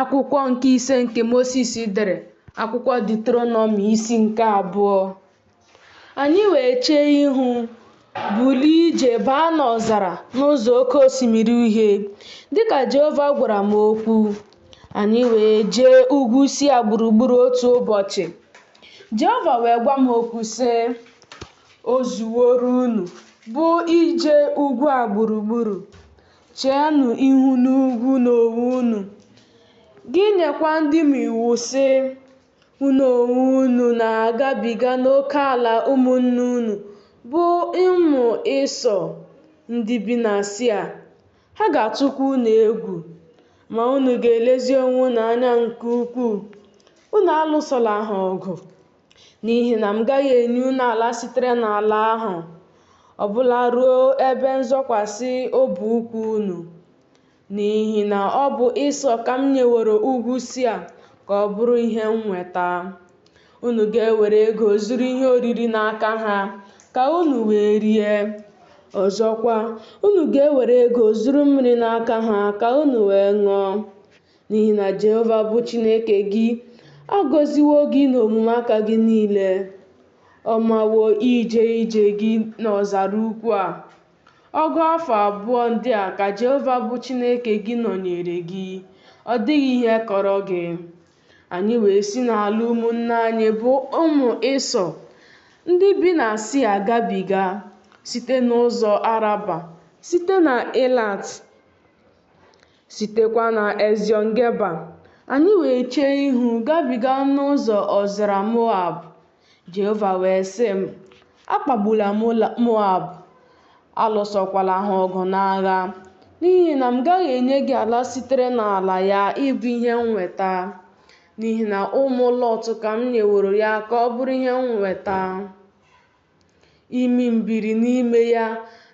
Akwụkwọ nke ise nke Mosis dere, akwụkwọ Deuteronomy isi nke 2. Anyị wee chee ihu, bulie ije baa n'ọzara n'ụzọ oke osimiri Uhie, dịka Jehova gwara m okwu. Anyị wee jee ugwu Sia gburugburu otu ụbọchị. Jehova wee gwa m okwu sị, o zuworo unu bụ ije ugwu a gburugburu, cheenụ ihu n'ugwu n'onwe unu. Gị nyekwa ndị m iwu sị, unu onwe unu na-agabiga n'oke ala ụmụnne unu bụ ụmụ Ịsọ ndị bi na Sia. Ha ga-atụkwa unu egwu, ma unu ga-elezi onwe unu anya nke ukwuu. Unu alụsola ha ọgụ, n'ihi na m gaghị enye unu ala sitere n'ala ahụ, ọbụla ruo ebe nzọkwasị obu ụkwụ unu. N'ihi na ọ bụ Ịsọ ka m nyeworo ugwu Sia ka ọ bụrụ ihe nnweta. Unu ga-ewere ego zụrụ ihe oriri n'aka ha ka unu wee rie. Ọzọkwa, unu ga-ewere ego zụrụ mmiri n'aka ha ka unu wee ṅụọ. N'ihi na Jehova bụ Chineke gị agọziwo gị n'omume aka gị niile. Ọ mawo ije gị n'ọzara ukwu a. Ọgụ afọ 2 ndị a ka Jehova bụ Chineke gị nọnyere gị, ọ dịghị ihe kọrọ gị. Anyị wee si n'ala ụmụnne anyị bụ ụmụ Ịsọ ndị bi na Sia gabiga, site n'ụzọ Araba, site na Elat, sitekwa na Eziọn Geba. Anyị wee chee ihu gabiga n'ụzọ ọzara Moab. Jehova wee sị m, akpagbula Moab, alụsokwala ha ọgụ n'agha, n'ihi na m gaghị enye gị ala sitere n'ala ya ịbụ ihe nnweta. N'ihi na ụmụ Lọt ka m nyeworo ya ka ọ bụrụ ihe nnweta. Imi m biri n'ime ya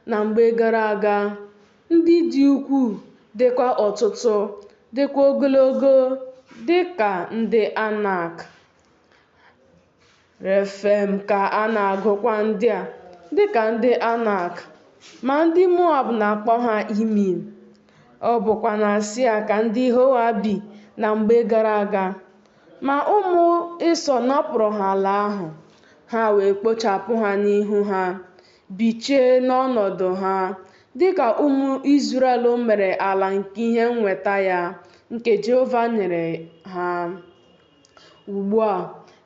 na mgbe gara aga, ndị dị ukwuu, dịkwa ọtụtụ, dịkwa ogologo, dị ka ndị Anak. Refem ka a na-agụkwa ndị a dịka ndị Anak, ma ndị Moab na-akpọ ha Imim. Ọ bụkwa na Sia ka ndị Hoa bi na mgbe gara aga. Ma ụmụ Ịsọ napụrụ ha ala ahụ. Ha wee kpochapụ ha n'ihu ha, bichie n'ọnọdụ ha, dịka ụmụ Izrel mere ala nke ihe nnweta ya, nke Jehova nyere ha. Ugbu a,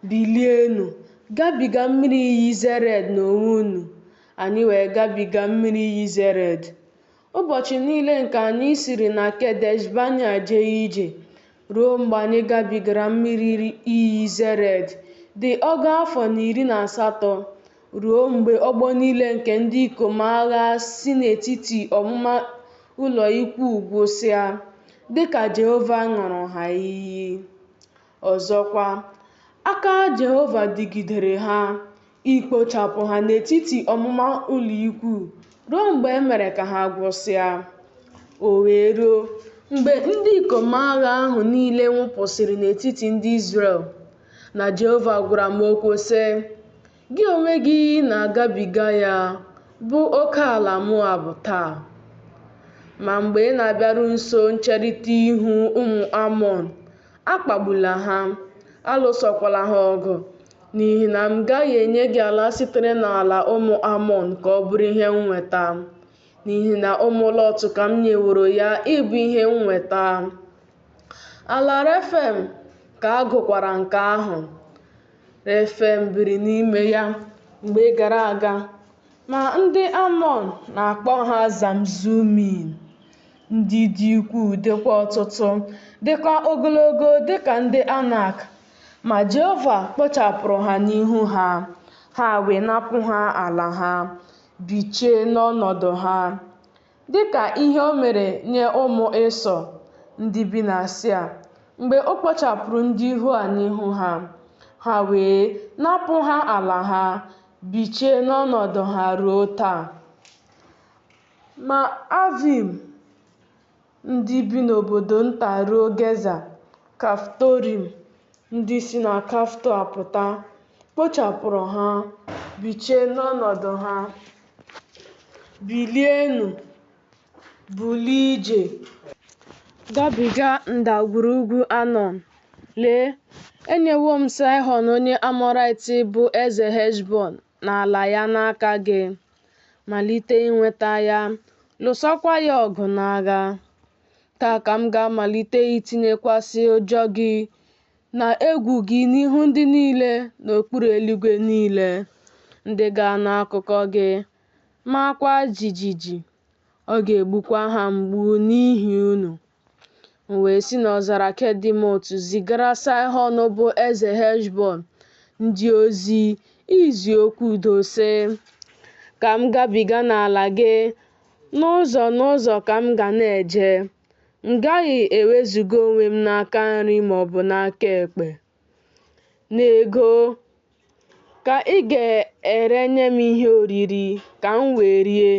bilienụ, gabiga mmiri iyi Zered n'onwe unu. Anyị wee gabiga mmiri iyi Zered. Ụbọchị niile nke anyị siri na Kedesh Banea jee ije, ruo mgbe anyị gabigara mmiri iyi Zered, dị 118, ruo mgbe ọgbọ niile nke ndị ikom agha si n'etiti ọmụma ụlọ ikwu gwụsịa, dịka Jehova ṅụrụ ha iyi. Ọzọkwa, aka Jehova dịgidere ha, ikpochapụ ha n'etiti ọmụma ụlọ ikwu ruo mgbe e mere ka ha gwụsịa. O wee ruo mgbe ndị ikom agha ahụ niile nwụpụsịrị n'etiti ndị Izrel, na Jehova gwara m okwu sị, gị onwe gị na-agabiga ya bụ oke ala Moab taa. Ma mgbe ị na-abịaru nso ncherịta ihu ụmụ Amọn, akpagbula ha, alụsokwala ha ọgụ, n'ihi na m gaghị enye gị ala sitere n'ala ụmụ Amọn ka ọ bụrụ ihe nnweta. N'ihi na ụmụ Lọt ka m nyeworo ya ịbụ ihe nnweta. Ala Refem ka a gụkwara nke ahụ. Refem biri n'ime ya mgbe gara aga, ma ndị Amọn na-akpọ ha Zamzumim. Ndị dị ukwuu, dịkwa ọtụtụ, dịkwa ogologo, dịka ndị Anak. Ma Jehova kpochapụrụ ha n'ihu ha. Ha wee napụ ha ala ha, bichie n'ọnọdụ ha, dịka ihe o mere nye ụmụ Ịsọ ndị bi na Sia. Mgbe o kpochapụrụ ndị Hoa n'ihu ha, ha wee napụ ha ala ha, bichie n'ọnọdụ ha ruo taa. Ma Avim, ndị bi n'obodo nta ruo Geza, Kaftorim, ndị si na Kafto apụta, kpochapụrụ ha, bichie n'ọnọdụ ha. Bilienụ, bulie ije, Gabiga ndagwurugwu Anọn. Lee, enyewo m Saịhọn onye Amọrait bụ eze Heshbọn na ala ya n'aka gị. Malite inweta ya, lụsokwa ya ọgụ n'agha. Taa ka m ga-amalite itinyekwasị ụjọ gị na egwu gị n'ihu ndị niile n'okpuru eluigwe niile, ndị ga-anụ akụkọ gị, maakwa jijiji. Ọ ga-egbukwa ha mgbu n'ihi unu. M wee si n'ọzara Kedemot zigara Saịhọn bụ eze Heshbọn ndị ozi izi okwu udo sị, ka m gabiga n'ala gị, n'ụzọ n'ụzọ ka m ga na-eje. M gaghị ewezuga onwe m n'aka nri maọbụ n'aka ekpe. N'ego ka ị ga-erenye m ihe oriri ka m wee rie,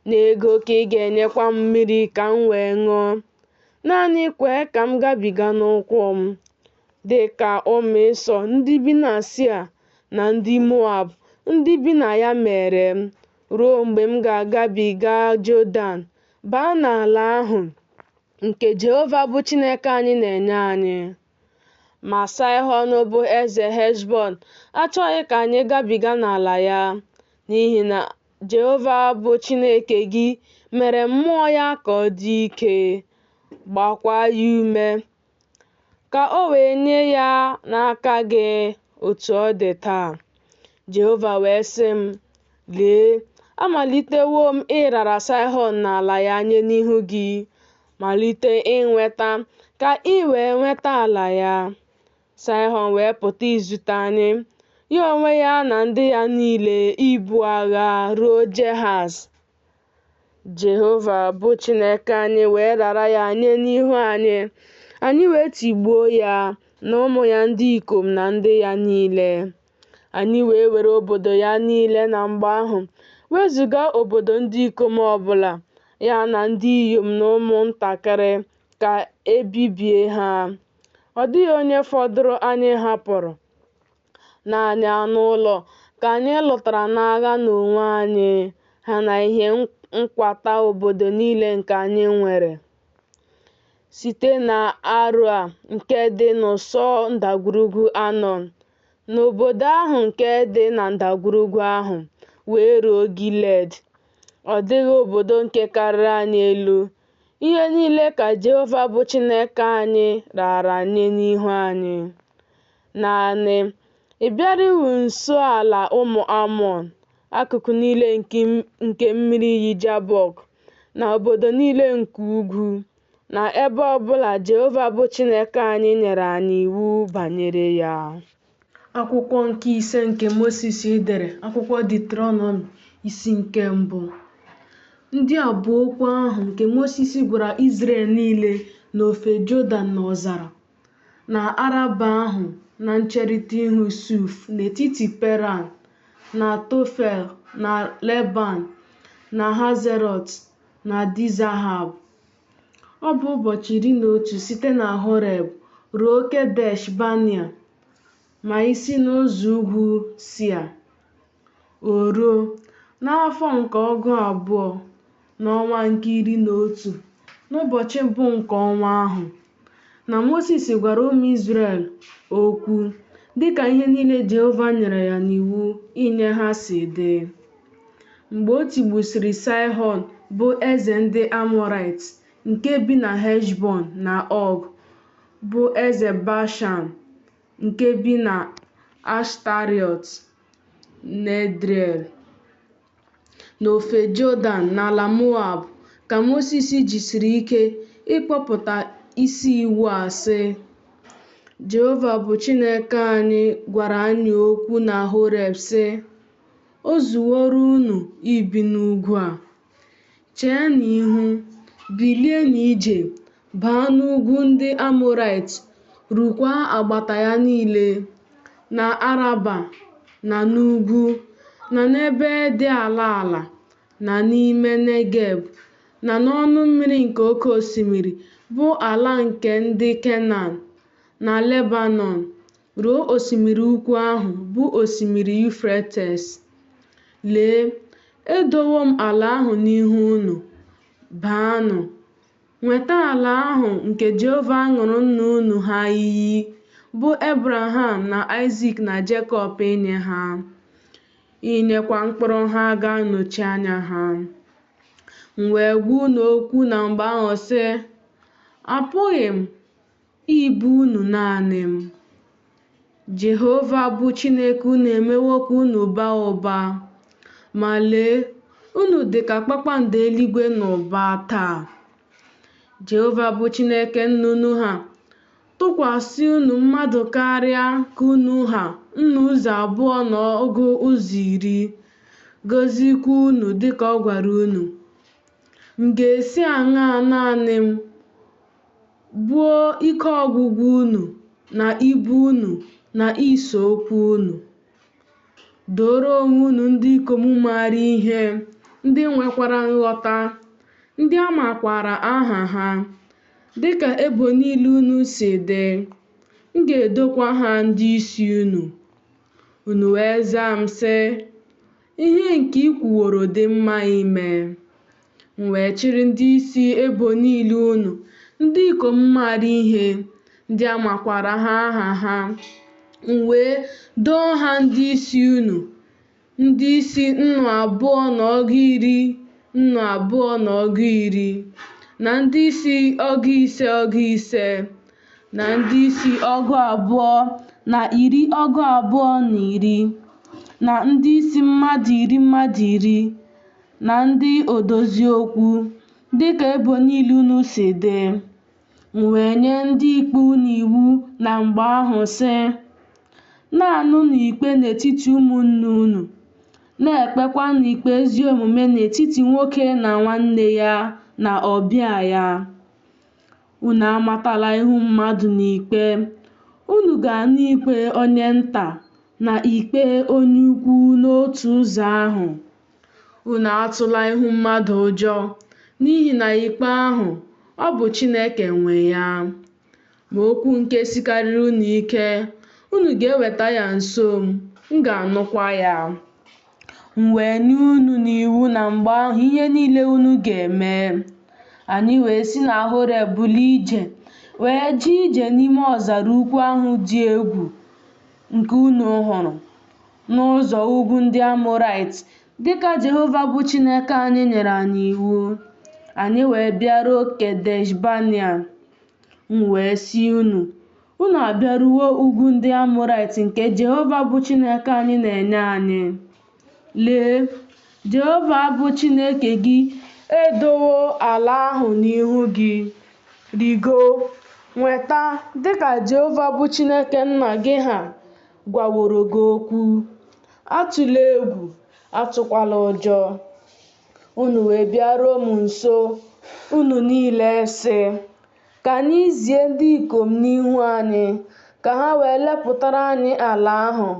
n'ego ka ị ga-enyekwa m mmiri ka m wee ṅụọ. Naanị kwee ka m gabiga n'ụkwụ m, dị ka ụmụ Ịsọ ndị bi na Sia na ndị Moab ndị bi na ya mere m, ruo mgbe m ga-agabiga Jọdan baa n'ala ahụ nke Jehova bụ Chineke anyị na-enye anyị. Ma Saịhọn bụ eze Heshbọn achọghị ka anyị gabiga n'ala ya, n'ihi na Jehova bụ Chineke gị mere mmụọ ya ka ọ dị ike, gbakwa ya ume, ka o wee nye ya n'aka gị otu ọ dị taa. Jehova wee sị m, lee, amalitewo m ịrara Saịhọn n'ala ya nye n'ihu gị. Malite inweta ka ị wee nweta ala ya. Saịhọn wee pụta izute anyị, ya onwe ya na ndị ya niile ibu agha ruo Jehaz. Jehova bụ Chineke anyị wee rara ya nye n'ihu anyị. Anyị wee tigbuo ya na ụmụ ya ndị ikom na ndị ya niile. Anyị wee were obodo ya niile na mgbe ahụ, wezuga obodo ndị ikom ọbụla, ya na ndị inyom na ụmụntakịrị, ka e bibie ha. Ọ dịghị onye fọdụrụ anyị hapụrụ. Naanị anụ ụlọ ka anyị lụtara n'agha n'onwe anyị, ha na ihe nkwata obodo niile nke anyị nwere. Site n'Aroea nke dị n'ụsọ ndagwurugwu Anọn, n'obodo ahụ nke dị na ndagwurugwu ahụ, wee ruo Giled, ọ dịghị obodo nke karịrị anyị elu. Ihe niile ka Jehova bụ Chineke anyị rara nye n'ihu anyị. Naanị ị bịarughị nso ala ụmụ Amọn, akụkụ niile nke mmiri iyi Jabọk, na obodo niile nke ugwu, na ebe ọbụla Jehova bụ Chineke anyị nyere anyị iwu banyere ya. Akwụkwọ nke ise nke Mosis dere, akwụkwọ Deuteronomy isi nke mbụ. Ndị a bụ okwu ahụ nke Mosis gwara Izrel niile n'ofe Jọdan n'ọzara, na Araba ahụ na ncherịta ihu Suf, n'etiti Paran na Tofel na Leban na Hazerọt na Dizahab. Ọ bụ ụbọchị 11 site na Horeb ruo Kedesh Banea, ma isi n'ụzọ ugwu Sia. O ruo n'afọ nke ọgụ abụọ, n'ọnwa nke 11, n'ụbọchị mbụ nke ọnwa ahụ, na Mosis gwara ụmụ Izrel okwu dịka ihe niile Jehova nyere ya n'iwu inye ha si dị. Mgbe o tigbusiri Saịhọn bụ eze ndị Amọrait nke bi na Heshbọn, na Og bụ eze Bashan nke bi na Ashtariot na Edrei, n'ofe Jọdan n'ala Moab, ka Mosis jisiri ike ịkpọpụta isi iwu a sị, Jehova bụ Chineke anyị gwara anyị okwu na Horeb sị, o zuworo unu ibi n'ugwu a. Cheenụ ihu, bilienụ ije, baa n'ugwu ndị Amọrait, rukwa agbata ya niile, na Araba, na n'ugwu, na n'ebe dị ala ala, na n'ime Negeb, na n'ọnụ mmiri nke oke osimiri bụ ala nke ndị Kenan, na Lebanọn, ruo osimiri ukwu ahụ bụ osimiri Yufretes. Lee, edowo m ala ahụ n'ihu unu. Baanụ, nweta ala ahụ nke Jehova ṅụrụ nna unu ha iyi, bụ Ebraham na Aịzik na Jekọb inye ha, inyekwa mkpụrụ ha ga-anọchi anya ha. M wee gwa unu okwu na mgbe ahụ sị, apụghị m ibu unu naanị m. Jehova bụ Chineke unu emewo ka unu baa ụba, ma lee, unu dị ka kpakpando eluigwe n'ụba taa. Jehova bụ Chineke nna unu ha tụkwasị unu mmadụ karịa ka unu ha nna ụzọ abụọ n'ọgụ ụzọ iri, gọzikwa unu dịka ọ gwara unu. M ga-esi aṅaa naanị m buo ike ọgwụgwụ unu na ibu unu na iso okwu unu? Doro onwe unu ndị ikom maara ihe, ndị nwekwara nghọta, ndị a makwara aha ha, dịka ebo niile unu si dị. M ga-edokwa ha ndị isi unu. Unu wee zaa m sị, ihe nke i kwuworo dị mma ime. M wee chịrị ndị isi ebo niile unu, ndị ikom maara ihe, ndị a makwara ha aha ha, m wee doo ha ndị isi unu, ndị isi nnu abụọ n'ọgụ iri, nnu abụọ n'ọgụ iri, na ndị isi ọgụ ise ọgụ ise, na ndị isi ọgụ abụọ na iri ọgụ abụọ na iri, na ndị isi mmadụ iri, na ndị odozi okwu, dịka ebo niile unu si dị. M wee nye ndị ikpe unu iwu na mgbe ahụ sị, na-anụnụ ikpe n'etiti ụmụnne unu, na-ekpekwanụ ikpe ezi omume n'etiti nwoke na nwanne ya na ọbịa ya. Unu amatala ihu mmadụ n'ikpe. Unu ga-anụ ikpe onye nta na ikpe onye ukwu n'otu ụzọ ahụ. Unu atụla ihu mmadụ ụjọ, n'ihi na ikpe ahụ ọ bụ Chineke nwe ya. Ma okwu nke sikarịrị unu ike, unu ga-eweta ya nso m ga-anụkwa ya. M wee nye unu n'iwu na mgbe ahụ ihe niile unu ga-eme. Anyị wee si na Horeb bulie ije, wee jee ije n'ime ọzara ukwu ahụ dị egwu nke unu hụrụ, n'ụzọ ugwu ndị Amọrait, dịka Jehova bụ Chineke anyị nyere anyị iwu. Anyị wee bịaruo Kedesh Banea. M wee sị unu abịaruwo ugwu ndị Amọrait nke Jehova bụ Chineke anyị na-enye anyị. Lee, Jehova bụ Chineke gị edowo ala ahụ n'ihu gị. Rigo, nweta, dịka Jehova bụ Chineke nna gị ha gwaworo gị okwu. Atụla egwu, atụkwala ụjọ. Unu wee bịaruo m nso, unu niile sị, ka anyị zie ndị ikom n'ihu anyị, ka ha wee lepụtara anyị ala ahụ,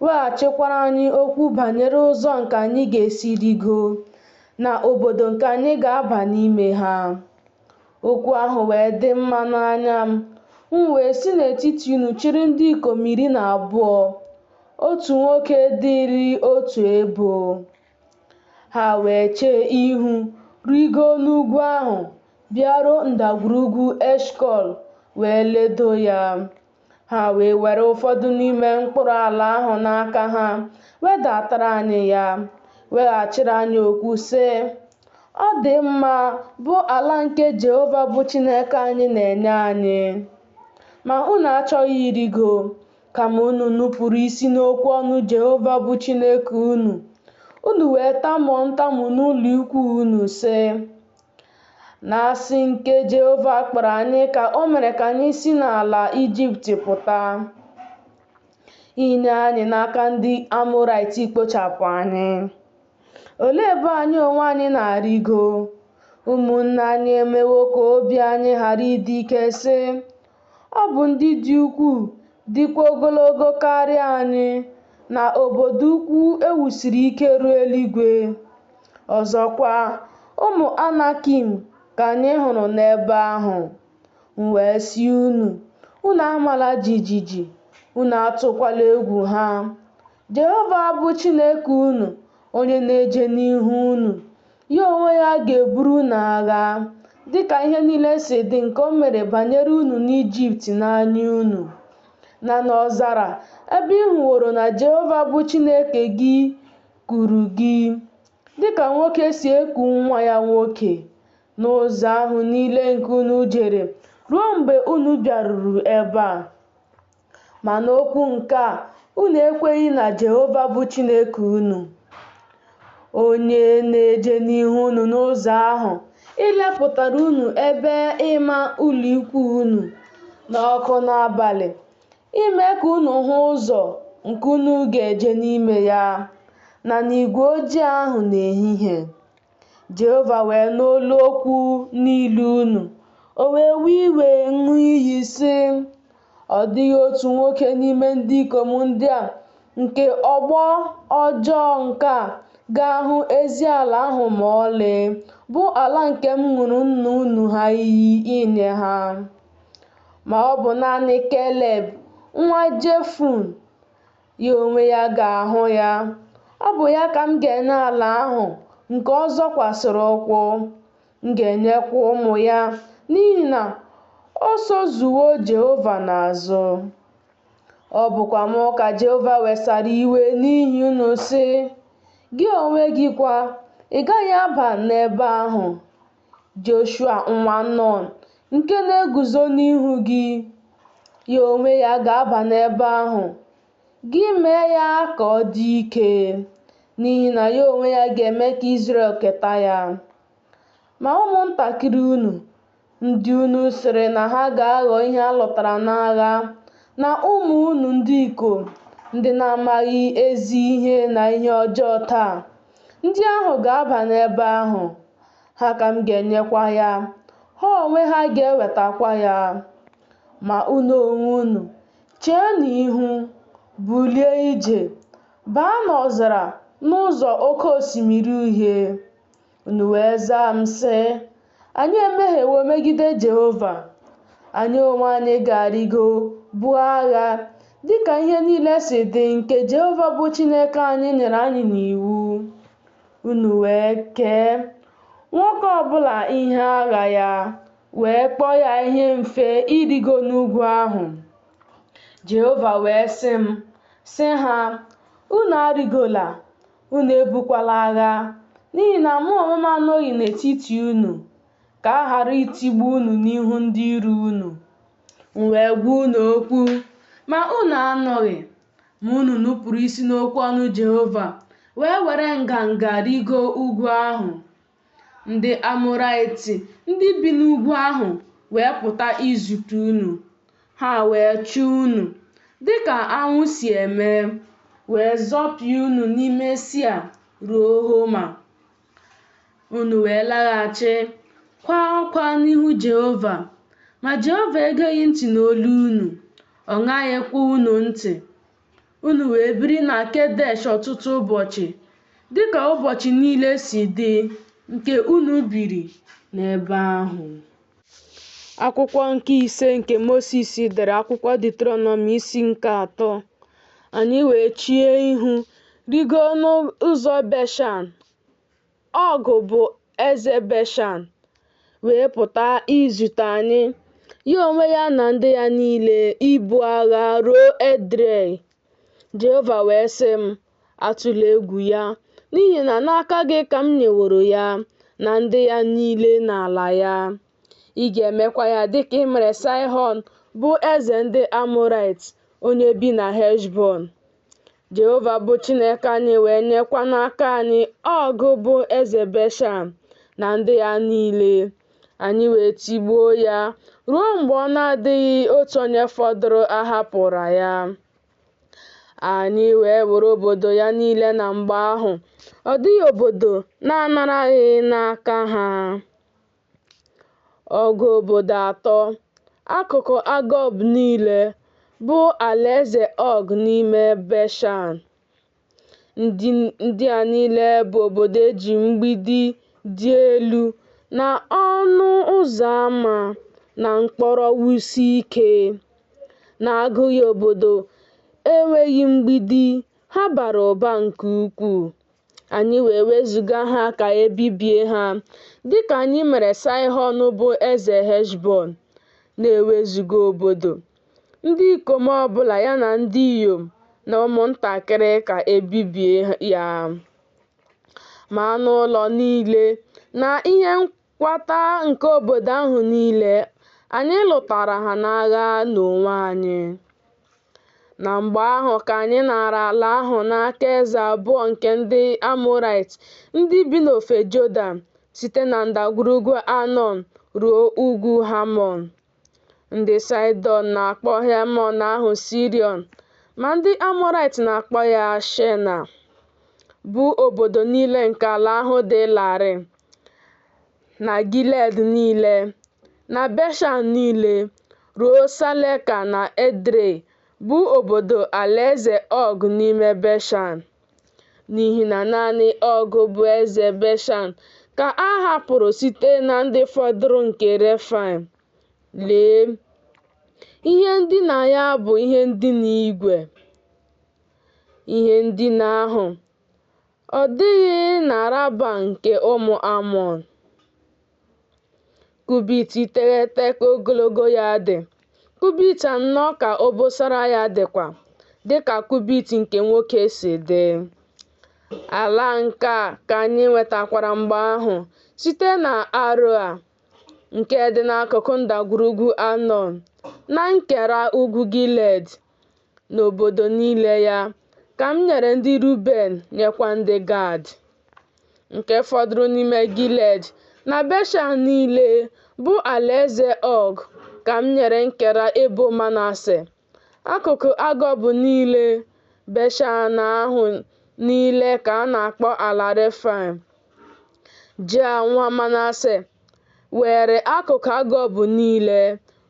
weghachikwara anyị okwu banyere ụzọ nke anyị ga-esi rigo, na obodo nke anyị ga-aba n'ime ha. Okwu ahụ wee dị mma n'anya m. M wee si n'etiti unu chịrị ndị ikom 12, otu nwoke dịrị otu ebo. Ha wee chee ihu rigo n'ugwu ahụ, bịaruo ndagwurugwu Eshkọl, wee ledo ya. Ha wee were ụfọdụ n'ime mkpụrụ ala ahụ n'aka ha, wedatara anyị ya, weghachiri anyị okwu sị, ọ dị mma, bụ ala nke Jehova bụ Chineke anyị na-enye anyị. Ma unu achọghị irigo, kama unu nupụrụ isi n'okwu ọnụ Jehova bụ Chineke unu. Unu wee tamuo ntamu n'ụlọ ikwu unu sị, na-asị nke Jehova kpọrọ anyị ka o mere ka anyị si n'ala Ijipt pụta, inye anyị n'aka ndị Amọrait ikpochapụ anyị. Olee ebe anyị onwe anyị na-arịgo? Ụmụnne anyị emewo ka obi anyị ghara ịdị ike sị, ọ bụ ndị dị ukwuu, dịkwa ogologo karịa anyị, na obodo ukwu ewusiri ike ruo eluigwe. Ọzọkwa, ụmụ Anakim ka anyị hụrụ n'ebe ahụ. M wee sị unu amala jijiji, unu atụkwala egwu ha. Jehova bụ Chineke unu, onye na-eje n'ihu unu. Ya onwe ya ga-eburu unu agha, dịka ihe niile si dị nke o mere banyere unu n'Ijipt n'anya unu, na n'ọzara ebe ị hụworo na Jehova bụ Chineke gị kuru gị, dịka nwoke si eku nwa ya nwoke, n'ụzọ ahụ niile nke unu jere ruo mgbe unu bịaruru ebe a. Ma n'okwu nke a, unu ekweghị na Jehova bụ Chineke unu, onye na-eje n'ihu unu n'ụzọ ahụ, ilepụtara unu ebe ịma ụlọ ikwu unu n'ọkụ n'abalị, ime ka unu hụ ụzọ nke unu ga-eje n'ime ya, na n'igwe ojii ahụ n'ehihie. Jehova wee nụ olu okwu niile unu, o wee wee iwe ṅụọ iyi sị, ọ dịghị otu nwoke n'ime ndị ikom ndị a nke ọgbọ ọjọọ nke a ga-ahụ ezi ala ahụ ma ọlị, bụ ala nke m ṅụrụ nna unu ha iyi inye ha. Ma ọ bụ naanị Keleb nwa Jefun ya onwe ya ga-ahụ ya. Ọ bụ ya ka m ga-enye ala ahụ nke ọ zọkwasịrị ụkwụ, m ga-enyekwa ụmụ ya, n'ihi na o sozuwo Jehova n'azụ. Ọ bụkwa mụ ka Jehova wesara iwe n'ihi unu sị, gị onwe gị kwa, ị gaghị aba n'ebe ahụ. Joshua nwa Nun, nke na-eguzo n'ihu gị, ya onwe ya ga-aba n'ebe ahụ, gị mee ya ka ọ dị ike, n'ihi na ya onwe ya ga-eme ka Izrel keta ya. Ma ụmụntakịrị unu, ndị unu sịrị na ha ga-aghọ ihe a lụtara n'agha, na ụmụ unu ndị ikom ndị na-amaghị ezi ihe na ihe ọjọọ taa, ndị ahụ ga-aba n'ebe ahụ, ha ka m ga-enyekwa ya, ha onwe ha ga-ewetakwa ya. Ma unu onwe unu, cheenụ ihu, bulie ije, baa n'ọzara n'ụzọ oke osimiri uhie. Unu wee zaa m sị, anyị emehiewo megide Jehova, anyị onwe anyị ga-arịgo buo agha, dịka ihe niile si dị nke Jehova bụ Chineke anyị nyere anyị n'iwu. Unu wee kee nwoke ọbụla ihe agha ya, wee kpọọ ya ihe mfe ịrịgo n'ugwu ahụ. Jehova wee sị m, sị ha, unu arịgola, unu ebukwala agha, n'ihi na mụ onwe m anọghị n'etiti unu, ka a ghara itigbu unu n'ihu ndị iro unu. M wee gwa unu okwu, ma unu anọghị, ma unu nupụrụ isi n'okwu ọnụ Jehova, wee were nganga rigo ugwu ahụ. Ndị Amọraịtị ndị bi n'ugwu ahụ wee pụta izute unu, ha wee chụọ unu dịka anwụ si eme, wee zọpịa unu n'ime Sia ruo Homa. Unu wee laghachi kwaa akwa n'ihu Jehova, ma Jehova egeghị ntị n'olu unu, ọ ṅaghịkwa unu ntị. Unu wee biri na Kedesh ọtụtụ ụbọchị, dịka ụbọchị niile si dị nke unu biri n'ebe ahụ. Akwụkwọ nke ise nke Mosis dere, akwụkwọ Deuteronomy isi nke 3. Anyị wee chie ihu rigo n'ụzọ Beshan. Ọgụ bụ eze Beshan wee pụta izute anyị, ya onwe ya na ndị ya niile, ibu agha ruo Edrei. Jehova wee sị m, atụla egwu ya, n'ihi na n'aka gị ka m nyeworo ya na ndị ya niile n'ala ya. Ị ga-emekwa ya dịka ị mere Saịhọn bụ eze ndị Amọrait, onye bi na Heshbọn. Jehova bụ Chineke anyị wee nyekwa n'aka anyị Ọgụ bụ eze Beshan na ndị ya niile. Anyị wee tigbuo ya ruo mgbe ọ na-adịghị otu onye fọdụrụ ahapụra ya. Anyị wee were obodo ya niile na mgbe ahụ, ọ dịghị obodo na-anaraghị n'aka ha. Ọgụ obodo 3, akụkụ Agob niile, bụ alaeze Og n'ime Beshan. Ndị a niile bụ obodo eji mgbidi dị elu na ọnụ ụzọ ámá na mkpọrọ wusie ike. Na-agụghị obodo enweghị mgbidi, ha bara ụba nke ukwuu. anyị wee wezụga ha ka ebibie ha, dịka anyị mere Saịhọn bụ eze Heshbọn na-ewezuga obodo, ndị ikom ọbụla ya na ndị inyom na ụmụntakịrị ka ebibie ya, ma anụ ụlọ niile na ihe nkwata nke obodo ahụ niile anyị lụtara ha n'agha n'onwe anyị. Na mgbe ahụ ka anyị nara ala ahụ n'aka eze abụọ nke ndị Amọrait, ndị bi n'ofe Jọdan, site na ndagwurugwu Anọn ruo ugwu Hamọn. Ndị Saịdọn na-akpọ Hemon ahụ Siriọn, ma ndị Amọrait na-akpọ ya Shena, bụ obodo niile nke ala ahụ dị larịị, na Gilead niile, na Bashan niile, ruo Saleka na Edrei, bụ obodo alaeze Og n'ime Bashan. N'ihi na naanị Og bụ eze Bashan ka a hapụrụ site na ndị fọdụrụ nke Refaim. Lee, ihe ndina ya bụ ihe ndina igwe. Ihe ndina ahụ ọ dịghị na Raba nke ụmụ Amọn. Kubit 9 ka ogologo ya dị, kubit 4 ka obosara ya dịkwa, dịka kubit nke nwoke si dị. Ala nke a ka anyị nwetakwara mgbe ahụ site na Aroea, nke dị n'akụkụ ndagwurugwu Anọn, na nkera ugwu Gilead, na obodo niile ya, ka m nyere ndị Ruben nyekwa ndị Gad. Nke fọdụrụ n'ime Gilead na Bashan niile bụ alaeze Og ka m nyere nkera ebo Manase. Akụkụ Agob niile, Bashan ahụ niile ka a na-akpọ ala Refaim. Jea nwa Manase were akụkụ Agob niile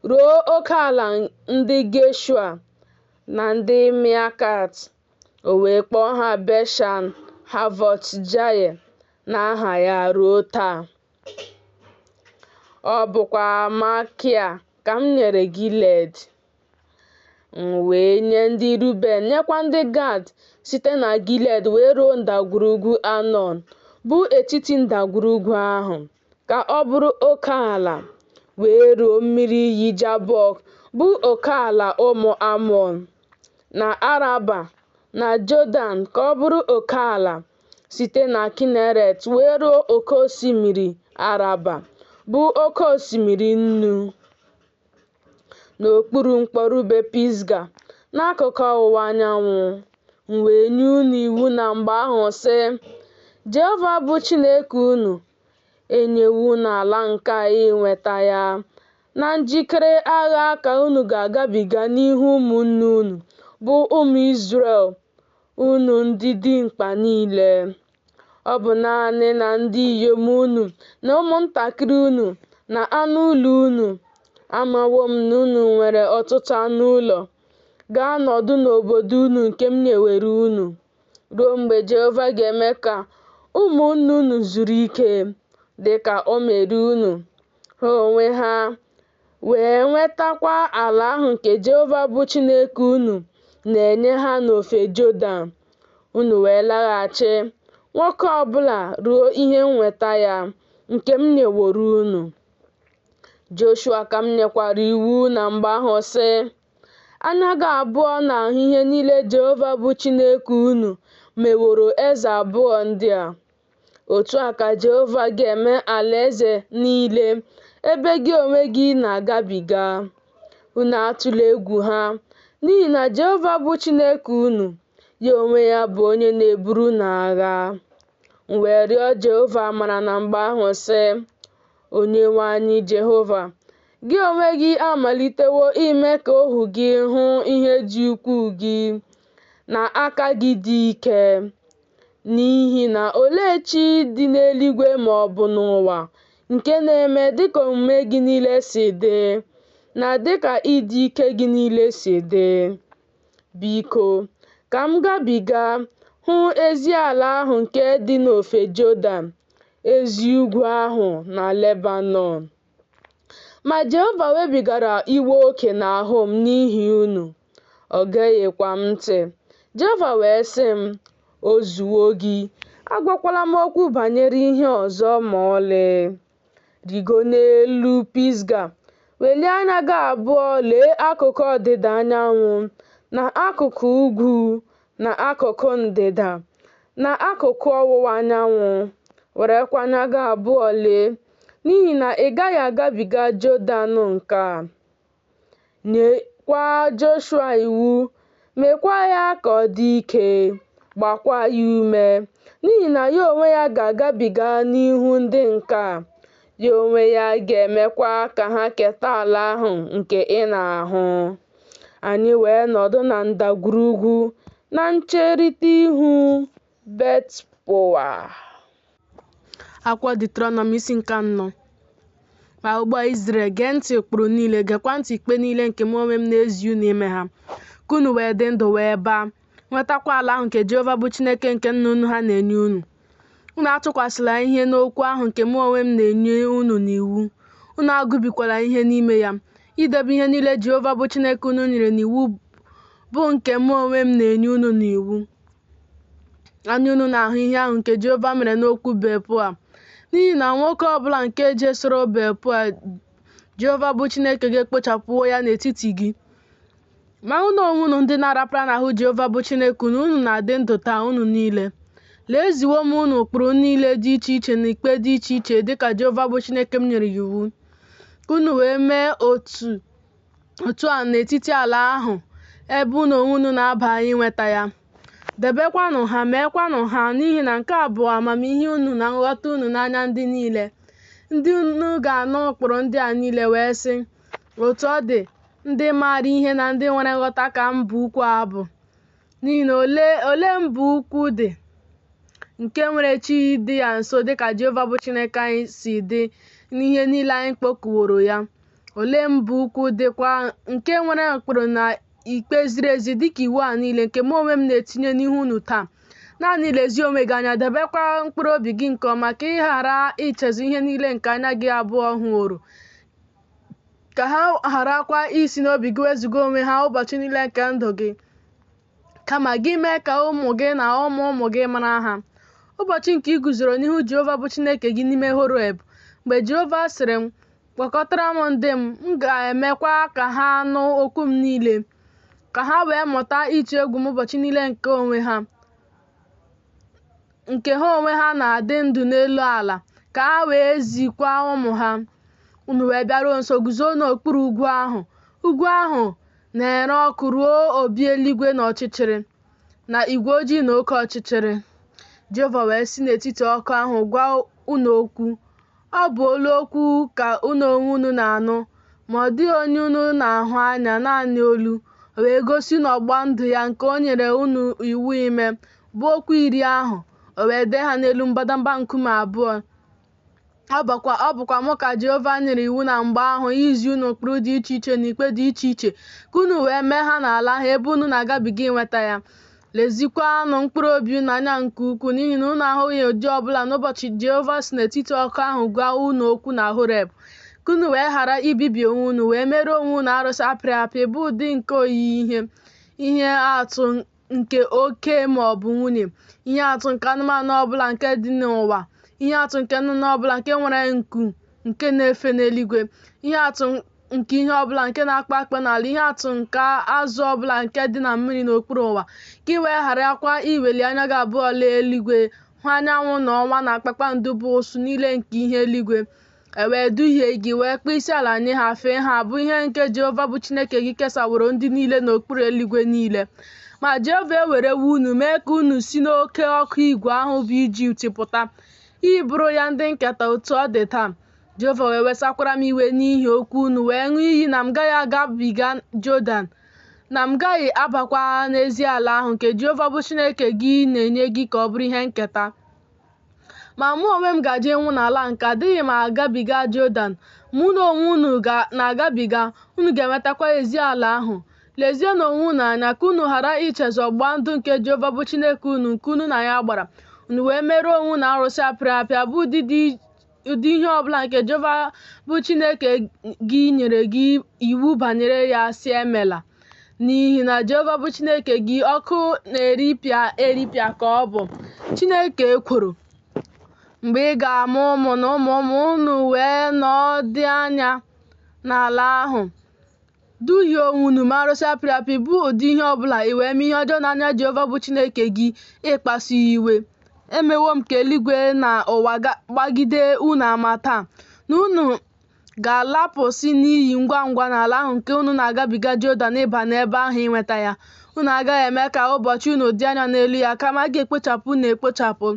ruo oke ala ndị Geshua na ndị Meakat, o wee kpọọ ha Bashan Havot Jaịa na aha ya ruo taa. Ọ bụkwa Makia ka m nyere Gilead. M wee nye ndị Ruben nyekwa ndị Gad site na Gilead wee ruo ndagwurugwu Anọn, bụ etiti ndagwurugwu ahụ, ka ọ bụrụ oke ala, wee ruo mmiri iyi Jabọk, bụ oke ala ụmụ Amọn, na Araba na Jọdan, ka ọ bụrụ oke ala, site na Kineret wee ruo oke osimiri Araba, bụ oke osimiri Nnu, n'okpuru mkpọrụbe Pisga, n'akụkụ ọwụwa anyanwụ. M wee nye unu iwu na mgbe ahụ sị, Jehova bụ Chineke unu enyewo unu ala nke a inweta ya, na njikere agha ka unu ga-agabiga n'ihu ụmụnne unu, bụ ụmụ Izrel, unu ndị dimkpa niile. Ọ bụ naanị na ndị inyom unu na ụmụntakịrị unu na anụ ụlọ unu, amawo m na unu nwere ọtụtụ anụ ụlọ, ga-anọdụ n'obodo unu nke m nyewere unu, ruo mgbe Jehova ga-eme ka ụmụnne unu zuru ike, dịka o mere unu, ha onwe ha, wee nwetakwa ala ahụ nke Jehova bụ Chineke unu na-enye ha n'ofe Jọdan. Unu wee laghachi, nwoke ọbụla ruo ihe nnweta ya nke m nyeworo unu. Joshua ka m nyekwara iwu na mgbe ahụ sị, anya gị abụọ na-ahụ ihe niile Jehova bụ Chineke unu meworo eze abụọ ndị a. Otu a ka Jehova ga-eme alaeze niile ebe gị onwe gị na-agabiga. Unu atụla egwu ha, n'ihi na Jehova bụ Chineke unu, ya onwe ya bụ onye na-eburu unu agha. M wee rịọ Jehova amara na mgbe ahụ sị, Onyenwe anyị Jehova, gị onwe gị amalitewo ime ka ohu gị hụ ihe dị ukwuu gị na aka gị dị ike. N'ihi na olee chi dị n'eluigwe ma ọ bụ n'ụwa nke na-eme dịka omume gị niile si dị, na dịka ịdị ike gị niile si dị? Biko, ka m gabiga hụ ezi ala ahụ nke dị n'ofe Jọdan, ezi ugwu ahụ na Lebanọn. Ma Jehova webigara iwe oke n'ahụ m n'ihi unu, ọ geghịkwa m ntị. Jehova wee sị m, o zuwo gị, Agwakwala m okwu banyere ihe ọzọ ma ọlị. Rigo n'elu Pisga, welie anya gị abụọ lee akụkụ ọdịda anyanwụ, na akụkụ ugwu, na akụkụ ndịda, na akụkụ ọwụwa anyanwụ. Werekwa anya gị abụọ lee, n'ihi na ị gaghị agabiga Jọdan nke a. Nyekwa Joshua iwu, meekwa ya ka ọ dị ike, gbakwa ya ume, n'ihi na ya onwe ya ga-agabiga n'ihu ndị nke a. Ya onwe ya ga-emekwa ka ha keta ala ahụ nke ị na-ahụ. Anyị wee nọdụ na ndagwurugwu na ncherịta ihu Bet-Peoa. Akwụkwọ Deuteronomy isi nke 4. Ma ugbu a Izrel, gee ntị ụkpụrụ niile, gekwa ntị ikpe niile nke mụ onwe m na-ezi unu ime ha, ka unu wee dị ndụ wee baa, nwetakwa ala ahụ nke Jehova bụ Chineke nke nna unu ha na-enye unu. Unu atụkwasịla ihe n'okwu ahụ nke mụ onwe m na-enye unu n'iwu. Unu agụbikwala ihe n'ime ya, idebe ihe niile Jehova bụ Chineke unu nyere n'iwu bụ nke mụ onwe m na-enye unu n'iwu. Anya unu na-ahụ ihe ahụ nke Jehova mere n'okwu Bet-Peoa. N'ihi na nwoke ọbụla nke jesoro Bet-Peoa, Jehova bụ Chineke ga-ekpochapụwo ya n'etiti gị. Ma unu onwe unu ndị na-arapara n'ahụ Jehova bụ Chineke unu, unu na-adị ndụ taa unu niile. Lee, eziwo m unu ụkpụrụ niile dị iche iche na ikpe dị iche iche dịka Jehova bụ Chineke m nyere ya iwu, ka unu wee mee otu a n'etiti ala ahụ ebe unu onwe unu na-aba inweta ya. Debekwanụ ha, meekwanụ ha, n'ihi na nke a bụ amamihe unu na nghọta unu n'anya ndị niile. Ndị unu ga-anụ ụkpụrụ ndị a niile wee sị, otu ọ dị, ndị maara ihe na ndị nwere nghọta ka mba ukwu a bụ. N'ihi na ole mba ukwu dị nke nwere chi dị ya nso dịka Jehova bụ Chineke anyị si dị n'ihe niile anyị kpọkuworo ya? Ole mba ukwu dịkwa nke nwere ụkpụrụ na ikpe ziri ezi dịka iwu a niile nke mụ onwe m na-etinye n'ihu unu taa? Naanị lezie onwe gị anya, debekwa mkpụrụ obi gị nke ọma, ka ị ghara ichezu ihe niile nke anya gị abụọ hụrụ, ka ha gharakwa isi n'obi gị wezuga onwe ha ụbọchị niile nke ndụ gị, kama gị mee ka ụmụ gị na ụmụ ụmụ gị mara ha. Ụbọchị nke ị guzoro n'ihu Jehova bụ Chineke gị n'ime Horeb, mgbe Jehova sịrị m, kpọkọtara m ndị m ga-emekwa ka ha nụ okwu m niile, ka ha wee mụta ịtụ egwu m ụbọchị niile nke ha onwe ha na-adị ndụ n'elu ala, ka ha wee zikwa ụmụ ha. Unu wee bịaruo nso, guzo n'okpuru ugwu ahụ. Ugwu ahụ na-ere ọkụ ruo obi eluigwe na ọchịchịrị, na igwe ojii na oke ọchịchịrị. Jehova wee si n'etiti ọkụ ahụ gwa unu okwu. Ọ bụ olu okwu ka unu onwe unu na-anụ, ma ọ dịghị onye unu na-ahụ anya, naanị olu. O wee gosi n'ọgba ndụ ya nke o nyere unu iwu ime, bụ okwu 10 ahụ. O wee dee ha n'elu mbadamba nkume abụọ. Ọ bụkwa mụ ka Jehova nyere iwu na mgbe ahụ izi unu ụkpụrụ dị iche iche na ikpe dị iche iche, ka unu wee mee ha n'ala ha ebe unu na-agabiga inweta ya. Lezikwanụ mkpụrụ obi unu anya nke ukwuu, n'ihi na unu ahụghị ụdị ọbụla n'ụbọchị Jehova si n'etiti ọkụ ahụ gwa unu okwu na Horeb, ka unu wee ghara ibibi onwe unu, wee mere onwe unu arụsị apịrị apị, bụ ụdị nke oyiyi ihe atụ nke oke ma ọ bụ nwunye, ihe atụ nke anụmanụ ọbụla nke dị n'ụwa, ihe atụ nke nnụnụ ọbụla nke nwere nku nke na-efe n'eluigwe, ihe atụ nke ihe ọbụla nke na-akpa akpa n'ala, ihe atụ nke azụ ọbụla nke dị na mmiri n'okpuru ụwa, ka ị wee gharakwa iweli anya gị abụọ lee eluigwe, hụ anyanwụ na ọnwa na kpakpando bụ ụsụ niile nke ihe eluigwe, wee duhie gị, wee kpee isi ala nye ha, fee ha, bụ ihe nke Jehova bụ Chineke gị kesaworo ndị niile n'okpuru eluigwe niile. Ma Jehova ewerewo unu mee ka unu si n'oke ọkụ igwe ahụ bụ Ijipt pụta, iburu ya ndị nketa. Otu ọ dị taa, Jehova wee wesakwara m iwe n'ihi okwu unu, wee ṅụọ iyi na m gaghị agabiga Jọdan, na m gaghị abakwa n'ezi ala ahụ nke Jehova bụ Chineke gị na-enye gị ka ọ bụrụ ihe nketa. Ma mụ onwe m gaje nwụ n'ala nke adịghị m agabiga Jọdan, mụ na onwe unu na-agabiga, unu ga-enwetakwa ezi ala ahụ. Lezienụ onwe unu anya, ka unu ghara ichezu ọgbụgba ndụ nke Jehova bụ Chineke unu nke unu na ya gbara, unu wee mere onwe unu arụsị apịrị apị, bụ ụdị ihe ọbụla nke Jehova bụ Chineke gị nyere gị iwu banyere ya si emela. n'ihi na Jehova bụ Chineke gị ọkụ na-eripịa eripịa ka ọ bụ. Chineke ekworo mgbe ị ga-amụ ụmụ na ụmụ ụmụ unu wee nọdụ anya n'ala ahụ duhie onwe unu ma arụsị apịrị apị bụ ụdị ihe ọbụla i wee mee ihe ọjọọ n'anya Jehova bụ Chineke gị ịkpasu ya iwe. Emewo m ka eluigwe na ụwa gbagide unu ama taa na unu ga-alapụsị n'iyi ngwa ngwa n'ala ahụ nke unu na-agabiga Jọdan ịba n'ebe ahụ inweta ya. Unu agaghị eme ka ụbọchị unu dị anya n'elu ya, kama a ga-ekpochapụ unu ekpochapụ.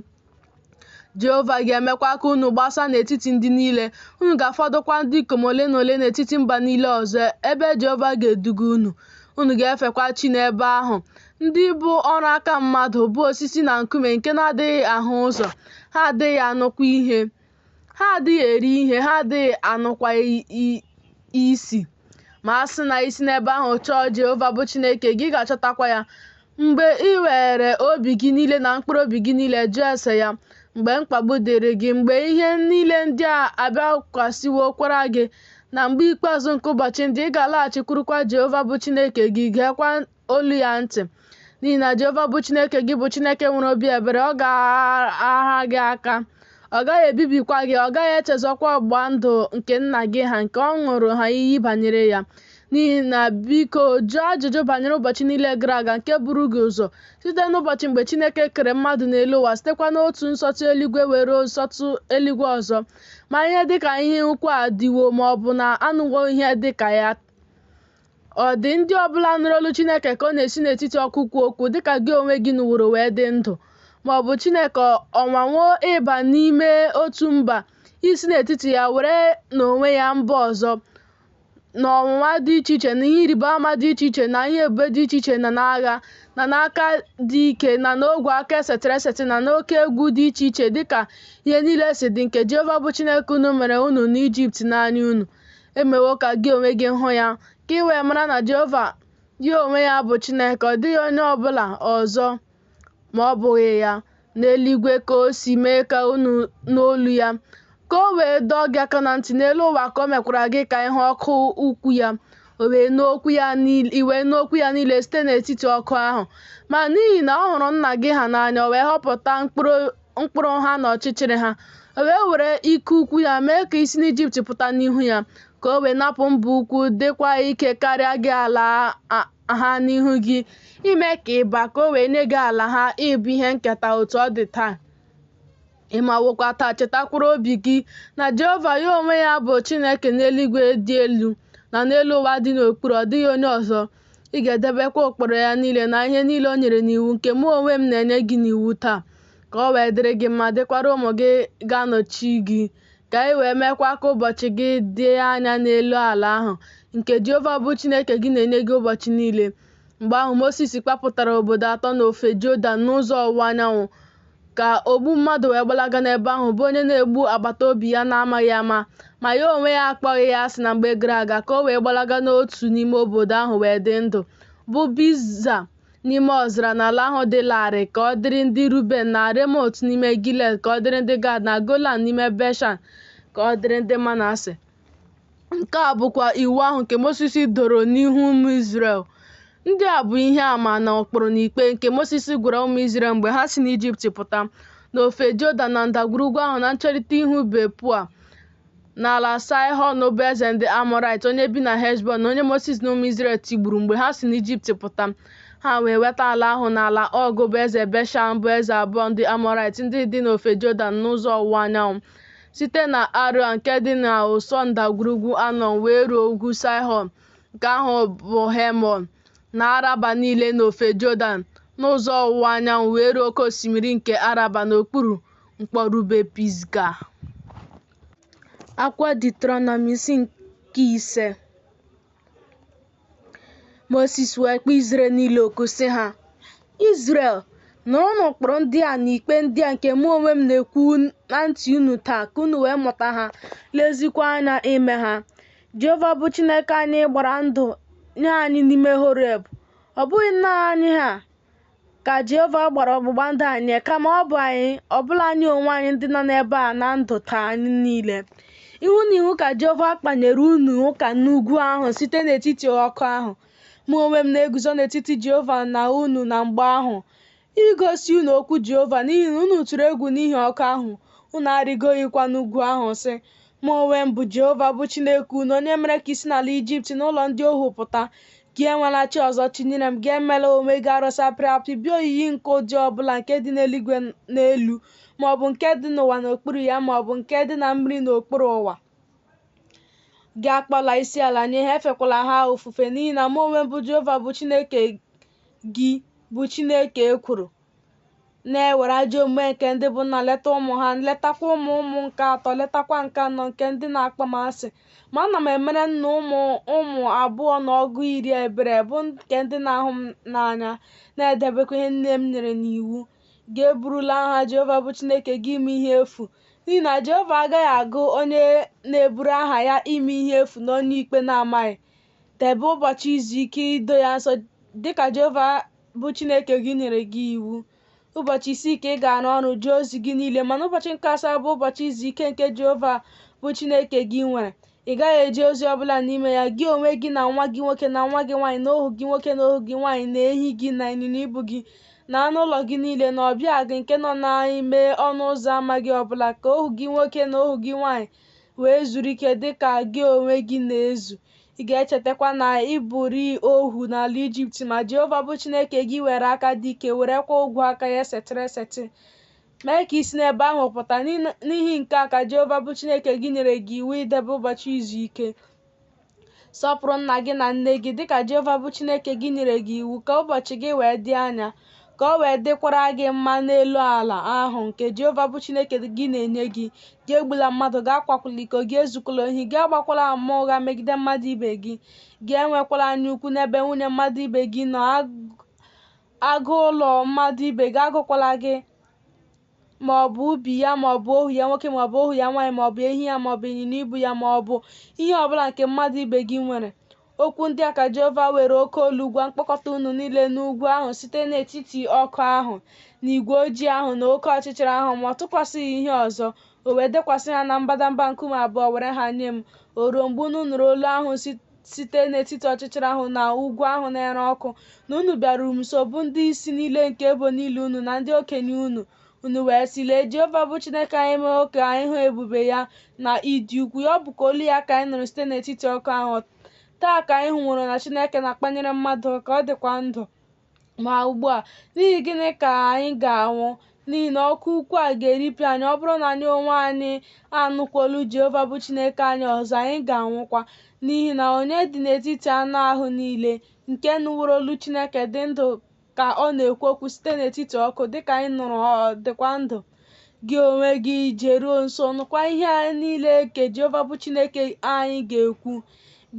Jehova ga-emekwa ka unu gbasaa n'etiti ndị niile. Unu ga-afọdụkwa ndị ikom ole na ole n'etiti mba niile ọzọ ebe Jehova ga-eduga unu. Unu ga-efekwa chi n'ebe ahụ, ndị bụ ọrụ aka mmadụ, bụ osisi na nkume nke na-adịghị ahụ ụzọ. Ha adịghị anụkwa ihe, ha adịghị eri ihe, ha adịghị anụkwa isi. Ma a sị na isi n'ebe ahụ chọọ Jehova bụ Chineke gị, ga-achọtakwa ya mgbe ị were obi gị niile na mkpụrụ obi gị niile jụọ ese ya. Mgbe mkpagbu dịrị gị, mgbe ihe niile ndị a abịakwasịwokwara gị, na mgbe ikpeazụ nke ụbọchị ndị, ị ga-alaghachikwurukwa Jehova bụ Chineke gị, geekwa olu ya ntị. N'ihi na Jehova bụ Chineke gị bụ Chineke nwere obi ebere. Ọ ga-agha gị aka, ọ gaghị ebibikwa gị, ọ gaghị echezọkwa ọgbụgba ndụ nke nna gị ha nke ọ ṅụrụ ha iyi banyere ya. N'ihi na biko jụọ ajụjụ banyere ụbọchị niile gara aga nke buru gị ụzọ site n'ụbọchị mgbe Chineke kere mmadụ n'elu ụwa, sitekwa n'otu nsọtụ eluigwe were nsọtụ eluigwe ọzọ. Ma ihe dịka ihe ukwu a dịwo, ma ọ bụ na anụwo ihe dịka ya. Ọ dị ndị ọbụla nụrụ olu Chineke ka ọ na-esi n'etiti ọkụ kwuo okwu, dịka gị onwe gị nụworo wee dị ndụ? Ma ọ bụ Chineke ọnwanwo ịba n'ime otu mba, isi n'etiti ya were n'onwe ya mba ọzọ, na ọnwụnwa dị iche iche, na ihe ịrịba ama dị iche iche, na ihe ebube dị iche iche, na n'agha, na n'aka dị ike, na n'ogwe aka esetịrị eseti, na n'oke egwu dị iche iche, dịka ihe niile si dị nke Jehova bụ Chineke unu mere unu n'Ijipt n'anya unu. Emewo ka gị onwe gị hụ ya, ka ị wee mara na Jehova gị onwe ya bụ Chineke. Ọ dịghị onye ọbụla ọzọ ma ọ bụghị ya n'eluigwe, ka o si mee ka unu n'olu ya, ka o wee dọọ gị aka na ntị n'elu ụwa, ka o mekwara gị ka ịhụ ọkụ ukwu ya, o wee n'okwu ya niile site n'etiti ọkụ ahụ. Ma n'ihi na ọ hụrụ nna gị ha n'anya, o wee họpụta mkpụrụ ha na ọchịchịrị ha, o wee were ike ukwu ya mee ka isi n'Ijipt pụta n'ihu ya, ka o wee napụ mba ukwu dịkwa ike karịa gị ala ha n'ihu gị, ime ka ịba, ka o wee nye gị ala ha ịbụ ihe nketa otu ọ dị taa. Ịmawokwa taa, chetakwara obi gị na Jehova ya onwe ya bụ Chineke n'eluigwe dị elu na n'elu ụwa dị n'okpuru. Ọ dịghị onye ọzọ. Ị ga-edebekwa ụkpụrụ ya niile na ihe niile o nyere n'iwu, nke mụ onwe m na-enye gị n'iwu taa, ka ọ wee dịrị gị mma, dịkwara ụmụ gị ga-anọchi gị, ka ị wee mekwa ka ụbọchị gị dị anya n'elu ala ahụ nke Jehova bụ Chineke gị na-enye gị ụbọchị niile. Mgbe ahụ Mosis kpapụtara obodo atọ n'ofe Jọdan n'ụzọ ọwụwa anyanwụ, ka ogbu mmadụ wee gbalaga n'ebe ahụ, bụ onye na-egbu agbata obi ya na-amaghị ama, ma ya onwe ya akpọghị ya asị na mgbe gara aga, ka o wee gbalaga n'otu n'ime obodo ahụ wee dị ndụ, bụ Bizza n'ime ọzara n'ala ahụ dị larịị, ka ọ dịrị ndị Ruben, na Ramot n'ime Gilead, ka ọ dịrị ndị Gad, na Golan n'ime Bashan, ka ọ dịrị ndị Manase. Nke a bụkwa iwu ahụ nke Mosis doro n'ihu ụmụ Izrel. Ndị a bụ ihe àmà na ụkpụrụ na ikpe nke Mosis gwara ụmụ Izrel mgbe ha si n'Ijipt pụta, n'ofe Jọdan, na ndagwurugwu ahụ, na ncherịta ihu Bepua, n'ala Saịhọn bụ eze ndị Amọrait, onye bi na Heshbọn, na onye Mosis na ụmụ Izrel tigburu mgbe ha si n'Ijipt pụta. Ha wee weta ala ahụ n'ala Ọg bụ eze Bashan, bụ eze abụọ ndị Amọrait, ndị dị n'ofe Jọdan n'ụzọ ọwụwa anyanwụ, site na Aroea nke dị n'ụsọ ndagwurugwu Anọn wee ruo ugwu Saịhọn, nke ahụ bụ Hemon, na Araba niile n'ofe Jọdan n'ụzọ ọwụwa anyanwụ wee ruo oke osimiri nke Araba n'okpuru mkpọrụbe Pisga. Akwa Deuteronomi isi nke 5. Moses wee kpọọ Izrel niile oku sị ha, Izrel, nụrụnụ ụkpụrụ ndị a na ikpe ndị a nke mụ onwe m na-ekwu na ntị unu taa, ka unu wee mụta ha, lezikwa anya ime ha. Jehova bụ Chineke anyị gbara ndụ nye anyị n'ime Horeb. Ọ bụghị nna anyị ha ka Jehova gbara ọgbụgba ndụ anyị, kama ọ bụ anyị, ọbụla anyị onwe anyị ndị nọ n'ebe a na ndụ taa anyị niile. Ihu na ihu ka Jehova kpanyere unu ụka n'ugwu ahụ site n'etiti ọkụ ahụ. mụ onwe m na-eguzo n'etiti Jehova na unu na mgbe ahụ igosi unu okwu Jehova, n'ihi na unu tụrụ egwu n'ihi ọkụ ahụ, unu arịgoghịkwa n'ugwu ahụ sị, mụ onwe m bụ Jehova bụ Chineke unu, onye mere ka isi n'ala Ijipt n'ụlọ ndị ohu pụta. Gị enwela chi ọzọ tinyere m, gị emela onwe gị arụsị apịrị apị, bịa oyiyi nke ụdị ọbụla nke dị n'eluigwe n'elu, maọbụ nke dị n'ụwa n'okpuru ya, maọbụ nke dị na mmiri n'okpuru ụwa. Gị akpọla isi ala nye ha, efekwala ha ofufe, n'ihi na mụ onwe m bụ Jehova bụ Chineke gị bụ Chineke ekworo, na-ewere ajọ omume nke ndị bụ nna leta ụmụ ha, letakwa ụmụ ụmụ nke atọ, letakwa nke anọ nke ndị na-akpọ m asị. Ma ana m emere nna ụmụ abụọ na ọgụ iri ebere, bụ nke ndị na-ahụ m n'anya, na-edebekwa ihe nne m nyere n'iwu. Gị eburula aha Jehova bụ Chineke gị ime ihe efu, n'ihi na Jehova agaghị agụ onye na-eburu aha ya ime ihe efu na onye ikpe na-amaghị. Debe ụbọchị izu ike ido ya nsọ dịka Jehova bụ Chineke gị nyere gị iwu. Ụbọchị isii ka ị ga-arụ ọrụ jee ozi gị niile, mana ụbọchị nke asaa bụ ụbọchị izu ike nke Jehova bụ Chineke gị nwere. Ị gaghị eje ozi ọbụla n'ime ya, gị onwe gị na nwa gị nwoke na nwa gị nwaanyị, na ohu gị nwoke na ohu gị nwaanyị, na ehi gị na ịnyịnya ibu gị, na anụ ụlọ gị niile, na ọbịa gị nke nọ n'ime ọnụ ụzọ ama gị ọbụla, ka ohu gị nwoke na ohu gị nwaanyị wee zuru ike dịka gị onwe gị na-ezu. Ị ga-echetakwa na ị bụrị ohu n'ala Ijipt, ma Jehova bụ Chineke gị were aka dị ike werekwa ụgwọ aka ya setịrị esetị mee ka isi n'ebe ahụ pụta. N'ihi nke a ka Jehova bụ Chineke gị nyere gị iwu idebe ụbọchị izu ike. Sọpụrụ nna gị na nne gị dịka Jehova bụ Chineke gị nyere gị iwu, ka ụbọchị gị wee dị anya, ka o wee dịkwara gị mma n'elu ala ahụ nke Jehova bụ Chineke gị na-enye gị. Gị egbula mmadụ, gị akwakwala iko, gị ezukwala ohi, gị agbakwala ama ụgha megide mmadụ ibe gị, gị enwekwala anya ukwu n'ebe nwunye mmadụ ibe gị nọ, agụ ụlọ mmadụ ibe gị agụkwala gị, maọbụ ubi ya, maọbụ ohu ya nwoke, maọbụ ohu ya nwaanyị, maọbụ ehi ya, maọbụ ịnyịnya ibu ya, maọbụ ihe ọbụla nke mmadụ ibe gị nwere. Okwu ndị a ka Jehova were oke olu gwa mkpọkọta unu niile n'ugwu ahụ site n'etiti ọkụ ahụ na igwe ojii ahụ na oke ọchịchịrị ahụ, ma ọ tụkwasịghị ihe ọzọ. O wee dekwasị ha na mbadamba nkume abụọ were ha nye m. O ruo mgbe unu nụrụ olu ahụ site n'etiti ọchịchịrị ahụ na ugwu ahụ na-ere ọkụ, na unu bịaruru m nso, bụ ndị isi niile nke ebo niile unu na ndị okenye unu. Unu wee sị, lee, Jehova bụ Chineke anyị mee ka anyị hụ ebube ya na ịdị ukwu ya. Ọ bụ ka olu ya ka anyị nụrụ site n'etiti ọkụ ahụ. Taa ka anyị hụrụ na Chineke na-akpanyere mmadụ ka ọ dịkwa ndụ. Ma ugbu a, n'ihi gịnị ka anyị ga-anwụ? N'ihi na ọkụ ukwu a ga-eripịa anyị. Ọ bụrụ na anyị onwe anyị anụkwa olu Jehova bụ Chineke anyị ọzọ, anyị ga-anwụkwa. N'ihi na onye dị n'etiti anụ ahụ niile nke nụworo olu Chineke dị ndụ ka ọ na-ekwu okwu site n'etiti ọkụ, dịka anyị nụrụ ọ dịkwa ndụ. Gị onwe gị jeruo nso nụkwa ihe niile nke Jehova bụ Chineke anyị ga-ekwu.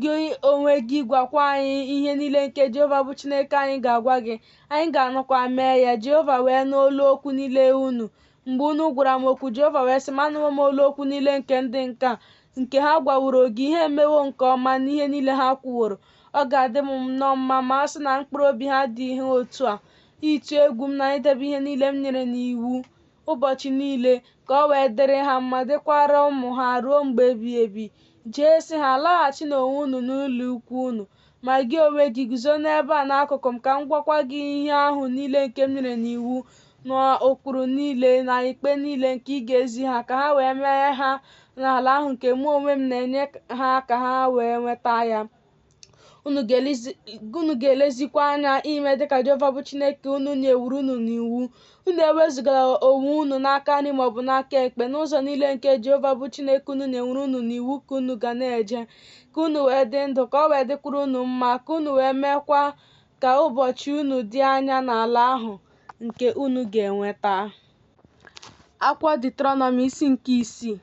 Gị onwe gị gwakwa anyị ihe niile nke Jehova bụ Chineke anyị ga-agwa gị. Anyị ga-anụkwa mee ya. Jehova wee nụ olu okwu niile unu mgbe unu gwara m okwu. Jehova wee sị m, anụwo m olu okwu niile nke ndị nka nke ha gwaworo gị. Ha emewo nke ọma n'ihe niile ha kwuworo. Ọ ga-adị m nnọọ mma ma a sị na mkpụrụ obi ha dị ihe otu a, ịtụ egwu m na idebe ihe niile m nyere n'iwu ụbọchị niile, ka ọ wee dịrị ha mma, dịkwara ụmụ ha ruo mgbe ebighị ebi. Jee sị ha, laghachi n'onwe unu n'ụlọ ikwu unu. Ma gị onwe gị guzo n'ebe a n'akụkụ m, ka m gwakwa gị ihe ahụ niile nke m nyere n'iwu, na ụkpụrụ niile na ikpe niile nke ị ga-ezi ha, ka ha wee mee ha n'ala ahụ nke mụ onwe m na-enye ha ka ha wee nweta ya. Unu ga-elezikwa anya ime dịka Jehova bụ Chineke unu nyewuru unu n'iwu. Unu ewezugala onwe unu n'aka nri maọbụ n'aka ekpe, n'ụzọ niile nke Jehova bụ Chineke unu nyewuru unu n'iwu ka unu ga na-eje, ka unu wee dị ndụ, ka ọ wee dịkwuru unu mma, ka unu wee meekwa ka ụbọchị unu dị anya n'ala ahụ nke unu ga-enweta. Akwụkwọ Deuteronomy isi nke 6.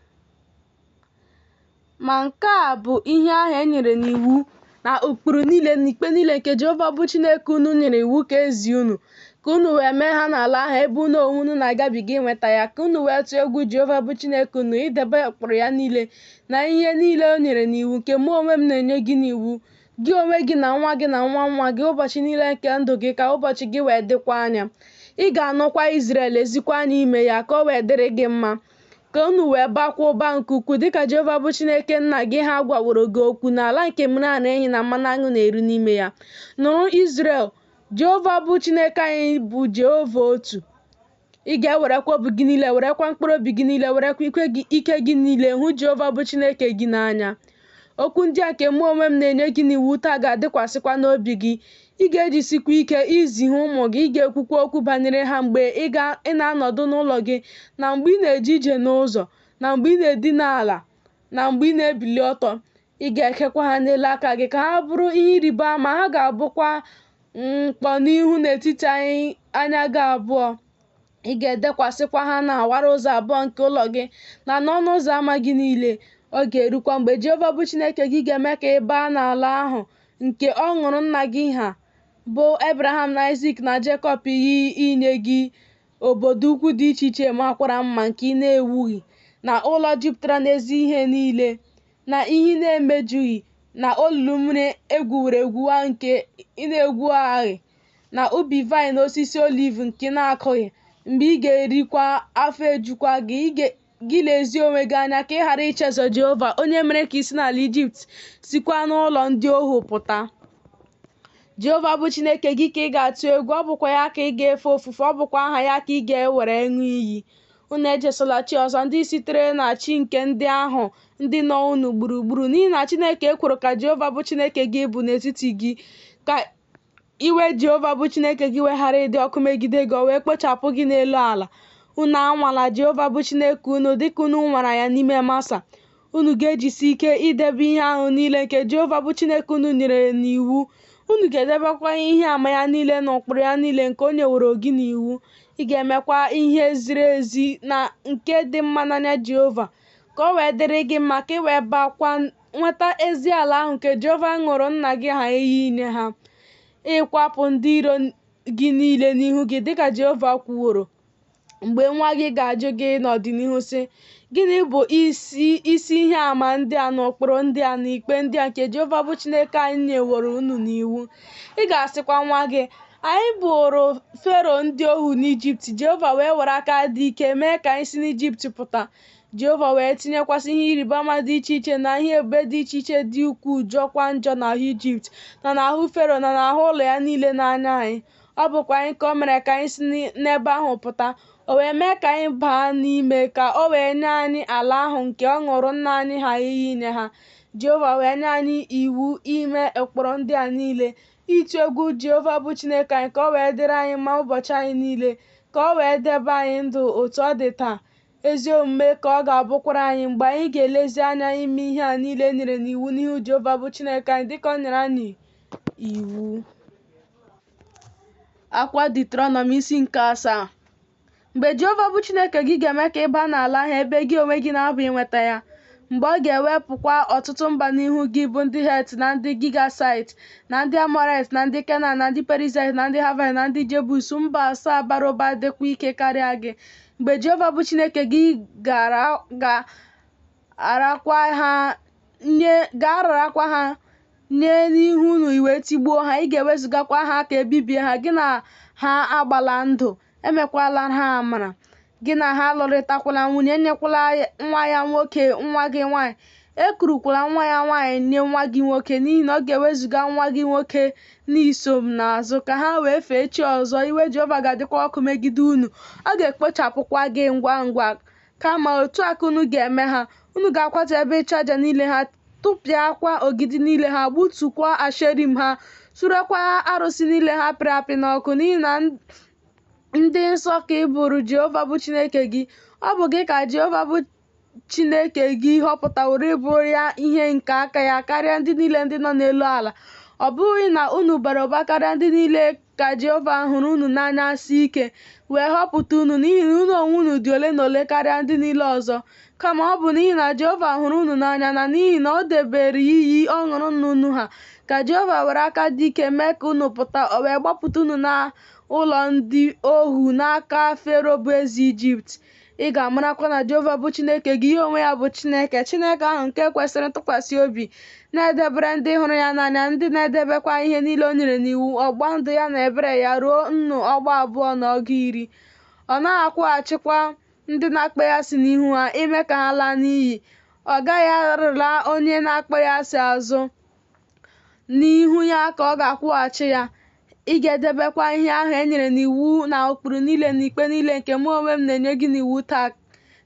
Ma nke a bụ ihe ahụ e nyere n'iwu na ụkpụrụ niile na ikpe niile nke Jehova bụ Chineke unu nyere iwu ka ezi unu, ka unu wee mee ha n'ala ahụ ebe unu onwe unu na-agabiga inweta ya, ka unu wee tụọ egwu Jehova bụ Chineke unu, idebe ụkpụrụ ya niile na ihe niile o nyere n'iwu nke mụ onwe m na-enye gị n'iwu, gị onwe gị na nwa gị na nwa nwa gị, ụbọchị niile nke ndụ gị, ka ụbọchị gị wee dịkwa anya. Ị ga-anụkwa Izrel ezikwa anya ime ya, ka o wee dịrị gị mma. ka unu wee bakwa ụba nke ukwuu dịka Jehova bụ Chineke nna gị ha gwaworo gị okwu n'ala nke mmiri na ehi na mmanụ aṅụ na-eru n'ime ya. Nụrụ Izrel, Jehova bụ Chineke anyị bụ Jehova otu. Ị ga-ewerekwa obi gị niile, werekwa mkpụrụ obi gị niile, werekwa ike gị niile hụ Jehova bụ Chineke gị n'anya. Okwu ndị a nke mụ onwe m na-enye gị n'iwu taa ga-adịkwasịkwa n'obi gị. Ị ga-ejisikwa ike izi ha ụmụ gị. Ị ga-ekwukwa okwu banyere ha mgbe ị na-anọdụ n'ụlọ gị, na mgbe ị na-eje ije n'ụzọ, na mgbe ị na-edina ala, na mgbe ị na-ebili ọtọ. Ị ga-ekekwa ha n'elu aka gị ka ha bụrụ ihe ịrịba ama. Ha ga-abụkwa mkpọn'ihu n'etiti anya gị abụọ. Ị ga-edekwasịkwa ha n'awara ụzọ abụọ nke ụlọ gị na n'ọnụ ụzọ ámá gị niile. Ọ ga-erukwa mgbe Jehova bụ Chineke gị ga-eme ka ị baa n'ala ahụ nke ọ ṅụrụ nna gị ha bụ Abraham na Isaac na Jekọb iyi inye gị, obodo ukwu dị iche iche makwara mma nke ị na-ewughị, na ụlọ jupụtara n'ezi ihe niile, na ihe na-emejughị, na olulu mmiri egwuregwu nke ị na-egwughaghị, na ubi vaịn na osisi oliv nke ị na-akụghị. Mgbe ị ga-erikwa afọ ejukwa gị lezie onwe gị anya ka ị ghara ichezo Jehova onye mere ka i si n'ala Ijipt sikwa n'ụlọ ndị ohu pụta. Jehova bụ Chineke gị ka ị ga-atụ egwu. Ọ bụkwa ya ka ị ga-efe ofufe. Ọ bụkwa aha ya ka ị ga-ewere ṅụọ iyi. Unu ejesola chi ọzọ ndị sitere na chi nke ndị ahụ ndị nọ unu gburugburu, n'ihi na Chineke ekworo ka Jehova bụ Chineke gị bụ n'etiti gị, ka iwe Jehova bụ Chineke gị wee ghara ịdị ọkụ megide gị, o wee kpochapụ gị n'elu ala. Unu anwala Jehova bụ Chineke unu dịka unu nwara ya n'ime Masa. Unu ga-ejisi ike idebe ihe ahụ niile nke Jehova bụ Chineke unu nyere n'iwu. Unu ga-edebekwa ihe ama ya niile na ụkpụrụ ya niile nke o nyeworo gị n'iwu. Ị ga-emekwa ihe ziri ezi na nke dị mma n'anya Jehova, ka o wee dịrị gị mma, ka ị wee bakwa nweta ezi ala ahụ nke Jehova ṅụrụ nna gị ha iyi inye ha. Ịkwapụ ndị iro gị niile n'ihu gị dịka Jehova kwuworo. Mgbe nwa gị ga-ajụ gị n'ọdịnihu sị, gịnị bụ isi ihe àmà ndị a na ụkpụrụ ndị a na ikpe ndị a nke Jehova bụ Chineke anyị nyeworo unu n'iwu? Ị ga-asịkwa nwa gị, anyị bụrụ Fero ndị ohu n'Ijipt. Jehova wee were aka dị ike mee ka anyị si n'Ijipt pụta. Jehova wee tinyekwasị ihe ịrịba ama dị iche iche na ihe ebube dị iche iche dị ukwuu jọkwa njọ n'ahụ Ijipt na n'ahụ Fero na n'ahụ ụlọ ya niile n'anya anyị. Ọ bụkwa anyị ka o mere ka anyị si n'ebe ahụ pụta. O wee mee ka anyị baa n'ime, ka o wee nye anyị ala ahụ nke ọ ṅụrụ nna anyị ha iyi inye ha. Jehova wee nye anyị iwu ime ụkpụrụ ndị a niile, ịtụ egwu Jehova bụ Chineke anyị, ka o wee dịrị anyị mma ụbọchị anyị niile, ka o wee debe anyị ndụ otu ọ dị taa. Ezi omume ka ọ ga-abụkwara anyị mgbe anyị ga-elezi anya ime ihe a niile nyere n'iwu n'ihu Jehova bụ Chineke anyị dịka o nyere anyị iwu. Akwa Deuteronomy isi nke 7. Mgbe Jehova bụ Chineke gị ga-eme ka ị baa n'ala ahụ ebe gị onwe gị na-abụ inweta ya, mgbe ọ ga-ewepụkwa ọtụtụ mba n'ihu gị bụ ndị Het na ndị Gigasit na ndị Amorait na ndị Kenan na ndị Perizit na ndị Havit na ndị Jebus, mba 7 bara ụba dịkwa ike karịa gị. Mgbe Jehova bụ Chineke gị ga-ararakwa ha nye n'ihu unu iwe tigbuo ha, ị ga-ewezugakwa ha ka ebibie ha. Gị na ha agbala ndụ, emekwala ha amara. Gị na ha alụrịtakwala nwunye, enyekwala nwa ya nwoke nwa gị nwaanyị, ekurukwala nwa ya nwaanyị nye nwa gị nwoke, n'ihi na ọ ga-ewezuga nwa gị nwoke n'iso m n'azụ ka ha wee fee chi ọzọ. Iwe Jehova ga-adịkwa ọkụ megide unu. Ọ ga-ekpochapụkwa gị ngwa ngwa. Kama otu a ka unu ga-eme ha. Unu ga-akwatu ebe ịchụ aja niile ha, tụpịakwa ogidi niile ha, gbutukwa asherim ha, surekwa arụsị niile ha pịrị apị n'ọkụ, n'ihi na ndị nsọ ka ị bụrụ Jehova bụ Chineke gị. Ọ bụ gị ka Jehova bụ Chineke gị họpụtaworo ịbụ ya ihe nke aka ya karịa ndị niile ndị nọ n'elu ala. Ọ bụghị na unu bara ụba karịa ndị niile ka Jehova hụrụ unu n'anya si ike wee họpụta unu, n'ihi na unu onwe unu dị ole na ole karịa ndị niile ọzọ. Kama ọ bụ n'ihi na Jehova hụrụ unu n'anya na n'ihi na o debere iyi ọ ṅụrụ nna unu ha, ka Jehova were aka dị ike mee ka unu pụta, o wee gbapụta unu na ụlọ ndị ohu n'aka Fero bụ eze Ijipt. Ị ga-amarakwa na Jehova bụ Chineke gị, ya onwe ya bụ Chineke, Chineke ahụ nke kwesịrị ntụkwasị obi, na-edebere ndị hụrụ ya n'anya, ndị na-edebekwa ihe niile o nyere n'iwu, ọgba ndụ ya na ebere ya ruo nnu ọgba 2 na ọgụ 10. Ọ naghị akwụghachikwa ndị na-akpaghasị n'ihu ha ime ka ha laa n'iyi. Ọ gaghị arịla onye na-akpaghasị azụ n'ihu ya ka ọ ga-akwụghachi ya. Ị ga-edebekwa ihe ahụ e nyere n'iwu na ụkpụrụ niile na ikpe niile nke mụ onwe m na-enye gị n'iwu taa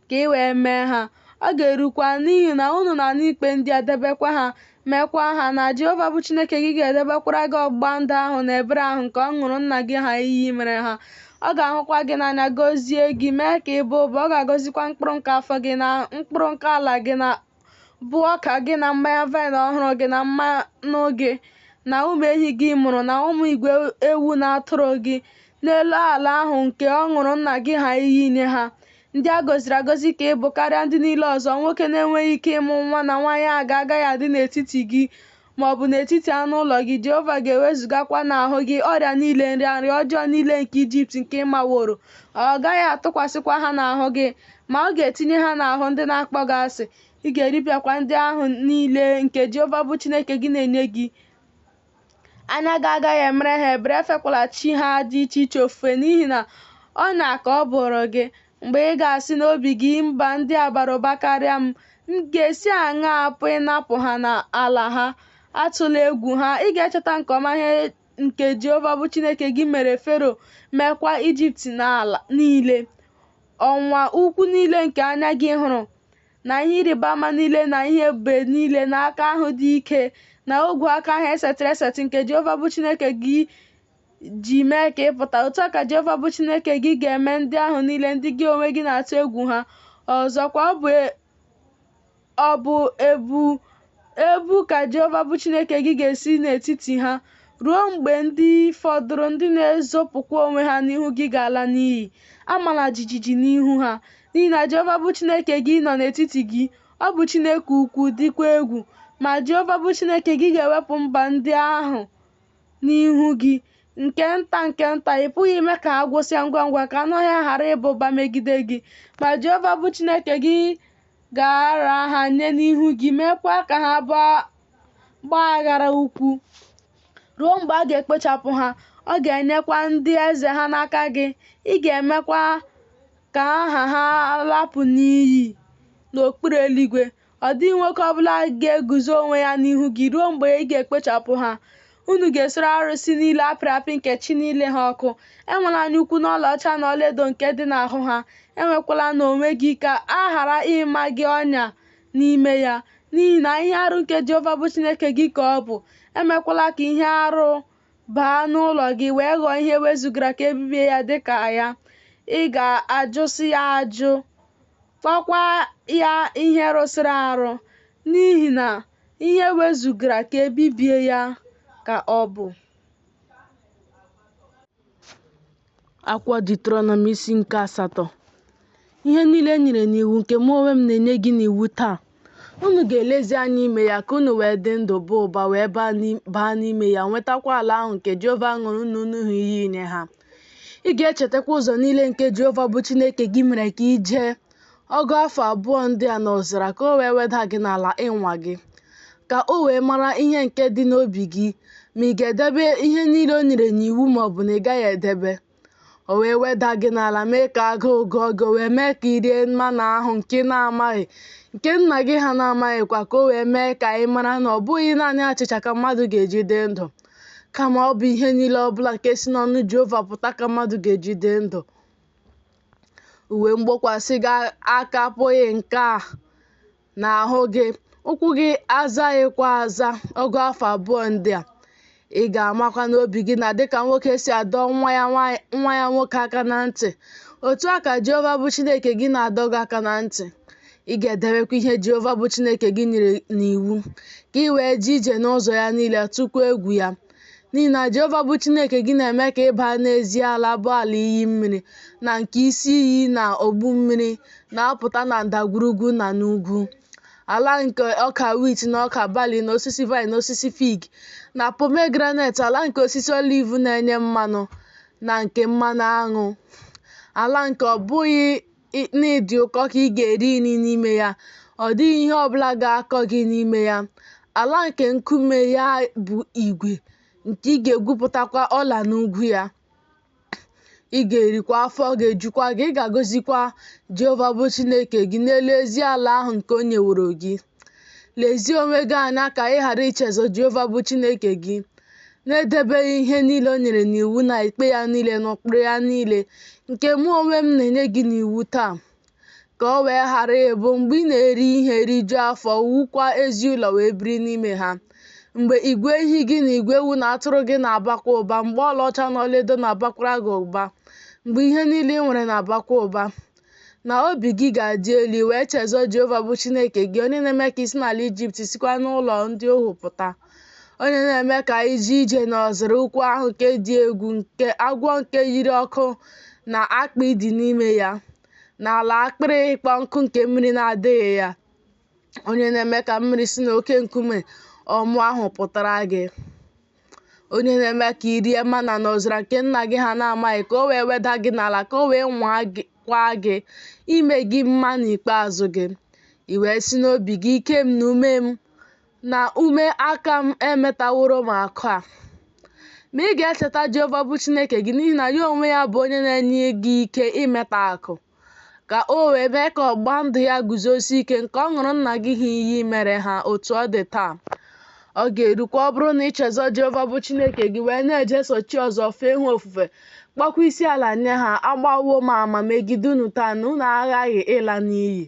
ka ị wee mee ha. Ọ ga-erukwa n'ihi na unu na-anụ ikpe ndị a debekwa ha meekwa ha, na Jehova bụ Chineke gị ga-edebekwara gị ọgbụgba ndụ ahụ na ebere ahụ nke ọ ṅụrụ nna gị ha iyi mere ha. Ọ ga-ahụkwa gị n'anya, gọzie gị, mee ka ị baa ụba. Ọ ga-agọzikwa mkpụrụ nke afọ gị na mkpụrụ nke ala gị, na bụ ọka gị na mmanya vaịn ọhụrụ gị na mmanụ gị na ụmụ ehi gị mụrụ na ụmụ igwe ewu na atụrụ gị n'elu ala ahụ nke ọ ṅụrụ nna gị ha iyi nye ha. Ndị a gọziri agọzi ka ị bụ karịa ndị niile ọzọ. Nwoke na-enweghị ike ịmụ nwa na nwaanyị aga agaghị adị n'etiti gị ma ọ bụ n'etiti anụ ụlọ gị. Jehova ga-ewezugakwa n'ahụ gị ọrịa niile, nrịanrịa ọjọọ niile nke Ijipt nke ị maworo. Ọ gaghị atụkwasịkwa ha n'ahụ gị, ma ọ ga-etinye ha n'ahụ ndị na-akpọ gị asị. Ị ga-eripịakwa ndị ahụ niile nke Jehova bụ Chineke gị na-enye gị. Anya gị agaghị emere ha ebere. Efekwala chi ha dị iche iche ofufe, n'ihi na ọnya ka ọ bụrụ gị. Mgbe ị ga-asị n'obi gị, mba ndị a bara ụba karịa m ga-esi aṅaa apụ ịnapụ ha n'ala ha? Atụla egwu ha. Ị ga-echeta nke ọma ihe nke Jehova bụ Chineke gị mere Fero, meekwa Ijipt n'ala niile. Ọnwa ukwu niile nke anya gị hụrụ, na ihe ịrịba ama niile na ihe ebube niile na aka ahụ dị ike na ogwe aka ahụ esetịrị esetị nke Jehova bụ Chineke gị ji mee ka ị pụta. Otu a ka Jehova bụ Chineke gị ga-eme ndị ahụ niile ndị gị onwe gị na-atụ egwu ha. Ọzọkwa, ọ bụ ebu ka Jehova bụ Chineke gị ga-esi n'etiti ha ruo mgbe ndị fọdụrụ, ndị na-ezopụkwa onwe ha n'ihu gị ga-ala n'iyi. Amala jijiji n'ihu ha, n'ihi na Jehova bụ Chineke gị nọ n'etiti gị. Ọ bụ Chineke ukwu dịkwa egwu. Ma Jehova bụ Chineke gị ga-ewepụ mba ndị ahụ n'ihu gị nke nta. Ị pụghị ime ka ha gwụsịa ngwa ngwa, ka anụ ọhịa ghara ịba ụba megide gị. Ma Jehova bụ Chineke gị ga-ara ha nye n'ihu gị, meekwa ka ha gbaa aghara ukwu ruo mgbe a ga-ekpochapụ ha. Ọ ga-enyekwa ndị eze ha n'aka gị. Ị ga-emekwa ka aha ha lapụ n'iyi n'okpuru eluigwe. Ọ dịghị nwoke ọbụla ga-eguzo onwe ya n'ihu gị ruo mgbe ị ga-ekpochapụ ha. Unu ga-esoro arụsị niile apịrị apị nke chi niile ha ọkụ. Enwela anya ukwu na ọlaọcha na ọlaedo nke dị n'ahụ ha. Enwekwala n'onwe gị ka a ghara ịma gị ọnya n'ime ya, n'ihi na ihe arụ nke Jehova bụ Chineke gị ka ọ bụ. Emekwala ka ihe arụ baa n'ụlọ gị wee ghọọ ihe wezugara ka ebibie ya dịka ya. Ị ga-ajụsị ya ajụ, kpọkwa ya ihe rụsịrị arụ, n'ihi na ihe wezugara ka ebibie ya ka ọ bụ. Akwụkwọ Deuteronomy isi nke 8. Ihe niile e nyere n'iwu nke mụ onwe m na-enye gị n'iwu taa, unu ga-elezi anya ime ya ka unu wee dị ndụ, baa ụba, wee baa n'ime ya, nwetakwa ala ahụ nke Jehova ṅụrụ unu ha iyi inye ha. Ị ga-echetakwa ụzọ niile nke Jehova bụ Chineke gị mere ka i jee ọgụ afọ 2 ndị a n'ọzara, ka o wee weda gị n'ala ịnwa gị, ka o wee mara ihe nke dị n'obi gị, ma ị ga-edebe ihe niile o nyere n'iwu ma ọ bụ na ị gaghị edebe. O wee weda gị n'ala, mee ka agụụ gụọ gị, wee mee ka i rie mmanụ ahụ nke na-amaghị, nke nna gị ha na-amaghịkwa, ka o wee mee ka ị mara na ọ bụghị naanị achịcha ka mmadụ ga-eji dị ndụ, kama ọ bụ ihe niile ọbụla nke si n'ọnụ Jehova pụta ka mmadụ ga-eji dị ndụ. Uwe mgbokwasị gị aka apụghị nke a n'ahụ gị, ụkwụ gị azaghịkwa aza ọgụ afọ 2 ndị a. Ị ga-amakwa n'obi gị na dịka nwoke si adọ nwa ya nwoke aka na ntị, otu a ka Jehova bụ Chineke gị na-adọ gị aka na ntị. Ị ga-edebekwa ihe Jehova bụ Chineke gị nyere n'iwu, ka ị wee jee ije n'ụzọ ya niile, tụkwa egwu ya. N'ihi na Jehova bụ Chineke gị na-eme ka ị baa n'ezi ala, bụ ala iyi mmiri na nke isi iyi na ogbu mmiri na-apụta na ndagwurugwu na n'ugwu, ala nke ọka wit na ọka bali na osisi vaịn na osisi fig na pomegranate, ala nke osisi oliv na-enye mmanụ na nke mmanụ aṅụ, ala nke ọ bụghị na ịdị ụkọ ka ị ga-eri nri n'ime ya, ọ dịghị ihe ọbụla ga-akọ gị n'ime ya, ala nke nkume ya bụ igwe, nke ị ga-egwupụtakwa ọla n'ugwu ya. ị ga-erikwa, afọ ga-ejukwa gị, ị ga-agọzikwa Jehova bụ Chineke gị n'elu ezi ala ahụ nke o nyeworo gị. Lezie onwe gị anya ka ị ghara ichezọ Jehova bụ Chineke gị, na-edebeghị ihe niile o nyere n'iwu na ikpe ya niile na ụkpụrụ ya niile nke mụ onwe m na-enye gị n'iwu taa, ka o wee ghara ịbụ mgbe ị na-eri ihe rijuo afọ, wukwa ezi ụlọ wee biri n'ime ha, mgbe igwe ehi gị na igwe ewu na atụrụ gị na-abakwa ụba, mgbe ọlaọcha na ọlaedo na-abakwara gị ụba, mgbe ihe niile ị nwere na-abakwa ụba, na obi gị ga-adị elu wee chezọ Jehova bụ Chineke gị, onye na-eme ka isi n'ala Ijipt sikwa n'ụlọ ndị ohu pụta, onye na-eme ka ije ije n'ọzara ukwu ahụ nke dị egwu, nke agwọ nke yiri ọkụ na akpị dị n'ime ya, na ala akpịrị ịkpọ nkụ nke mmiri na-adịghị ya, onye na-eme ka mmiri si n'oke nkume ọmụ ahụ pụtara gị, onye na-eme ka i rie mana n'ọzara nke nna gị ha na-amaghị, ka o wee weda gị n'ala, ka o wee nwakwa gị ime gị mma n'ikpeazụ gị, i wee si n'obi gị, ike m na ume m na ume aka m emetaworo m akụ a. Ma ị ga-echeta Jehova bụ Chineke gị, n'ihi na ya onwe ya bụ onye na-enye gị ike imeta akụ, ka o wee mee ka ọgba ndụ ya guzosie ike nke ọ ṅụrụ nna gị ha iyi mere ha otu ọ dị taa. Ọ ga-erukwa ọ bụrụ na ị chezọ Jehova bụ Chineke gị wee na-eje sochi ọzọ fee ha ofufe, kpọkwa isi ala nye ha, agbawo m ama megide unu taa na unu aghaghị ịla n'iyi,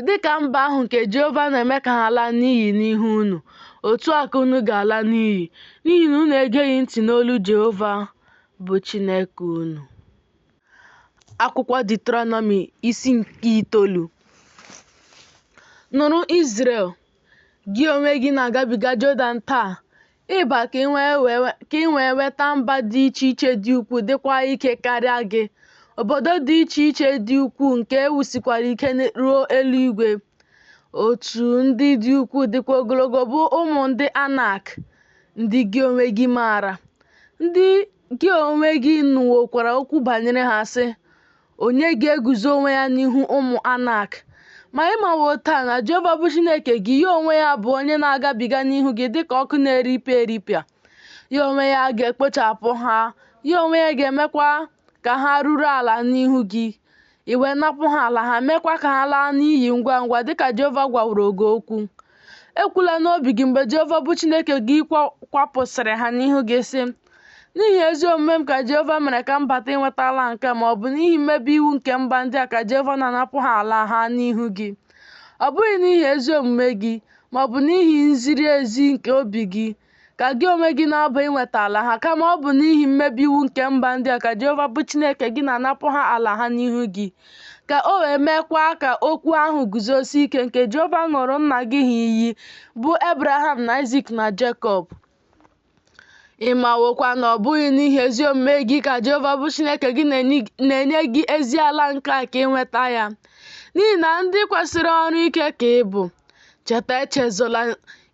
dịka mba ahụ nke Jehova na-eme ka ha laa n'iyi n'ihu unu, otu a ka unu ga-ala n'iyi, n'ihi na unu egeghị ntị n'olu Jehova bụ Chineke unu. Akwụkwọ Deuteronomy isi nke 9. Nụrụ Izrel, gị onwe gị na-agabiga Jọdan taa ịba ka ị wee weta mba dị iche iche dị ukwuu dịkwa ike karịa gị, obodo dị iche iche dị ukwuu nke e wusikwara ike ruo eluigwe. Otu ndị dị ukwuu dịkwa ogologo bụ ụmụ ndị Anak, ndị gị onwe gị maara, ndị gị onwe gị nụwokwara okwu banyere ha, sị, onye ga-eguzo onwe ya n'ihu ụmụ Anak? Ma ịmawo taa na Jehova bụ Chineke gị, ya onwe ya bụ onye na-agabiga n'ihu gị dịka ọkụ na-eripịa eripịa, ya onwe ya ga-ekpochapụ ha, ya onwe ya ga-emekwa ka ha ruru ala n'ihu gị, i wee napụ ha ala ha, mekwa ka ha laa n'iyi ngwa ngwa dịka Jehova gwaworo gị okwu. Ekwula n'obi gị mgbe Jehova bụ Chineke gị kwapụsịrị ha n'ihu gị, sị, n'ihi ezi omume m ka Jehova mere ka m bata inweta ala nke a, ma ọ bụ n'ihi mmebi iwu nke mba ndị a ka Jehova na-anapụ ha ala ha n'ihu gị. Ọ bụghị n'ihi ezi omume gị, ma ọ bụ n'ihi nziri ezi nke obi gị ka gị onwe gị na-aba inweta ala ha, kama ọ bụ n'ihi mmebi iwu nke mba ndị a ka Jehova bụ Chineke gị na-anapụ ha ala ha n'ihu gị, ka o wee meekwa ka okwu ahụ guzosie ike nke Jehova ṅụrụ nna gị ha iyi, bụ Abraham na Isaac na Jekọb. Ị mawokwa na ọ bụghị n'ihi ezi omume gị ka Jehova bụ Chineke gị na-enye gị ezi ala nke a ka ịnweta ya, n'ihi na ndị kwesịrị ọrụ ike ka ị bụ. Cheta, echezola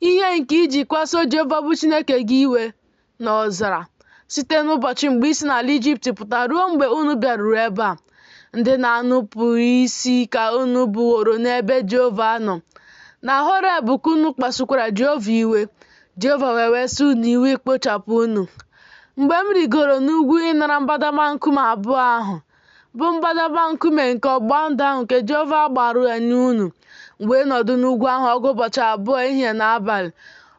ihe nke iji kwaso Jehova bụ Chineke gị iwe n'ọzara site n'ụbọchị mgbe ị si n'ala Ijipt pụta ruo mgbe unu bịaruru ebe a. Ndị na-anụpụ isi ka unu buworo n'ebe Jehova nọ. Na Horeb ka unu kpasukwara Jehova iwe, Jehova wee wesị unu iwe ikpochapụ unu. Mgbe m rigoro n'ugwu ịnara mbadamba nkume abụọ ahụ, bụ mbadamba nkume nke ọgba ndụ ahụ nke Jehova gbara ya n'unu, mgbe nọdụ n'ugwu ahụ ọgụ ụbọchị abụọ ehihie na abalị,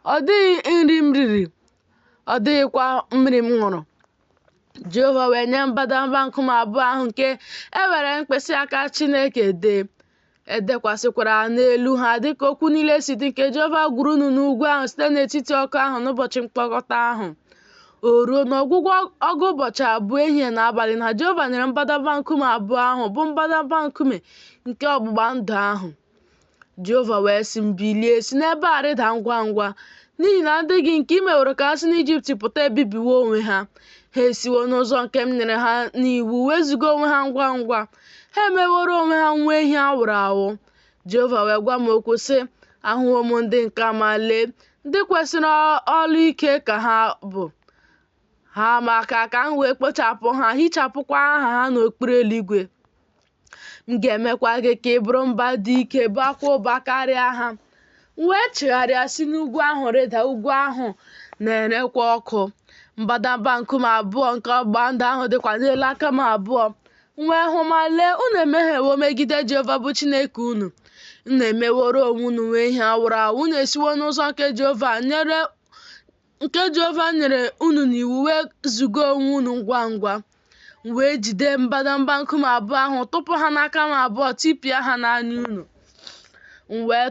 ọ dịghị nri m riri, ọ dịghịkwa mmiri m ṅụrụ. Jehova wee nye mbadamba nkume abụọ ahụ nke e were mkpịsị aka Chineke edekwasịkwara n'elu ha dịka okwu niile si dị nke Jehova gwuru unu n'ugwu ahụ site n'etiti ọkụ ahụ n'ụbọchị mkpokọta ahụ. O ruo n'ọgwụgwụ ọgụ ụbọchị abụọ ehihie na abalị na Jehova nyere mbadamba nkume abụọ ahụ, bụ mbadamba nkume nke ọgbụgba ndụ ahụ. Jehova wee sị m, bilie, si n'ebe a rịda ngwa ngwa, n'ihi na ndị gị nke i meworo ka ha si n'Ijipt pụta ebibiwo onwe ha. Ha esiwo n'ụzọ nke m nyere ha n'iwu wezuga onwe ha ngwa ngwa, ha emeworo onwe ha nwa ehi awụrụ awụ. Jehova wee gwa m okwu sị, ahụwo m ndị nke a, ma lee, ndị kwesịrị ọrụ ike ka ha bụ ha, maka ka m wee kpochapụ ha, hichapụkwa aha ha n'okpuru eluigwe. M ga-emekwa gị ka ị bụrụ mba dị ike, bakwa ụba karịa ha. M wee chigharịa si n'ugwu ahụ rịda, ugwu ahụ na-erekwa ọkụ, Mbadamba nkume abụọ nke ọgba ndụ ahụ dịkwa n'elu aka m abụọ. M wee hụ ma lee, unu emehiewo megide Jehova bụ Chineke unu. Unu emeworo onwe unu wee ihe awụrụ awụ. Unu esiwo n'ụzọ nke Jehova nyere unu n'iwu wee zugo onwe unu ngwa ngwa. M wee jide mbadamba nkume abụọ ahụ, tụpụ ha n'aka m abụọ, tipịa ha n'anya unu. M wee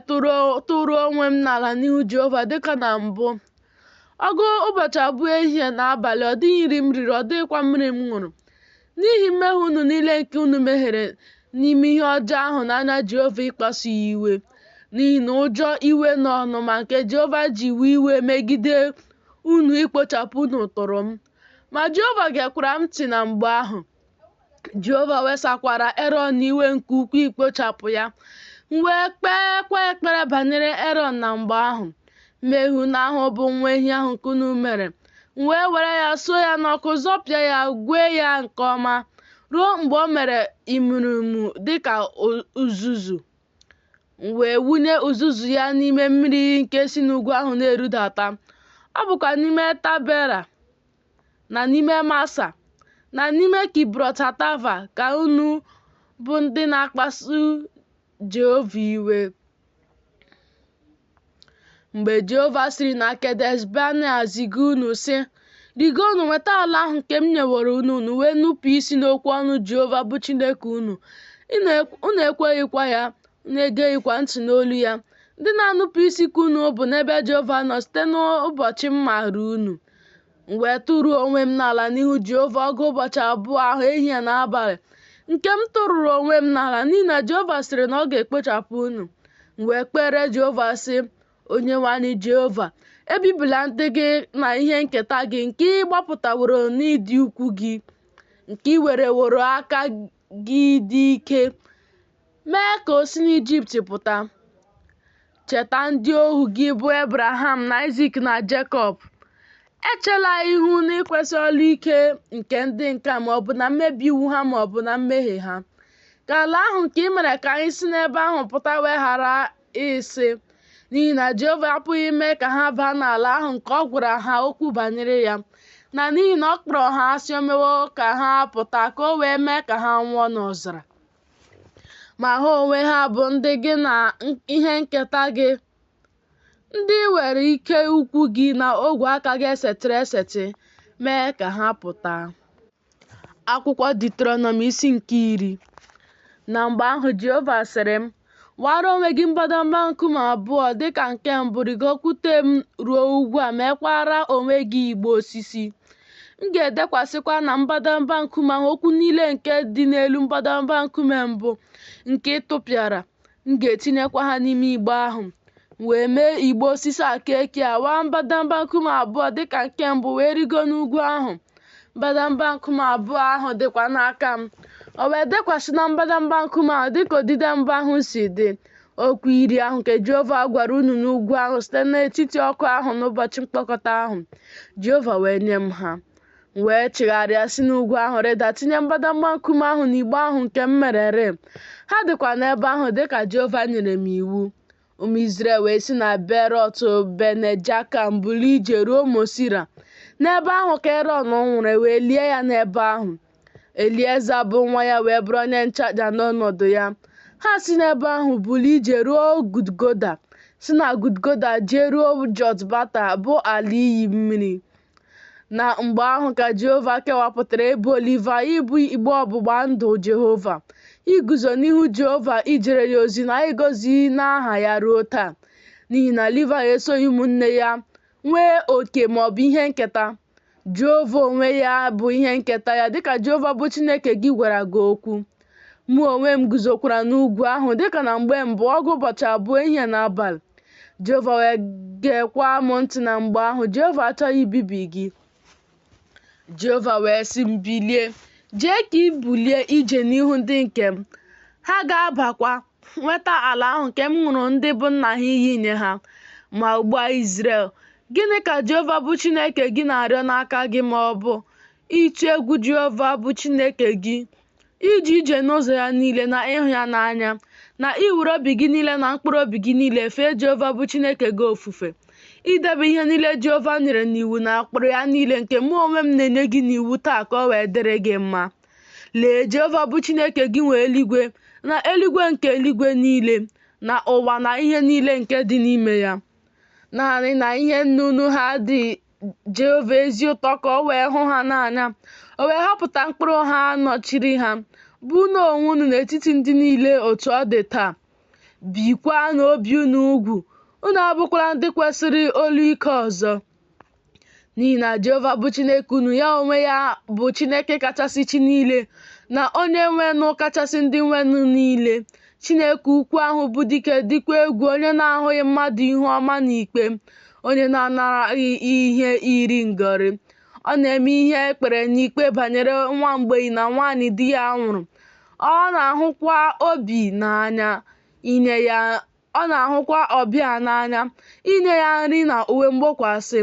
tụrụ onwe m n'ala n'ihu Jehova dịka na mbụ. Ọgụ ụbọchị abụọ, ehihie na abalị, ọ dịghị nri m riri, ọ dịghịkwa mmiri m ṅụrụ, n'ihi mmehie unu niile nke unu mehiere n'ime ihe ọjọọ ahụ n'anya Jehova, ịkpasu ya iwe. N'ihi na ụjọ, iwe na ọnụma nke Jehova ji wee iwe megide unu ikpochapụ unu tụrụ m. Ma Jehova gekwara m ntị na mgbe ahụ. Jehova wesakwara Erọn iwe nke ukwuu ikpochapụ ya. M wee kpeekwa ekpere banyere Erọn na mgbe ahụ. Mmehie unu ahụ bụ nwa ehi ahụ nke unu mere. M wee were ya suo ya n'ọkụ, zọpịa ya, gwee ya nke ọma ruo mgbe o mere imurimu dịka uzuzu. M wee wụnye uzuzu ya n'ime mmiri nke si n'ugwu ahụ na-erudata. Ọ bụkwa n'ime Tabera na n'ime Masa na n'ime Kibrọt Hatava ka unu bụ ndị na-akpasu Jehova iwe. Mgbe Jehova siri na Kedesh Banea ziga unu sị, rigoonu nweta ala ahụ nke m nyeworo unu, unu wee nupụ isi n'okwu ọnụ Jehova bụ Chineke unu. Unu ekweghịkwa ya, unu egeghịkwa ntị n'olu ya. Ndị na-anụpụ isi ka unu bụ n'ebe Jehova nọ site n'ụbọchị m maara unu. M wee tụrụ onwe m n'ala n'ihu Jehova ọgụ ụbọchị abụọ ahụ, ehihie na abalị, nke m tụrụrụ onwe m n'ala n'ihi na Jehova sịrị na ọ ga-ekpochapụ unu. M wee kpere Jehova sị, Onyenwe anyị Jehova, ebibila ndị gị na ihe nketa gị nke ị gbapụtaworo n'ịdị ukwu gị, nke ị wereworo aka gị dị ike mee ka o si n'Ijipt pụta. Cheta ndị ohu gị bụ Ebraham na Isak na Jekọb. Echela ihu n'ikwesị ọlụ ike nke ndị nka, ma ọ bụ na mmebi iwu ha, ma ọ bụ na mmehie ha. Ka ala ahụ nke ị mere ka anyị si n'ebe ahụ pụta wee ghara ịsị, n'ihi na Jehova apụghị ime ka ha baa n'ala ahụ nke ọ gwara ha okwu banyere ya, na n'ihi na ọ kpọrọ ha asị, o mewo ka ha pụta ka o wee mee ka ha nwụọ n'ọzara. Ma ha onwe ha bụ ndị gị na ihe nketa gị, ndị were ike ukwu gị na ogwe aka gị esetịrị esetị mee ka ha pụta. Akwụkwọ Deuteronomy isi nke 10. Na mgbe ahụ Jehova sịrị m, wara onwe gị mbadamba nkume abụọ dịka nke mbụ, rigokwute m ruo ugwu a, mekwara onwe gị igbe osisi. M ga-edekwasịkwa na mbadamba nkume ahụ okwu niile nke dị n'elu mbadamba nkume mbụ nke ị tụpịara. M ga-etinyekwa ha n'ime igbe ahụ, wee mee igbe osisi akaeke a. Waa mbadamba nkume abụọ dịka nke mbụ, wee rigo n'ugwu ahụ. Mbadamba nkume abụọ ahụ dịkwa n'aka m. O wee dekwasị na mbadamba nkume ahụ dịka odide mbụ ahụ si dị. Okwu iri ahụ nke Jehova gwara unu n'ugwu ahụ site n'etiti ọkụ ahụ n'ụbọchị mkpokọta ahụ, Jehova wee nye m ha. M wee chigharịa si n'ugwu ahụ rịda, tinye mbadamba nkume ahụ n'igbe ahụ nke m merere. Ha dịkwa n'ebe ahụ dịka Jehova nyere m iwu. Ụmụ Izrel wee si na Berot Bene-Jaakan bulie ije ruo Mosira. N'ebe ahụ ka Erọn nwụrụ, wee lie ya n'ebe ahụ. Elieza bụ nwa ya wee bụrụ onye nchụaja n'ọnọdụ ya. Ha si n'ebe ahụ bulie ije ruo Gudgoda, si na Gudgoda jee ruo Jotbata bụ ala iyi mmiri. Na mgbe ahụ ka Jehova kewapụtara ebo Livayị ịbụ igbe ọgbụgba ndụ Jehova, iguzo n'ihu Jehova ijere ya ozi na ịgọzi n'aha ya ruo taa. N'ihi na Livayị esoghị ụmụnne ya nwee oke maọbụ ihe nketa. Jehova onwe ya bụ ihe nketa ya, dịka Jehova bụ Chineke gị gwara gị okwu. Mụ onwe m guzokwara n'ugwu ahụ dịka na mgbe mbụ, ọgụ ụbọchị abụọ, ehihie na abalị. Jehova wee gekwa m ntị na mgbe ahụ. Jehova achọghị ibibi gị. Jehova wee sị m, bilie, jee ka ị bulie ije n'ihu ndị nke m. Ha ga-abakwa nweta ala ahụ nke m ṅụrụ ndị bụ nna ha iyi nye ha. Ma ugbu a Izrel, gịnị ka Jehova bụ Chineke gị na-arịọ n'aka gị, ma ọ bụ ịtụ egwu Jehova bụ Chineke gị, ije ije n'ụzọ ya niile na ịhụ ya n'anya, na iwere obi gị niile na mkpụrụ obi gị niile fee Jehova bụ Chineke gị ofufe, idebe ihe niile Jehova nyere n'iwu na ụkpụrụ ya niile nke mụ onwe m na-enye gị n'iwu taa ka o wee dịrị gị mma. Lee, Jehova bụ Chineke gị nwe eluigwe na eluigwe nke eluigwe niile na ụwa na ihe niile nke dị n'ime ya. Naanị na ihe nnụnụ ha dị Jehova ezi ụtọ ka o wee hụ ha n'anya, o wee họpụta mkpụrụ ha nọchiri ha, bụ na onwe unu n'etiti ndị niile otu ọ dị taa. Bikwa n'obi unu ugwu, unu abụkwala ndị kwesịrị olu ike ọzọ. N'ihi na Jehova bụ Chineke unu, ya onwe ya bụ Chineke kachasị chi niile na onye nwenụ kachasị ndị nwenụ niile. Chineke ukwu ahụ bụ dike dịkwa egwu, onye na-ahụghị mmadụ ihu ọma na ikpe, onye na-anaraghị ihe iri ngọrị. Ọ na-eme ihe ekpere n'ikpe banyere nwa mgbei na nwaanyị di ya nwụrụ. Ọ na-ahụkwa ọbịa n'anya inye ya nri na uwe mgbokwasị.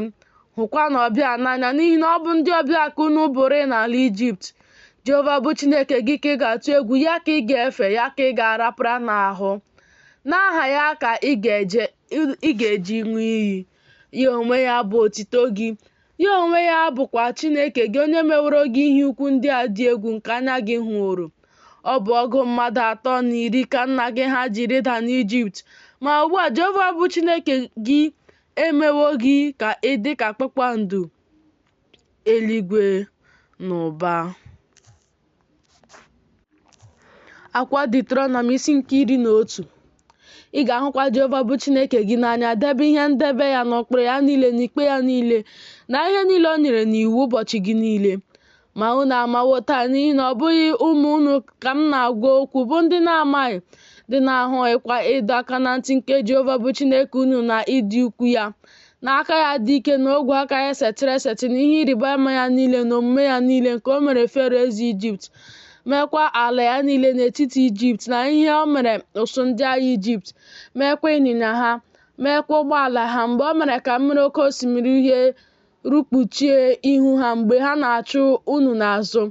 Hụkwa na ọbịa n'anya, n'ihi na ọ bụ ndị ọbịa ka unu bụrụ n'ala Ijipt. Jehova bụ Chineke gị ka ị ga-atụ egwu, ya ka ị ga-efe, ya ka ị ga-arapụra n'ahụ. N'aha ya ka ị ga-eji ṅụọ iyi. Ya onwe ya bụ otito gị. Ya onwe ya bụkwa Chineke gị, onye meworo gị ihe ukwu ndị a dị egwu nke anya gị hụrụ. Ọ bụ ọgụ mmadụ 310 ka nna gị ha ji rịda n'Ijipt, ma ugbu a Jehova bụ Chineke gị emewo gị ka ị dị ka kpakpando eluigwe n'ụba. Akwa Deuteronomy isi nke 11. Ị ga-ahụkwa Jehova bụ Chineke gị n'anya, debe ihe ndebe ya na ụkpụrụ ya niile na ikpe ya niile na ihe niile o nyere n'iwu ụbọchị gị niile. Ma unu amawo taa, n'ihi na ọ bụghị ụmụ unu ka m na-agwa okwu, bụ ndị na-amaghị, ndị na-ahụghịkwa ịdọ aka na ntị nke Jehova bụ Chineke unu na ịdị ukwu ya na aka ya dị ike na ogwe aka ya setịrị esetị na ihe ịrịba ama ya niile na omume ya niile nke o mere Fero eze Ijipt, meekwa ala ya niile n'etiti Ijipt na ihe o mere ụsụ ndị agha Ijipt, meekwa ịnyịnya ha, meekwa ụgbọala ha, mgbe o mere ka mmiri oke osimiri uhie rukpuchie ihu ha mgbe ha na-achụ unu n'azụ.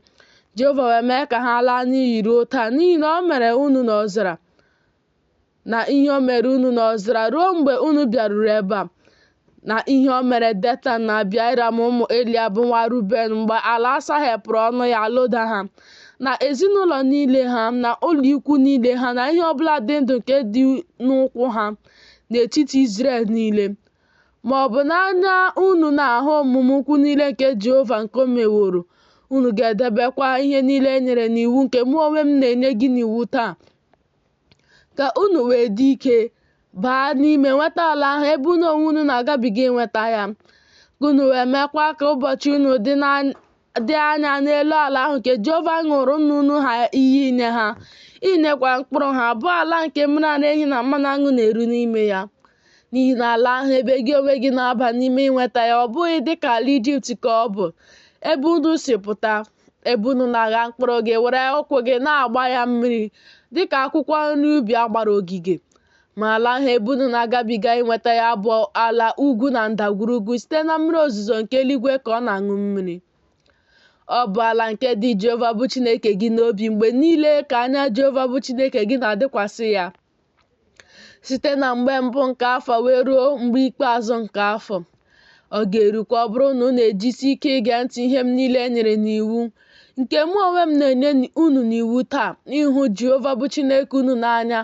Jehova wee mee ka ha laa n'iyi ruo taa, n'ihi na o mere unu n'ọzara na ihe o mere unu n'ọzara ruo mgbe unu bịaruru ebe a, na ihe o mere Detan na Abiram ụmụ Eliab nwa Ruben mgbe ala asaghepụrụ ọnụ ya loda ha na ezinụlọ niile ha na ụlọ ikwu niile ha na ihe ọbụla dị ndụ nke dị n'ụkwụ ha n'etiti Izrel niile. Ma ọ bụ n'anya unu na-ahụ omume ukwu niile nke Jehova nke o meworo, unu ga-edebekwa ihe niile e nyere n'iwu nke mụ onwe m na-enye gị n'iwu taa, ka unu wee dị ike baa n'ime nweta ala ahụ ebe unu onwe unu na-agabiga inweta ya. Ka unu wee meekwa ka ụbọchị unu dị anya n'elu ala ahụ nke Jehova ṅụrụ nna unu ha iyi inye ha, inyekwa mkpụrụ ha, bụ ala nke mmiri ara ehi na mmanụ aṅụ na-eru n'ime ya. N'ihi na ala ahụ ebe gị onwe gị na-aba n'ime inweta ya ọ bụghị dịka ala Ijipt ka ọ bụ, ebe unu si pụta, ebe unu na-agha mkpụrụ gị were ụkwụ gị na-agba ya mmiri dịka akwụkwọ nri ubi agbara ogige. Ma ala ahụ ebe unu na-agabiga inweta ya bụ ala ugwu na ndagwurugwu, site na mmiri ozuzo nke eluigwe ka ọ na-aṅụ mmiri. Ọ bụ ala nke dị Jehova bụ Chineke gị n'obi mgbe niile ka anya Jehova bụ Chineke gị na-adịkwasị ya, site na mgbe mbụ nke afọ wee ruo mgbe ikpeazụ nke afọ. Ọ ga-erukwa ọ bụrụ na unu ejisi ike ige ntị ihe m niile e nyere n'iwu nke mụ onwe m na-enye unu n'iwu taa, ịhụ Jehova bụ Chineke unu n'anya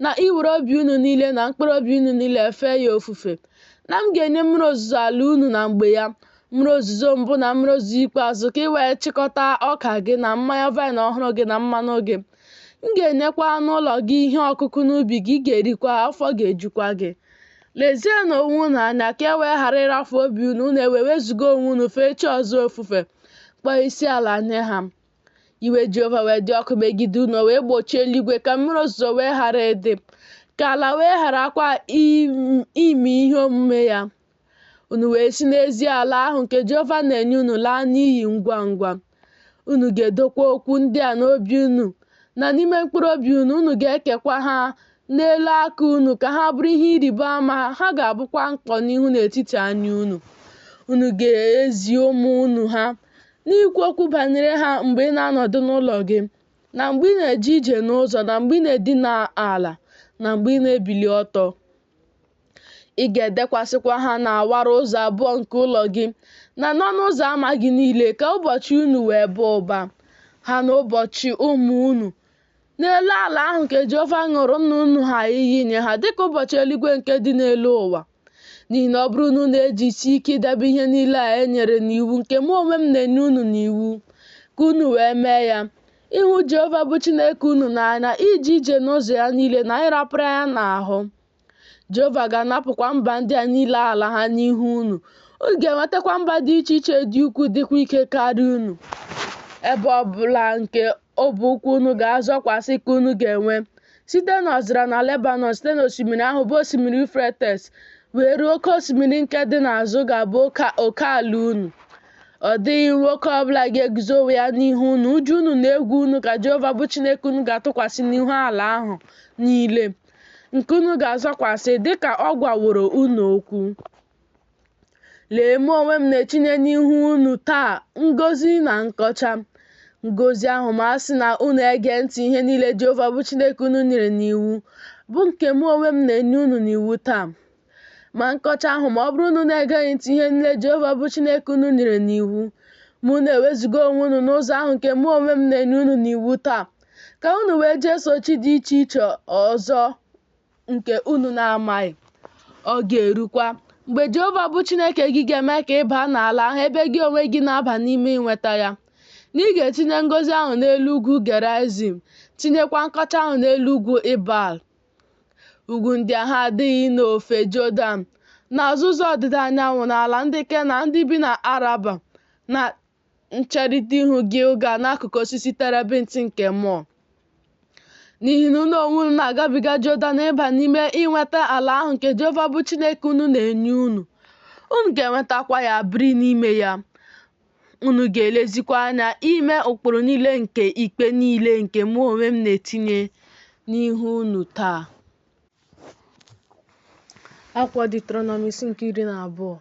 na iwere obi unu niile na mkpụrụ obi unu niile fee ya ofufe. Na m ga-enye mmiri ozuzo ala unu na mgbe ya, mmiri ozuzo mbụ na mmiri ozuzo ikpeazụ, ka ị wee chịkọta ọka gị na mmanya vaịn ọhụrụ gị na mmanụ gị. M ga-enyekwa n'ụlọ gị ihe ọkụkụ n'ubi gị, ị ga-erikwa, afọ ga-ejukwa gị. Lezienụ onwe unu anya ka e wee ghara ịrafu obi unu wezuga onwe unu fee chi ọzọ ofufe, kpọọ isi ala nye ha. Iwe Jehova wee dị ọkụ megide unu, wee gbochie eluigwe ka mmiri ozuzo wee ghara ịdị, ka ala wee gharakwa ime ihe omume ya. Unu wee si n'ezi ala ahụ nke Jehova na-enye unu laa n'iyi ngwa ngwa. Unu ga-edokwa okwu ndị a n'obi unu na n'ime mkpụrụ obi unu, unu ga-ekekwa ha n'elu aka unu ka ha bụrụ ihe ịrịba ama, ha ga-abụkwa mkpọ n'ihu n'etiti anya unu. Unu ga-ezi ụmụ unu ha n'ikwu okwu banyere ha mgbe ị na-anọdụ n'ụlọ gị, na mgbe ị na-eje ije n'ụzọ, na mgbe ị na-edina ala, na mgbe ị na-ebili ọtọ. ị ga-edekwasịkwa ha n'awara ụzọ abụọ nke ụlọ gị na n'ọnụ ụzọ ámá gị niile, ka ụbọchị unu wee baa ụba, ha na ụbọchị ụmụ unu, n'elu ala ahụ nke Jehova ṅụrụ nna unu ha iyi inye ha, dịka ụbọchị eluigwe nke dị n'elu ụwa. N'ihi na ọ bụrụ na unu ejisi ike idebe ihe niile a e nyere n'iwu nke mụ onwe m na-enye unu n'iwu, ka unu wee mee ya, ịhụ Jehova bụ Chineke unu n'anya, ije ije n'ụzọ ya niile na ịrapụrụ ya n'ahụ. Jehova ga-anapụkwa mba ndị a niile ala ha n'ihu unu. Unu ga-enwetakwa mba dị iche iche dị ukwuu dịkwa ike karịa unu. Ebe ọbụla nke ọbụ ụkwụ unu ga-azọkwasị ka unu ga-enwe, site n'ọzara na Lebanọn, site n'osimiri ahụ bụ osimiri Yufretes wee ruo oke osimiri nke dị n'azụ ga-abụ oke ala unu. Ọ dịghị nwoke ọbụla ga-eguzo onwe ya n'ihu unu. Ụjọ unu na egwu unu ka Jehova bụ Chineke unu ga-atụkwasị n'ihu ala ahụ niile nke unu ga-azọkwasị, dịka ọ gwaworo unu okwu. Lee, mụ onwe m na-etinye n'ihu unu taa ngọzi na nkọcha. Ngọzi ahụ ma a sị na unu ege ntị ihe niile Jehova bụ Chineke unu nyere n'iwu, bụ nke mụ onwe m na-enye unu n'iwu taa. Ma nkọcha ahụ ma ọ bụrụ na unu egeghị ntị ihe niile Jehova bụ Chineke unu nyere n'iwu, ma unu ewezuga onwe unu n'ụzọ ahụ nke mụ onwe m na-enye unu n'iwu taa, ka unu wee jeso chi dị iche iche ọzọ nke unu na-amaghị. Ọ ga-erukwa mgbe Jehova bụ Chineke gị ga-eme ka ị baa n'ala ahụ ebe gị onwe gị na-aba n'ime inweta ya, na ị ga-etinye ngọzi ahụ n'elu ugwu Gerizim, tinyekwa nkọcha ahụ n'elu ugwu Ebal. Ugwu ndị ahụ adịghị n'ofe Jọdan, n'ọzụzụ ọdịda anyanwụ, n'ala ndị Kenan ndị bi na Araba, na ncherịta ihu Gilgal, n'akụkụ osisi terebint nke Mọọ. N'ihi na unu onwe unu na-agabiga Jọdan ịba n'ime inweta ala ahụ nke Jehova bụ Chineke unu na-enye unu. Unu ga-enwetakwa ya, biri n'ime ya. Unu ga-elezikwa anya ime ụkpụrụ niile nke ikpe niile nke mụ onwe m na-etinye n'ihu unu taa. Akwụkwọ Deuteronomy isi nke 12.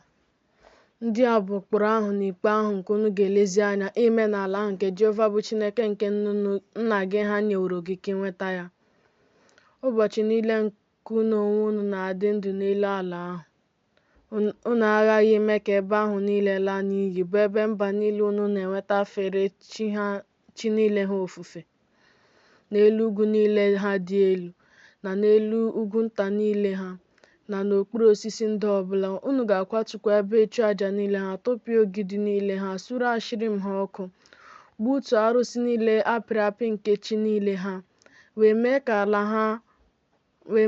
Ndị a bụ ụkpụrụ ahụ na ikpe ahụ nke unu ga-elezi anya ime n'ala ahụ nke Jehova bụ Chineke nke nna gị ha nyeworo gị ka ị nweta ya. Ụbọchị niile nke unu onwe unu na-adị ndụ n'elu ala ahụ, unu aghaghị ime ka ebe ahụ niile laa n'iyi, bụ ebe mba niile unu na-enweta fere chi niile ha ofufe, n'elu ugwu niile ha dị elu, na n'elu ugwu nta niile ha, na n'okpuru osisi ndị ọbụla. Unu ga-akwatukwa ebe ịchụ àjà niile ha, tụpịa ogidi niile ha, suru Asherim ha ọkụ, gbutuo arụsị niile apịrị apị nke chi niile ha, wee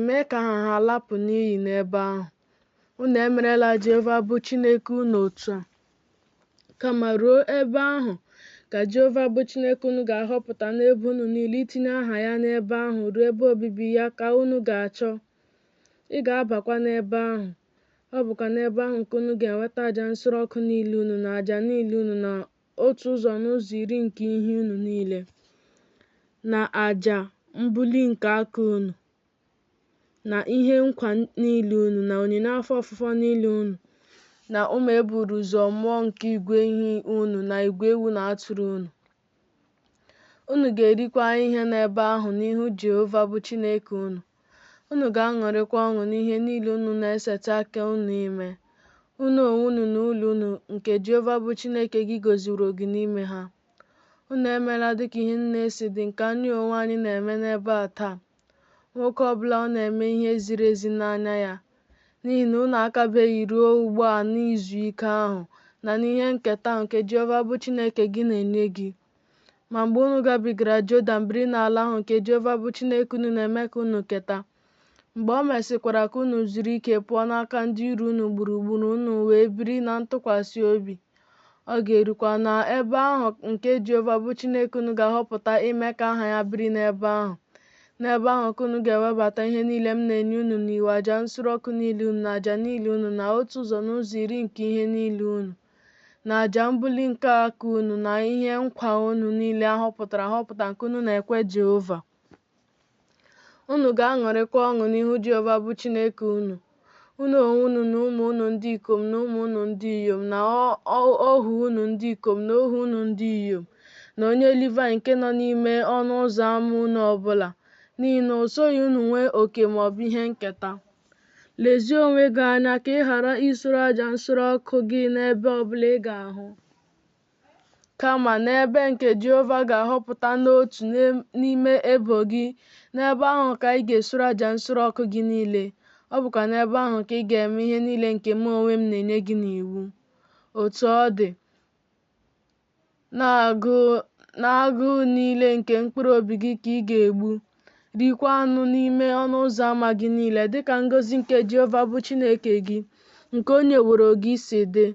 mee ka ha lapụ n'iyi n'ebe ahụ. Unu emerela Jehova bụ Chineke unu otu a, kama ruo ebe ahụ ka Jehova bụ Chineke unu ga-ahọpụta n'ebe unu niile itinye aha ya n'ebe ahụ, ruo ebe obibi ya ka unu ga-achọ. Ị ga-abakwa n'ebe ahụ. Ọ bụkwa n'ebe ahụ ka unu ga-enweta àjà nsure ọkụ niile unu, na àjà niile unu, na otu ụzọ n'ụzọ iri nke ihe unu niile, na àjà mbuli nke aka unu, na ihe nkwa niile unu, na onyinye afọ ofufo niile unu, na ụmụ e buru ụzọ mụọ nke igwe ehi unu, na igwe ewu na atụrụ unu. Unu ga-erikwa ihe n'ebe ahụ n'ihu Jehova bụ Chineke unu. Unu ga-aṅụrịkwa ọṅụ n'ihe niile unu na-eseta aka unu ime, unu onwe unu na ụlọ unu nke Jehova bụ Chineke gị gọziworo gị n'ime ha. Unu emela dịka ihe nne si dị, nke anyị onwe anyị na-eme n'ebe a taa. Nwoke ọbụla ọ na-eme ihe ziri ezi n'anya ya, n'ihi na unu akabeghị ruo ugbu a n'izu ike ahụ na n'ihe nketa ahụ nke Jehova bụ Chineke gị na-enye gị. Ma mgbe unu gabigara Jọdan biri n'ala ahụ nke Jehova bụ Chineke unu na-eme ka unu keta, mgbe o mesịkwara ka unu zuru ike pụọ n'aka ndị iro unu gburugburu, unu wee biri na ntụkwasị obi, ọ ga-erukwa na ebe ahụ nke Jehova bụ Chineke unu ga-ahọpụta ime ka aha ya biri n'ebe ahụ. N'ebe ahụ ka unu ga-ewebata ihe niile m na-enye unu n'iwu, àjà nsure ọkụ niile unu, na àjà niile unu, na otu ụzọ n'ụzọ iri nke ihe niile unu, na àjà mbuli nke aka unu, na ihe nkwa unu niile ahọpụtara ahọpụta nke unu na-ekwe Jehova. Unu ga-aṅụrịkwa ọṅụ n'ihu Jehova bụ Chineke unu. Unu onwe unu na ụmụ unu ndị ikom na ụmụ unu ndị inyom, na ohu unu ndị ikom na ohu unu ndị inyom, na onye Livayị nke nọ n'ime ọnụ ụzọ ámá unu ọbụla, n'ihi na o soghị unu nwee oke maọbụ ihe nketa. Lezie onwe gị anya ka ị ghara isuru àjà nsure ọkụ gị n'ebe ọbụla ị ga-ahụ, kama n'ebe nke Jehova ga-ahọpụta n'otu n'ime ebo gị. N'ebe ahụ ka ị ga-esuru àjà nsure ọkụ gị niile. Ọ bụkwa n'ebe ahụ ka ị ga-eme ihe niile nke mụ onwe m na-enye gị n'iwu. Otu ọ dị, n'agụụ niile nke mkpụrụ obi gị ka ị ga-egbu, riekwa anụ n'ime ọnụ ụzọ ámá gị niile, dịka ngọzi nke Jehova bụ Chineke gị, nke o nyeworo gị si dị.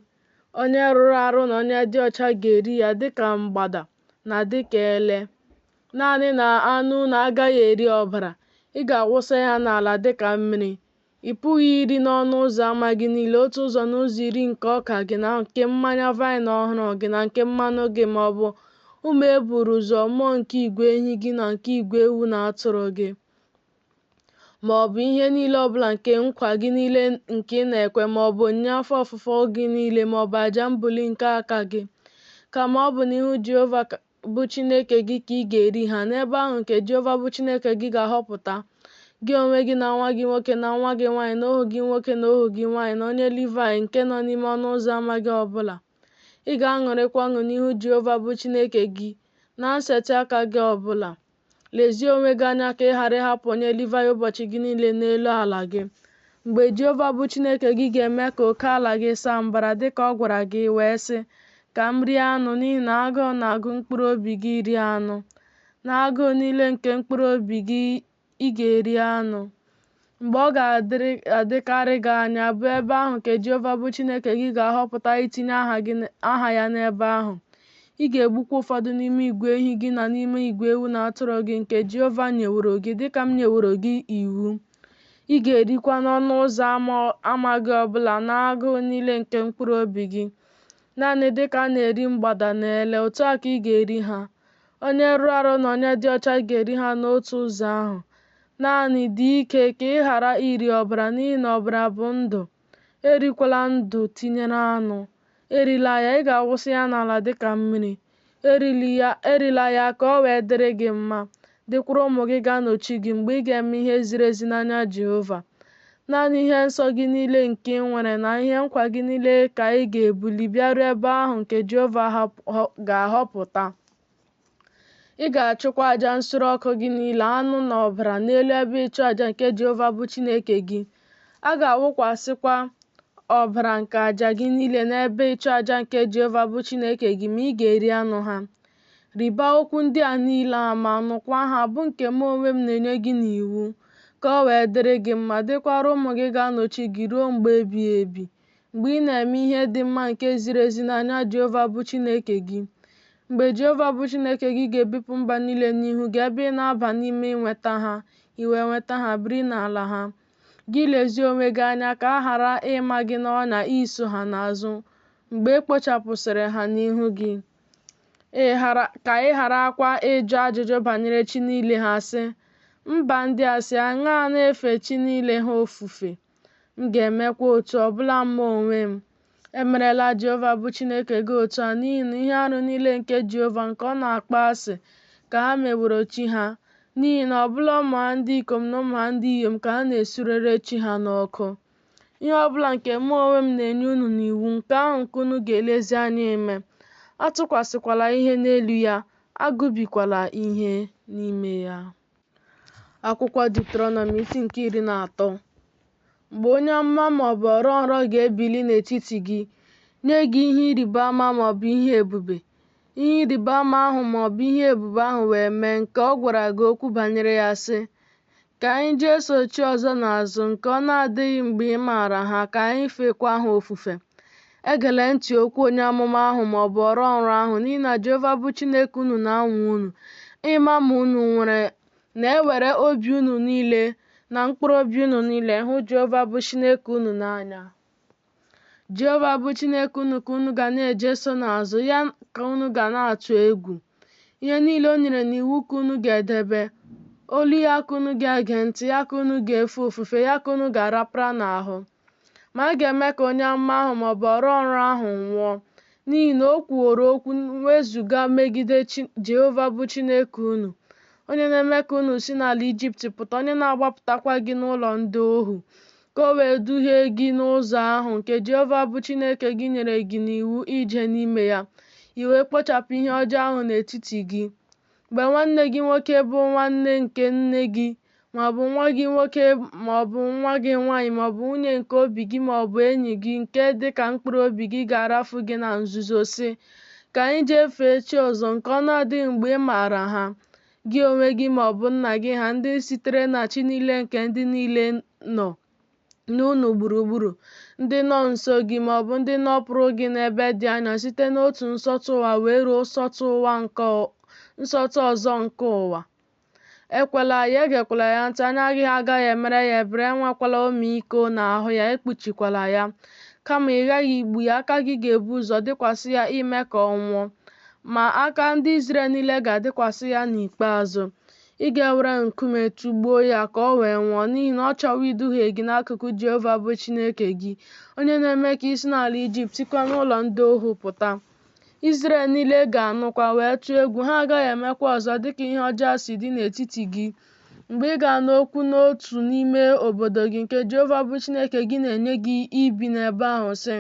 Onye rụrụ arụ na onye dị ọcha ga-eri ya dịka mgbada na dịka ele. Naanị na anụ unu agaghị eri ọbara. Ị ga-awụsa ya n'ala dịka mmiri. Ị pụghị iri n'ọnụ ụzọ ámá gị niile otu ụzọ n'ụzọ iri nke ọka gị na nke mmanya vaịn ọhụrụ gị na nke mmanụ gị, ma ọ bụ ụmụ e buru ụzọ mụọ nke igwe ehi gị na nke igwe ewu na atụrụ gị, ma ọ bụ ihe niile ọbụla nke nkwa gị niile nke ị na-ekwe, ma ọ bụ onyinye afọ ofufo gị niile, ma ọ bụ àjà mbuli nke aka gị. Kama ọ bụ n'ihu Jehova bụ Chineke gị ka ị ga-eri ha, n'ebe ahụ nke Jehova bụ Chineke gị ga-ahọpụta, gị onwe gị na nwa gị nwoke na nwa gị nwaanyị na ohu gị nwoke na ohu gị nwaanyị na onye Livayị nke nọ n'ime ọnụ ụzọ ámá gị ọbụla. Ị ga-aṅụrịkwa ọṅụ n'ihu Jehova bụ Chineke gị na nseti aka gị ọbụla. Lezie onwe gị anya ka ị ghara ịhapụ onye Livayị ụbọchị gị niile n'elu ala gị. Mgbe Jehova bụ Chineke gị ga-eme ka oke ala gị saa mbara dịka ọ gwara gị, wee sị, ka m rie anụ, n'ihi na agụụ na-agụ mkpụrụ obi gị iri anụ. N'agụụ niile nke mkpụrụ obi gị ị ga-eri anụ. Mgbe ọ ga-adịkarị gị anya bụ ebe ahụ nke Jehova bụ Chineke gị ga-ahọpụta itinye aha ya n'ebe ahụ. Ị ga-egbukwa ụfọdụ n'ime igwe ehi gị na n'ime igwe ewu na atụrụ gị nke Jehova nyeworo gị dịka m nyeworo gị iwu. Ị ga-erikwa n'ọnụ ụzọ ámá gị ọbụla n'agụụ niile nke mkpụrụ obi gị. Naanị dịka a na-eri mgbada na ele, otu a ka ị ga-eri ha. Onye rụrụ arụ na onye dị ọcha ga-eri ha n'otu ụzọ ahụ. Naanị dị ike ka ị ghara iri ọbara, n'ihi na ọbara bụ ndụ. Erikwala ndụ tinyere anụ. Erila ya, ị ga-awụsa ya n'ala dịka mmiri. Erila ya ka ọ wee dịrị gị mma, dịkwara ụmụ gị ga-anọchi gị mgbe ị ga-eme ihe ziri ezi n'anya Jehova. Naanị ihe nsọ gị niile nke ị nwere na ihe nkwa gị niile ka ị ga-ebuli bịaruo ebe ahụ nke Jehova ga-ahọpụta. Ị ga-achụkwa àjà nsure ọkụ gị niile, anụ na ọbara, n'elu ebe ịchụ àjà nke Jehova bụ Chineke gị. A ga-awụkwasịkwa ọbara nke àjà gị niile n'ebe ịchụ àjà nke Jehova bụ Chineke gị, ma ị ga-eri anụ ha. Rịba okwu ndị a niile ama, nụkwa ha, bụ nke mụ onwe m na-enye gị n'iwu, ka ọ wee dịrị gị mma, dịkwara ụmụ gị ga-anọchi gị ruo mgbe ebighị ebi, mgbe ị na-eme ihe dị mma nke ziri ezi n'anya Jehova bụ Chineke gị. Mgbe Jehova bụ Chineke gị ga-ebipụ mba niile n'ihu gị, ebe ị na-aba n'ime inweta ha, i wee nweta ha, biri n'ala ha. Gị lezie onwe gị anya ka a ghara ịma gị n'ọnya iso ha n'azụ mgbe e kpochapụsịrị ha n'ihu gị. Ka ị gharakwa ịjụ ajụjụ banyere chi niile ha, sị, mba ndị a si aṅaa na-efe chi niile ha ofufe? M ga-emekwa otu ọbụla mma onwe m. Emerela Jehova bụ Chineke gị otu a, n'ihi na ihe arụ niile nke Jehova nke ọ na-akpọ asị ka ha meworo chi ha, n'ihi na ọbụla ụmụ ha ndị ikom na ụmụ ha ndị inyom ka ha na-esurere chi ha n'ọkụ. Ihe ọbụla nke mụ onwe m na-enye unu n'iwu, nke ahụ nke unu ga-elezi anya ime. Atụkwasịkwala ihe n'elu ya, agụbikwala ihe n'ime ya. Akwụkwọ Deuteronomi isi nke 13. Mgbe onye amụma ma ọ bụ ọrọ nrọ ga-ebili n'etiti gị, nye gị ihe ịrịba ama ma ọ bụ ihe ebube, ihe ịrịba ama ahụ ma ọ bụ ihe ebube ahụ wee mee nke ọ gwara gị okwu banyere ya, sị, ka anyị jee so chi ọzọ n'azụ nke ọ na-adịghị mgbe ị maara ha, ka anyị feekwa ha ofufe. Egele ntị okwu onye amụma ahụ ma ọ bụ ọrọ nrọ ahụ, n'ihi na Jehova bụ Chineke unu na-anwa unu, ịma ma unu na-ewere obi unu niile na mkpụrụ obi unu niile hụ Jehova bụ Chineke unu n'anya. Jehova bụ Chineke unu ka unu ga na-ejeso n'azụ, ya ka unu ga na-atụ egwu. Ihe niile o nyere n'iwu ka unu ga-edebe, olu ya ka unu ga-ege ntị, ya ka unu ga-efe ofufe, ya ka unu ga-arapara n'ahụ. Ma a ga-eme ka onye amụma ahụ ma ọ bụ ọrọ nrọ ahụ nwụọ, n'ihi na o kwuworo okwu wezụga megide Jehova bụ Chineke unu, onye na-eme ka unu si n'ala Ijipt pụta, onye na-agbapụtakwa gị n'ụlọ ndị ohu. ka o wee duhie gị n'ụzọ ahụ nke Jehova bụ Chineke gị nyere gị n'iwu ije n'ime ya, i wee kpochapụ ihe ọjọọ ahụ n'etiti gị. Mgbe nwanne gị nwoke bụ nwanne nke nne gị, maọbụ nwa gị nwoke maọbụ nwa gị nwaanyị maọbụ nwunye nke obi gị maọbụ enyi gị nke dịka mkpụrụ obi gị ga-arafu gị na nzuzo sị, ka anyị jee fee chi ọzọ nke ọ na-adịghị mgbe ị maara ha, gị onwe gị maọbụ nna gị ha, ndị sitere na chi niile nke ndị niile nọ n'unu gburugburu, ndị nọ nso gị maọbụ ndị nọpụrụ gị n'ebe dị anya site n'otu nsọtụ ụwa wee ruo nsọtụ ọzọ nke ụwa. Ekwela ya, egekwala ya ntị, anya gị agaghị emere ya ebere, enwekwala ọmịiko n'ahụ ya, ekpuchikwala ya. Kama ị ghaghị igbu ya, aka gị ga-ebu ụzọ dịkwasị ya ime ka ọ nwụọ, ma aka ndị Izrel niile ga-adịkwasị ya n'ikpeazụ. Ị ga-ewere nkume tụgbuo ya ka ọ wee nwụọ, n'ihi na ọ chọrọ iduhie gị n'akụkụ Jehova bụ Chineke gị, onye na-eme ka i si n'ala Ijipt sikwa n'ụlọ ndị ohu pụta. Izrel niile ga-anụkwa wee tụọ egwu, ha agaghị emekwa ọzọ dịka ihe ọjọọ si dị n'etiti gị. Mgbe ị ga-anụ okwu n'otu n'ime obodo gị nke Jehova bụ Chineke gị na-enye gị ibi n'ebe ahụ sị,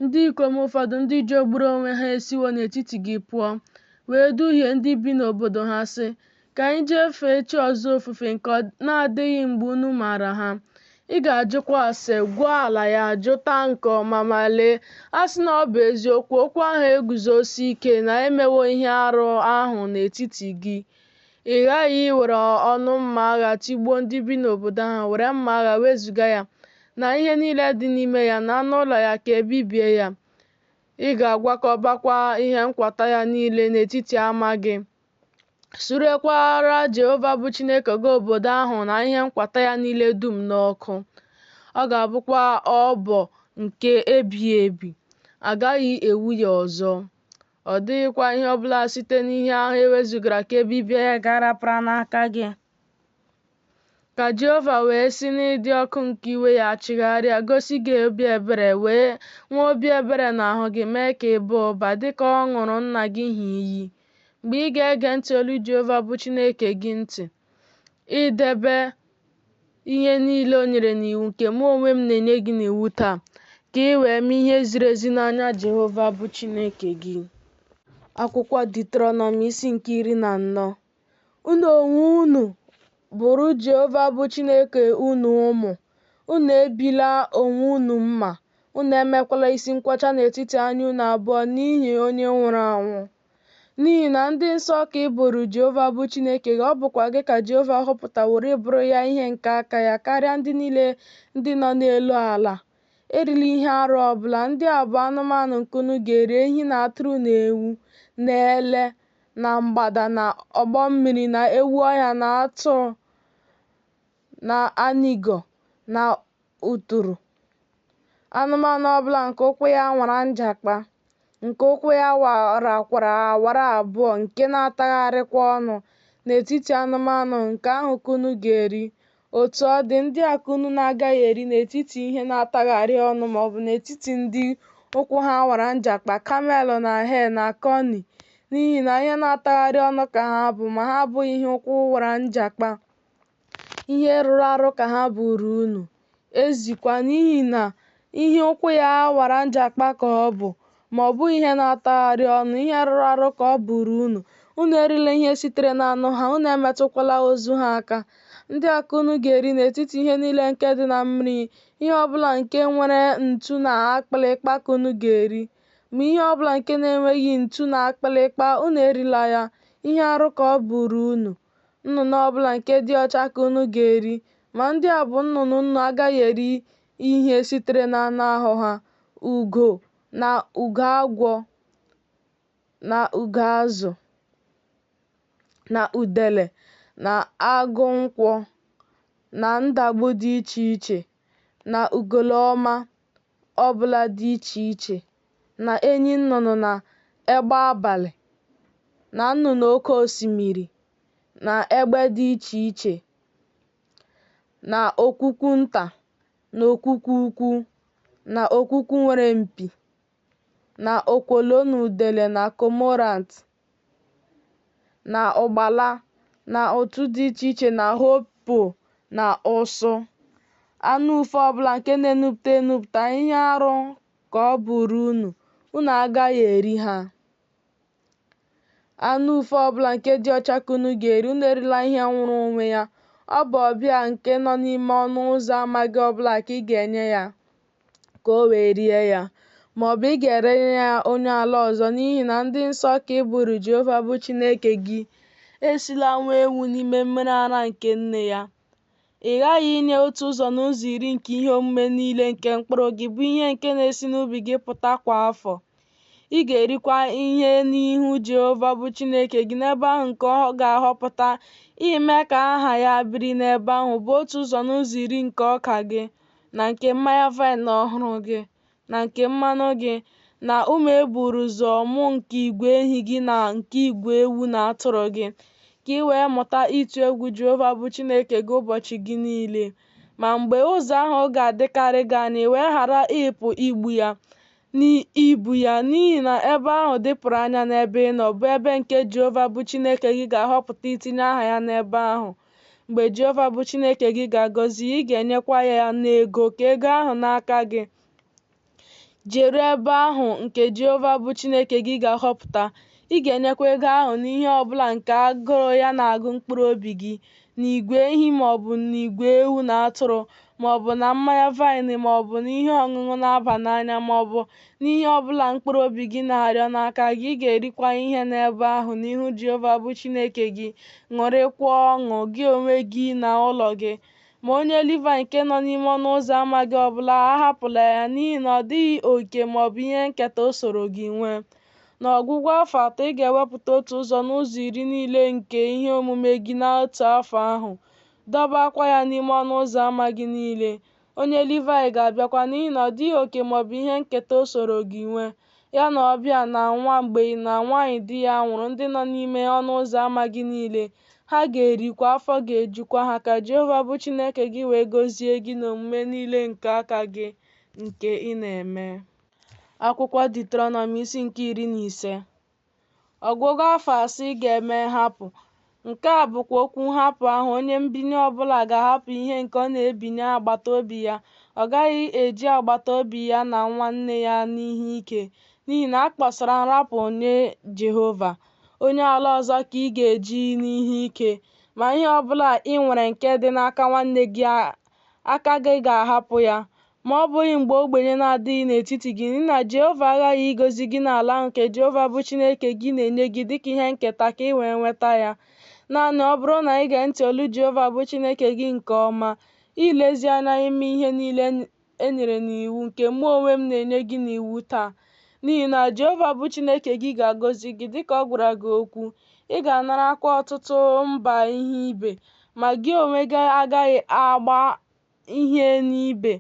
ndị ikom ụfọdụ ndị jọgburu onwe ha esiwo n'etiti gị pụọ, wee duhie ndị bi n'obodo ha sị, ka anyị jee fee chi ọzọ ofufe nke ọ na-adịghị mgbe unu maara ha. Ị ga-ajụkwa ase, gwuo ala ya, jụta nke ọma, ma lee, a sị na ọ bụ eziokwu, okwu ahụ eguzosi ike na emewo ihe arụ ahụ n'etiti gị. Ị ghaghị iwere ọnụ mma agha tigbuo ndị bi n'obodo ahụ, were mma agha wezụga ya na ihe niile dị n'ime ya na anụ ụlọ ya, ka ebibie ya. Ị ga-agwakọbakwa ihe nkwata ya niile n'etiti ama gị, surekwara Jehova bụ Chineke gị obodo ahụ na ihe nkwata ya niile dum n'ọkụ. Ọ ga-abụkwa ọbọ nke ebighị ebi, agaghị ewu ya ọzọ. Ọ dịghịkwa ihe ọbụla site n'ihe ahụ ewezụgara ka ebibie ya ga-arapụra n'aka gị. Ka Jehova wee si n'ịdị ọkụ nke iwe ya chigharịa, gosi gị obi ebere, wee nwee obi ebere n'ahụ gị, mee ka ị baa ụba dịka ọ ṅụrụ nna gị ha iyi. Mgbe ị ga-ege ntị olu Jehova bụ Chineke gị ntị, idebe ihe niile o nyere n'iwu nke mụ onwe m na-enye gị n'iwu taa, ka ị wee mee ihe ziri ezi n'anya Jehova bụ Chineke gị. Akwụkwọ Deuteronomi isi nke 14. Unu onwe unu bụrụ Jehova bụ Chineke unu ụmụ. Unu ebila onwe unu mma. Unu emekwala isi nkwọcha n'etiti anya unu abụọ n'ihi onye nwụrụ anwụ. N'ihi na ndị nsọ ka ị bụrụ Jehova bụ Chineke gị, ọ bụkwa gị ka Jehova họpụtaworo ịbụrụ ya ihe nke aka ya karịa ndị niile ndị nọ n'elu ala. Erila ihe arụ ọbụla. Ndị a bụ anụmanụ nke unu ga-eri: ehi na atụrụ na ewu na ele na mgbada na ọgbọ mmiri na ewu ọhịa na atụrụ na anigo na uturu. Anụmanụ ọbụla nke ụkwụ ya nwara njakpa, nke ụkwụ ya warakwara awara abụọ, nke na-atagharịkwa ọnụ n'etiti anụmanụ, nke ahụ ka unu ga-eri. Otu ọ dị, ndị a ka unu na-agaghị eri n'etiti ihe na-atagharị ọnụ maọbụ n'etiti ndị ụkwụ ha wara njakpa, kamel na hel na koni, n'ihi na ihe na-atagharị ọnụ ka ha bụ, ma ha abụghị ihe ụkwụ wara njakpa. Ihe rụrụ arụ ka ha bụrụ unu. Ezikwa, n'ihi na ihe ụkwụ ya wara njakpa ka ọ bụ, ma ọ bụghị ihe na-atagharị ọnụ. Ihe rụrụ arụ ka ọ bụrụ unu. Unu erila ihe sitere n'anụ ha, unu emetụkwala ozu ha aka. Ndị a ka unu ga-eri n'etiti ihe niile nke dị na mmiri. Ihe ọbụla nke nwere ntu na akpịlịkpa ka unu ga-eri, ma ihe ọbụla nke na-enweghị ntu na akpịlịkpa unu erila ya. Ihe arụ ka ọ bụrụ unu. Nnụnụ ọbụla nke dị ọcha ka unu ga-eri, ma ndị a bụ nnụnụ unu agaghị eri ihe sitere n'anụ ahụ ha: ugo na ugo agwọ na ugo azụ na udele na agụ nkwọ na ndagbu dị iche iche na ugolọma ọbụla dị iche iche na enyi nnụnụ na egbe abalị na nnụnụ oké osimiri na egbe dị iche iche na okwukwu nta na okwukwu ukwu na okwukwu nwere mpi na okwolo na udele na komorant na ụgbala na otu dị iche iche na hopo na ụsụ. anụ ufe ọbụla nke na-enupụta ihe arụ ka ọ bụrụ unu agaghị eri ha. Anụ ufe ọbụla nke dị ọcha ka unu ga-eri, unu erila ihe nwụrụ onwe ya. Ọ bụ ọbịa nke nọ n'ime ọnụ ụzọ ámá gị ọbụla ka ị ga-enye ya ka o wee rie ya, maọbụ ị ga-erenye ya onye ala ọzọ, n'ihi na ndị nsọ ka ị bụrụ Jehova bụ Chineke gị. Esila nwa ewu n'ime mmiri ara nke nne ya. Ị ghaghị inye otu ụzọ n'ụzọ iri nke ihe omume niile nke mkpụrụ gị bụ ihe nke na-esi n'ubi gị pụta kwa afọ. Ị ga-erikwa ihe n'ihu Jehova bụ Chineke gị n'ebe ahụ nke ọ ga-ahọpụta ime ka aha ya biri n'ebe ahụ bụ otu ụzọ n'ụzọ iri nke ọka gị, na nke mmanya vaịn ọhụrụ gị, na nke mmanụ gị, na ụmụ e buru ụzọ mụ nke igwe ehi gị na nke igwe ewu na atụrụ gị, ka ị wee mụta ịtụ egwu Jehova bụ Chineke gị ụbọchị gị niile. Ma mgbe ụzọ ahụ ga-adịkarị gị anya, ị wee ghara ịpụ ibu ya, n'ihi na ebe ahụ dịpụrụ anya n'ebe ị nọ bụ ebe nke Jehova bụ Chineke gị ga-ahọpụta itinye aha ya n'ebe ahụ. Mgbe Jehova bụ Chineke gị ga-agọzi ya, ị ga-enyekwa ya n'ego ka ego ahụ n'aka gị. Jeru ebe ahụ nke Jehova bụ Chineke gị ga-ahọpụta. Ị ga-enyekwa ego ahụ n'ihe ọbụla nke agụrụ ya na-agụ mkpụrụ obi gị, n'igwe ehi maọbụ n'igwe ewu na atụrụ, maọbụ na mmanya vaịn, maọbụ n'ihe ọṅụṅụ na-aba n'anya, maọbụ n'ihe ọbụla mkpụrụ obi gị na-arịọ n'aka gị. Ị ga-erikwa ihe n'ebe ahụ n'ihu Jehova bụ Chineke gị, ṅụrịkwa ọṅụ, gị onwe gị na ụlọ gị. Ma onye Livayị nke nọ n'ime ọnụ ụzọ ámá gị ọbụla, ahapụla ya, n'ihi na ọ dịghị oke maọbụ ihe nketa o soro gị nwee. N'ọgwụgwụ afọ 3, ị ga-ewepụta otu ụzọ n'ụzọ iri niile nke ihe omume gị n'otu afọ ahụ, dọbakwa ya n'ime ọnụ ụzọ ámá gị niile. Onye Livayị ga-abịakwa, n'ihi na ọ dịghị oke maọbụ ihe nketa o soro gị nwee, ya na ọbịa na nwa mgbei na nwaanyị di ya nwụrụ ndị nọ n'ime ọnụ ụzọ ámá gị niile. Ha ga-erikwa, afọ ga-ejukwa ha, ka Jehova bụ Chineke gị wee gọzie gị n'omume niile nke aka gị nke ị na-eme. Akwụkwọ Deuteronomi isi nke 15. Ọgwụgwụ afọ 6 ị ga-eme nhapụ. Nke a bụkwa okwu nhapụ ahụ. Onye mbinye ọbụla ga-ahapụ ihe nke ọ na-ebinye agbata obi ya. Ọ gaghị eji agbata obi ya na nwanne ya n'ihe ike, n'ihi na a kpọsara nrapụ nye Jehova. Onye ala ọzọ ka ị ga-eji n'ihe ike. Ma ihe ọbụla ị nwere nke dị n'aka nwanne gị, aka gị ga-ahapụ ya, ma ọ bụghị mgbe ogbenye na-adịghị n'etiti gị, n'ihi na Jehova aghaghị ịgọzi gị n'ala ahụ nke Jehova bụ Chineke gị na-enye gị dịka ihe nketa ka ị wee nweta ya. Naanị ọ bụrụ na ị gee ntị olu Jehova bụ Chineke gị nke ọma, ilezi anya ime ihe niile e nyere n'iwu nke mụ onwe m na-enye gị n'iwu taa. N'ihi na Jehova bụ Chineke gị ga-agọzi gị dịka ọ gwara gị okwu. Ị ga-anarakwa ọtụtụ mba ihe ibe, ma gị onwe gị agaghị agba ihe n'ibe.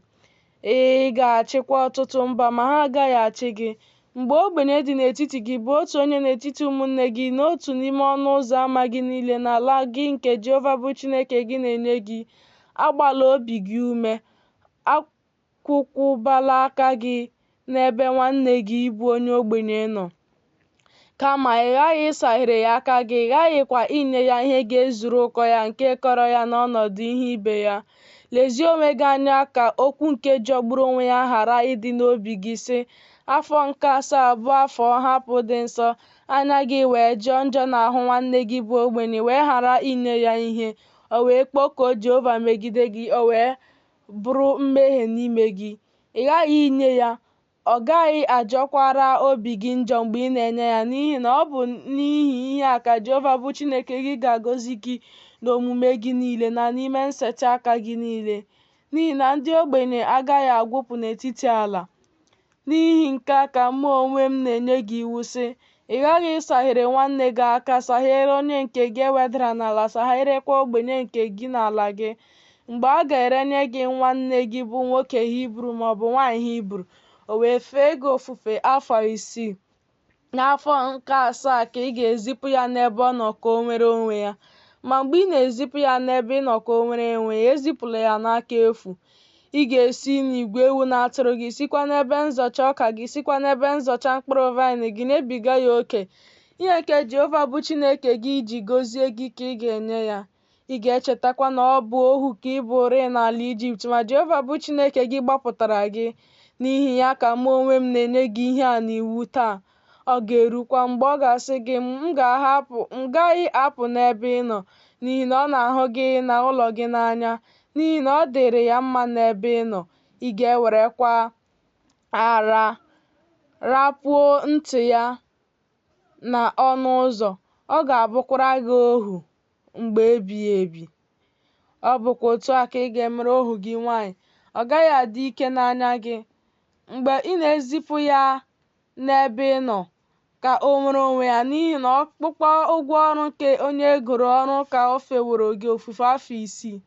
Ị ga-achịkwa ọtụtụ mba, ma ha agaghị achị gị. Mgbe ogbenye dị n'etiti gị bụ otu onye n'etiti ụmụnne gị n'otu n'ime ọnụ ụzọ ámá gị niile n'ala gị nke Jehova bụ Chineke gị na-enye gị, agbala obi gị ume, akwụkwụbala aka gị n'ebe nwanne gị bụ onye ogbenye nọ. Kama ị ghaghị ịsaghere ya aka gị, ị ghaghịkwa inye ya ihe ga-ezuru ụkọ ya nke kọrọ ya n'ọnọdụ ihe ibe ya. Lezie onwe gị anya ka okwu nke jọgburu onwe ya ghara ịdị n'obi gị, sị, afọ nke 7 bụ afọ nhapụ dị nsọ. Anya gị wee jọọ njọ n'ahụ nwanne gị bụ ogbenye, wee ghara inye ya ihe, o wee kpọkuo Jehova megide gị, o wee bụrụ mmehie n'ime gị. Ị ghaghị inye ya. Ọ gaghị ajọkwara obi gị njọ mgbe ị na-enye ya, n'ihi na ọ bụ n'ihi ihe a ka Jehova bụ Chineke gị ga-agọzi gị n'omume gị niile na n'ime nseti aka gị niile. N'ihi na ndị ogbenye agaghị agwụpụ n'etiti ala. N'ihi nke a ka mụ onwe m na-enye gị iwu, sị, ị ghaghị ịsaghere nwanne gị aka, saghere onye nke gị ewedara n'ala, sagherekwa ogbenye nke gị n'ala gị. Mgbe a ga-erenye gị nwanne gị bụ nwoke Hibru maọbụ nwaanyị Hibru, o wee fee gị ofufe afọ 6, n'afọ nke 7 ka ị ga-ezipụ ya n'ebe ọ nọ ka o nwere onwe ya. Ma mgbe ị na-ezipụ ya n'ebe ị nọ ka o nwere onwe ya, ezipụla ya n'aka efu. Ị ga-esi n'igwe ewu na atụrụ gị, sikwa n'ebe nzọcha ọka gị, sikwa n'ebe nzọcha mkpụrụ vaịn gị, na-ebiga ya oke. Ihe nke Jehova bụ Chineke gị ji gọzie gị ka ị ga-enye ya. Ị ị ga-echetakwa na ọ bụ ohu ka ị bụrị n'ala Ijipt, ma Jehova bụ Chineke gị gbapụtara gị. N'ihi ya ka mụ onwe m na-enye gị ihe a n'iwu taa. Ọ ga-erukwa mgbe ọ ga-asị gị, m gaghị apụ n'ebe ị nọ, n'ihi na ọ na-ahụ gị na ụlọ gị n'anya, n'ihi na ọ dịrị ya mma n'ebe ị nọ. Ị ga-ewerekwa ara rapuo ntị ya na ọnụ ụzọ. Ọ ga-abụkwara gị ohu mgbe ebighị ebi. Ọ bụkwa otu a ka ị ga-emere ohu gị nwanyị. Ọ gaghị adị ike n'anya gị mgbe ị na-ezipụ ya n'ebe ị nọ ka o nwere onwe ya, n'ihi na ọkpụkpọ ụgwọ ọrụ nke onye egoro ọrụ ka o feworo gị ofufe afọ 6.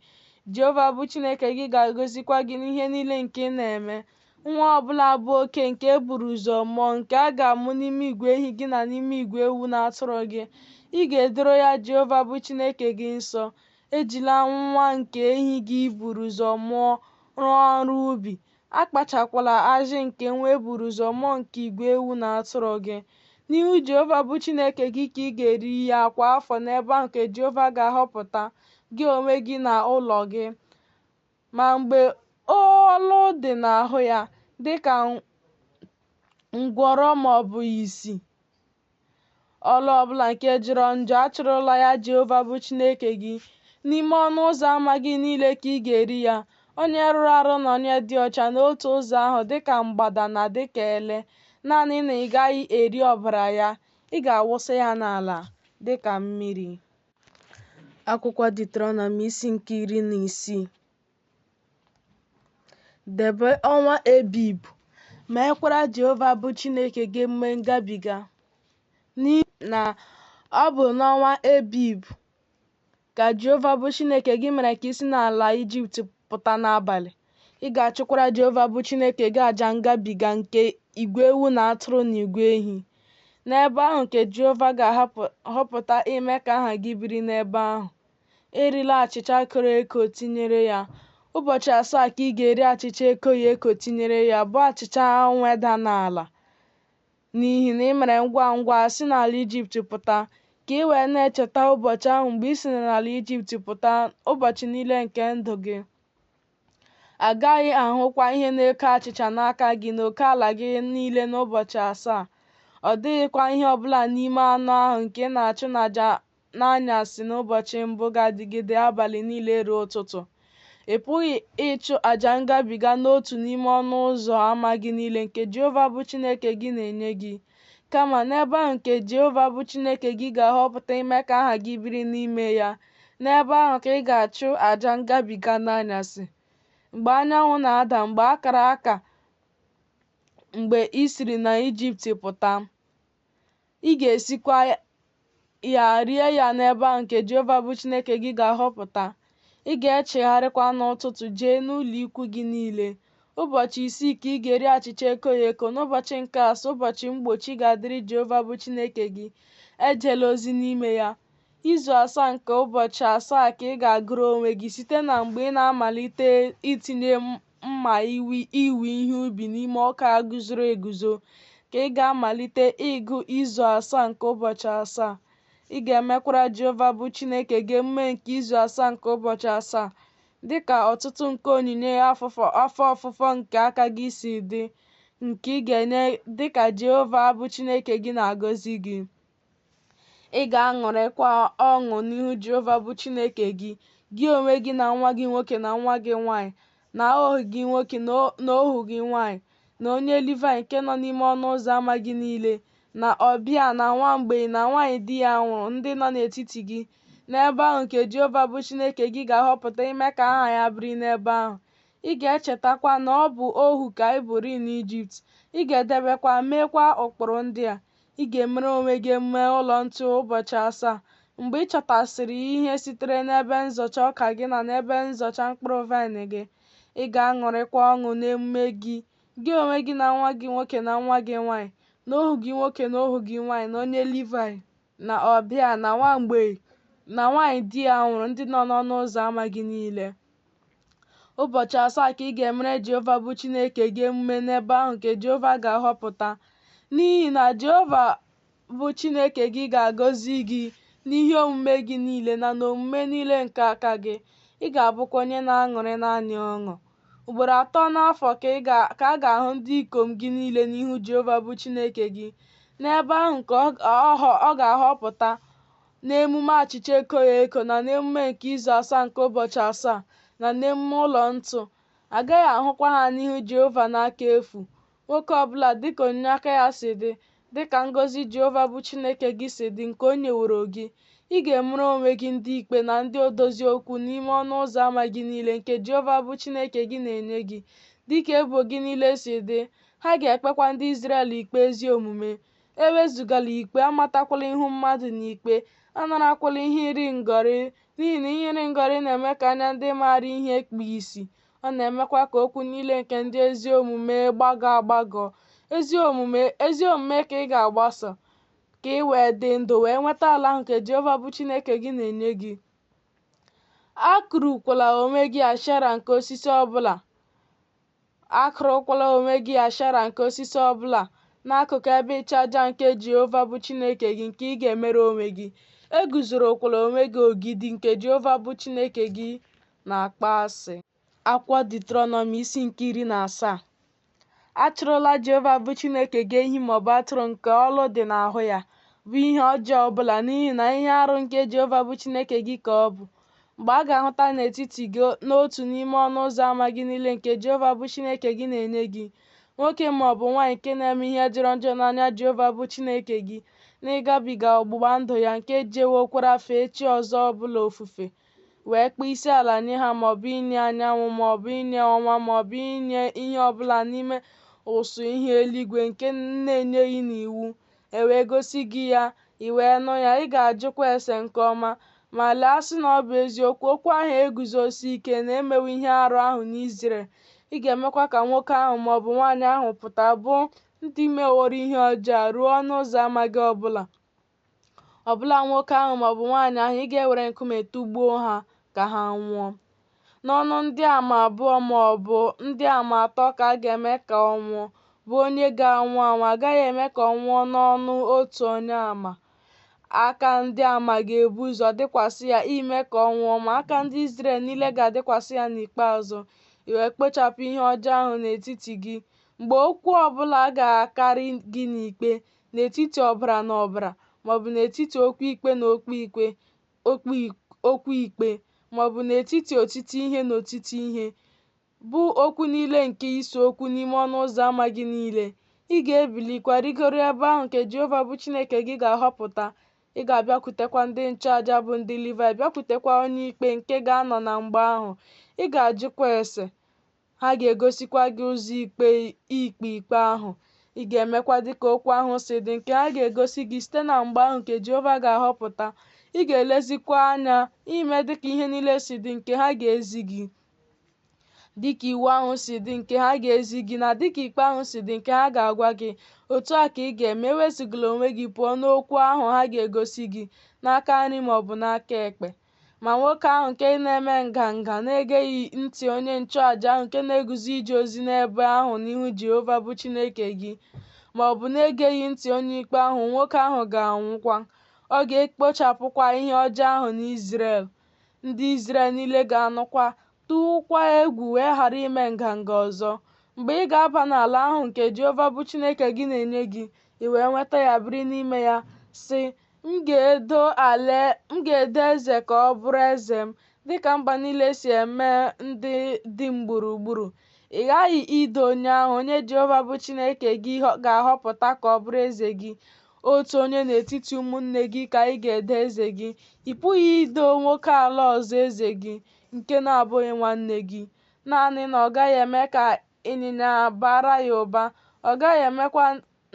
Jehova bụ Chineke gị ga-agọzikwa gị n'ihe niile nke ị na-eme. Nwa ọbụla bụ oke nke e buru ụzọ mụọ, nke a ga-amụ n'ime igwe ehi gị na n'ime igwe ewu na atụrụ gị, ị ga-edoro ya Jehova bụ Chineke gị nsọ. Ejila nwa nke ehi gị buru ụzọ mụọ rụọ ọrụ ubi. Akpachakwala ajị nke nwa e buru ụzọ mụọ nke igwe ewu na atụrụ gị. N'ihu Jehova bụ Chineke gị ka ị ga-eri ya kwa afọ n'ebe ahụ nke Jehova ga-ahọpụta gị onwe gị na ụlọ gị. Ma mgbe olu dị n'ahụ ya dịka ngwọrọ ma ọ bụ ìsì, ọlụ ọbụla nke jọrọ njọ, achụrụla ya Jehova bụ Chineke gị. N'ime ọnụ ụzọ ámá gị niile ka ị ga-eri ya. Onye rụrụ arụ na onye dị ọcha n'otu ụzọ ahụ, dịka mgbada na dịka ele. Naanị na ị gaghị eri ọbara ya, ị ga-awụsa ya n'ala dịka mmiri. Akwụkwọ Deuteronomy isi nke 16. Debe ọnwa Abib, ma ekwara Jehova bụ Chineke gị emume ngabiga, n'ihi na ọ bụ n'ọnwa Abib ka Jehova bụ Chineke gị mere ka i si n'ala Ijipt pụta n'abalị. Ị ga-achụkwara Jehova bụ Chineke gị àjà ngabiga nke igwe ewu na atụrụ na igwe ehi. N'ebe ahụ nke Jehova ga-ahọpụta ime ka aha gị biri n'ebe ahụ. Erila achịcha koro eko tinyere ya. Ụbọchị 7 ka ị ga-eri achịcha ekoghị eko tinyere ya, bụ achịcha nweda n'ala, n'ihi na ị mere ngwa ngwa si n'ala Ijipt pụta, ka ị wee na-echeta ụbọchị ahụ mgbe ị si n'ala Ijipt pụta ụbọchị niile nke ndụ gị. A gaghị ahụkwa ihe na-eko achịcha n'aka gị n'oke ala gị niile n'ụbọchị 7. Ọ dịghịkwa ihe ọbụla n'ime anụ ahụ nke ị na-achụ n'àjà n'anyasị n'ụbọchị mbụ ga-adịgide abalị niile ruo ụtụtụ. Ị pụghị ịchụ àjà ngabiga n'otu n'ime ọnụ ụzọ ámá gị niile nke Jehova bụ Chineke gị na-enye gị. Kama n'ebe ahụ nke Jehova bụ Chineke gị ga-ahọpụta ime ka aha gị biri n'ime ya, n'ebe ahụ ka ị ga-achụ àjà ngabiga n'anyasị, mgbe anyanwụ na-ada, mgbe akara aka mgbe ị siri n'Ijipt pụta. Ị ga-esikwa ya rie ya n'ebe ahụ nke Jehova bụ Chineke gị ga-ahọpụta. Ị ga-echegharịkwa n'ụtụtụ jee n'ụlọ ikwu gị niile. Ụbọchị 6 ka ị ga-eri achịcha ekoghị eko. N'ụbọchị nke 7, ụbọchị mgbochi ga-adịrị Jehova bụ Chineke gị. Ejela ozi n'ime ya. Izu 7 nke ụbọchị 7 ka ị ga-agụrụ onwe gị site na mgbe ị na-amalite itinye mma iwe ihe ubi n'ime ọka guzoro eguzo, ka ị ga-amalite ịgụ izu 7 nke ụbọchị 7. Ị ga-emekwara Jehova bụ Chineke gị emume nke izu 7 nke ụbọchị 7, dịka ọtụtụ nke onyinye afọ ofufo nke aka gị si dị, nke ị ga-enye dịka Jehova bụ Chineke gị na-agọzi gị. Ị ga-aṅụrịkwa ọṅụ n'ihu Jehova bụ Chineke gị, gị onwe gị na nwa gị nwoke na nwa gị nwanyị, na ohu gị nwoke na ohu gị nwanyị, na onye Livayị nke nọ n'ime ọnụ ụzọ ámá gị niile, na ọbịa na nwa mgbei na nwaanyị di ya nwụrụ ndị nọ n'etiti gị, n'ebe ahụ nke Jehova bụ Chineke gị ga-ahọpụta ime ka aha ya biri n'ebe ahụ. Ị ga-echetakwa na ọ bụ ohu ka ị bụrị n'Ijipt. Ị ga-edebekwa meekwa ụkpụrụ ndị a. Ị ga-emere onwe gị emume ụlọ ntu ụbọchị 7, mgbe ị chọtasịrị ihe sitere n'ebe nzọcha ọka gị na n'ebe nzọcha mkpụrụ vaịn gị. Ị ga-aṅụrịkwa ọṅụ n'emume gị, gị onwe gị na nwa gị nwoke na nwa gị nwanyị, na ohu gị nwoke na ohu gị nwanyị, na onye Livayị, na ọbịa, na nwa mgbei, na nwaanyị di ya nwụrụ ndị nọ n'ọnụ ụzọ ámá gị niile. Ụbọchị 7 ka ị ga-emere Jehova bụ Chineke gị emume n'ebe ahụ nke Jehova ga-ahọpụta, n'ihi na Jehova bụ Chineke gị ga-agọzi gị n'ihe omume gị niile na n'omume niile nke aka gị. Ị ga-abụkwa onye na-aṅụrị naanị ọṅụ. Ugboro 3 n'afọ ka a ga-ahụ ndị ikom gị niile n'ihu Jehova bụ Chineke gị. N'ebe ahụ ka ọ ga-ahọpụta n'emume achịcha ekoghị eko na n'emume nke izu asaa nke ụbọchị asaa na n'emume ụlọ ntụ. A gaghị ahụkwa ha n'ihu Jehova n'aka efu. Nwoke ọbụla dịka onyinye aka ya si dị, dịka ngọzi Jehova bụ Chineke gị si dị nke o nyeworo gị. Ị ga-emere onwe gị ndị ikpe na ndị odozi okwu n'ime ọnụ ụzọ ámá gị niile nke Jehova bụ Chineke gị na-enye gị, dịka ebo gị niile si dị. Ha ga-ekpekwa ndị Izrel ikpe ezi omume. Ewezugala ikpe, amatakwala ihu mmadụ n'ikpe, anarakwala ihe iri ngọrị, n'ihi na ihe iri ngọrị na-eme ka anya ndị maara ihe kpaa isi. Ọ na-emekwa ka okwu niile nke ndị ezi omume gbagọọ agbagọ. Ezi omume ka ị ga-agbaso ka ị wee dị ndụ wee nweta ala ahụ nke Jehova bụ Chineke gị na-enye gị. Akụrụkwala onwe gị ashera nke osisi ọbụla. Akụrụkwala onwe gị ashera nke osisi ọbụla n'akụkụ ebe ịchụ aja nke Jehova bụ Chineke gị nke ị ga-emere onwe gị. Eguzorokwala onwe gị ogidi nke Jehova bụ Chineke gị na-akpọ asị. Akwụkwọ Deuteronomy isi nke 17. Achụrụla Jehova bụ Chineke gị ehi maọbụ atụrụ nke ọlụ dị n'ahụ ya bụ ihe ọjọọ ọbụla, n'ihi na ihe arụ nke Jehova bụ Chineke gị ka ọ bụ. Mgbe a ga-ahụta n'etiti gị n'otu n'ime ọnụ ụzọ ámá gị niile nke Jehova bụ Chineke gị na-enye gị, nwoke maọbụ nwaanyị nke na-eme ihe jọrọ njọ n'anya Jehova bụ Chineke gị, na ịgabiga ọgbụgba ndụ ya nke jewokwara fee chi ọzọ ọbụla ofufe, wee kpọọ isi ala nye ha maọbụ inye anyanwụ maọbụ inye ọnwa maọbụ inye ihe ọbụla n'ime ụsụ ihe eluigwe nke na-enyeghị n'iwu, e wee gosi gị ya, i wee nụ ya, ị ga-ajụkwa ese nke ọma. Ma lee, a sị na ọ bụ eziokwu, okwu ahụ eguzosi ike na emewe ihe arụ ahụ n'Izrel, ị ga-emekwa ka nwoke ahụ maọbụ nwaanyị ahụ pụta bụ ndị meworo ihe ọjọọ ruo ọnụ ụzọ ámá gị ọbụla nwoke ahụ maọbụ nwaanyị ahụ, ị ga-ewere nkume tụgbuo ha ka ha nwụọ. N'ọnụ ndị àmà abụọ maọbụ ndị àmà atọ ka a ga-eme ka ọ nwụọ, bụ onye ga-anwụ anwụ agaghị eme ka ọ nwụọ n'ọnụ otu onye àmà. Aka ndị àmà ga-ebu ụzọ dịkwasị ya ime ka ọ nwụọ, ma aka ndị Izrel niile ga-adịkwasị ya n'ikpeazụ. I wee kpochapụ ihe ọjọọ ahụ n'etiti gị. Mgbe okwu ọbụla ga-akarị gị n'ikpe, n'etiti ọbara na ọbara, maọbụ n'etiti okwu ikpe na okwu ikpe, maọbụ n'etiti otiti ihe na otiti ihe, bụ okwu niile nke isi okwu n'ime ọnụ ụzọ ámá gị niile, ị ga-ebilikwa rigoro ebe ahụ nke Jehova bụ Chineke gị ga-ahọpụta. Ị ga-abịakwutekwa ndị nchụaja bụ ndị Livayị, bịakwutekwa onye ikpe nke ga-anọ na mgbe ahụ. Ị ga-ajụkwa ese, ha ga-egosikwa gị ụzọ ikpe ahụ. Ị ga-emekwa dịka okwu ahụ si dị nke ha ga-egosi gị site na mgbe ahụ nke Jehova ga-ahọpụta. Ị ga-elezikwa anya ime dịka ihe niile si dị nke ha ga-ezi gị, dịka iwu ahụ si dị nke ha ga-ezi gị, na dịka ikpe ahụ si dị nke ha ga-agwa gị. Otu a ka ị ga-eme. Ewezugala onwe gị pụọ n'okwu ahụ ha ga-egosi gị n'aka nri maọbụ n'aka ekpe. Ma nwoke ahụ nke na-eme nganga na-egeghị ntị onye nchụaja ahụ nke na-eguzo ije ozi n'ebe ahụ n'ihu Jehova bụ Chineke gị, maọbụ na-egeghị ntị onye ikpe ahụ, nwoke ahụ ga-anwụkwa. Ọ ga-ekpochapụkwa ihe ọjọọ ahụ n'Izrel. Ndị Izrel niile ga-anụkwa, tụọkwa egwu, wee ghara ime nganga ọzọ. Mgbe ị ga-aba n'ala ahụ nke Jehova bụ Chineke gị na-enye gị, i wee nweta ya, biri n'ime ya, sị, m ga-edo eze ka ọ bụrụ eze m, dịka mba niile si eme ndị dị m gburugburu. Ị ghaghị ido onye ahụ onye Jehova bụ Chineke gị ga-ahọpụta ka ọ bụrụ eze gị. Otu onye n'etiti ụmụnne gị ka ị ga-ede eze gị. Ị pụghị ido nwoke ala ọzọ eze gị nke na-abụghị nwanne gị. Naanị na ọ gaghị eme ka ịnyịnya bara ya ụba. Ọ gaghị emekwa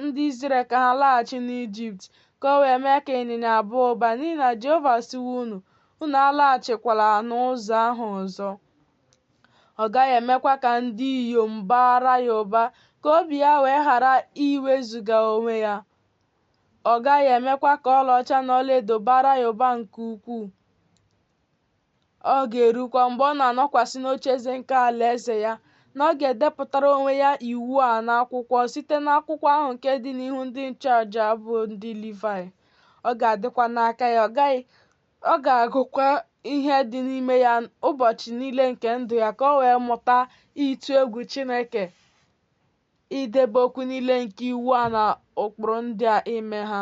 ndị Izrel ka ha laghachi n'Ijipt, ka o wee mee ka ịnyịnya baa ụba, n'ihi na Jehova siwo unu alaghachikwala n'ụzọ ahụ ọzọ. Ọ gaghị emekwa ka ndị inyom bara ya ụba, ka obi ya wee ghara iwezuga onwe ya. Ọ gaghị emekwa ka ọlaọcha na ọlaedo bara ya ụba nke ukwuu. Ọ ga-erukwa mgbe ọ na-anọkwasị n'ocheeze nke alaeze ya, na ọ ga-edepụtara onwe ya iwu a n'akwụkwọ site n'akwụkwọ ahụ nke dị n'ihu ndị nchụaja bụ ndị Livayị. ọ ga-adịkwa n'aka ya. Ọ ga-agụkwa ihe dị n'ime ya ụbọchị niile nke ndụ ya ka o wee mụta ịtụ egwu Chineke, idebe okwu niile nke iwu a na ụkpụrụ ndị a ime ha,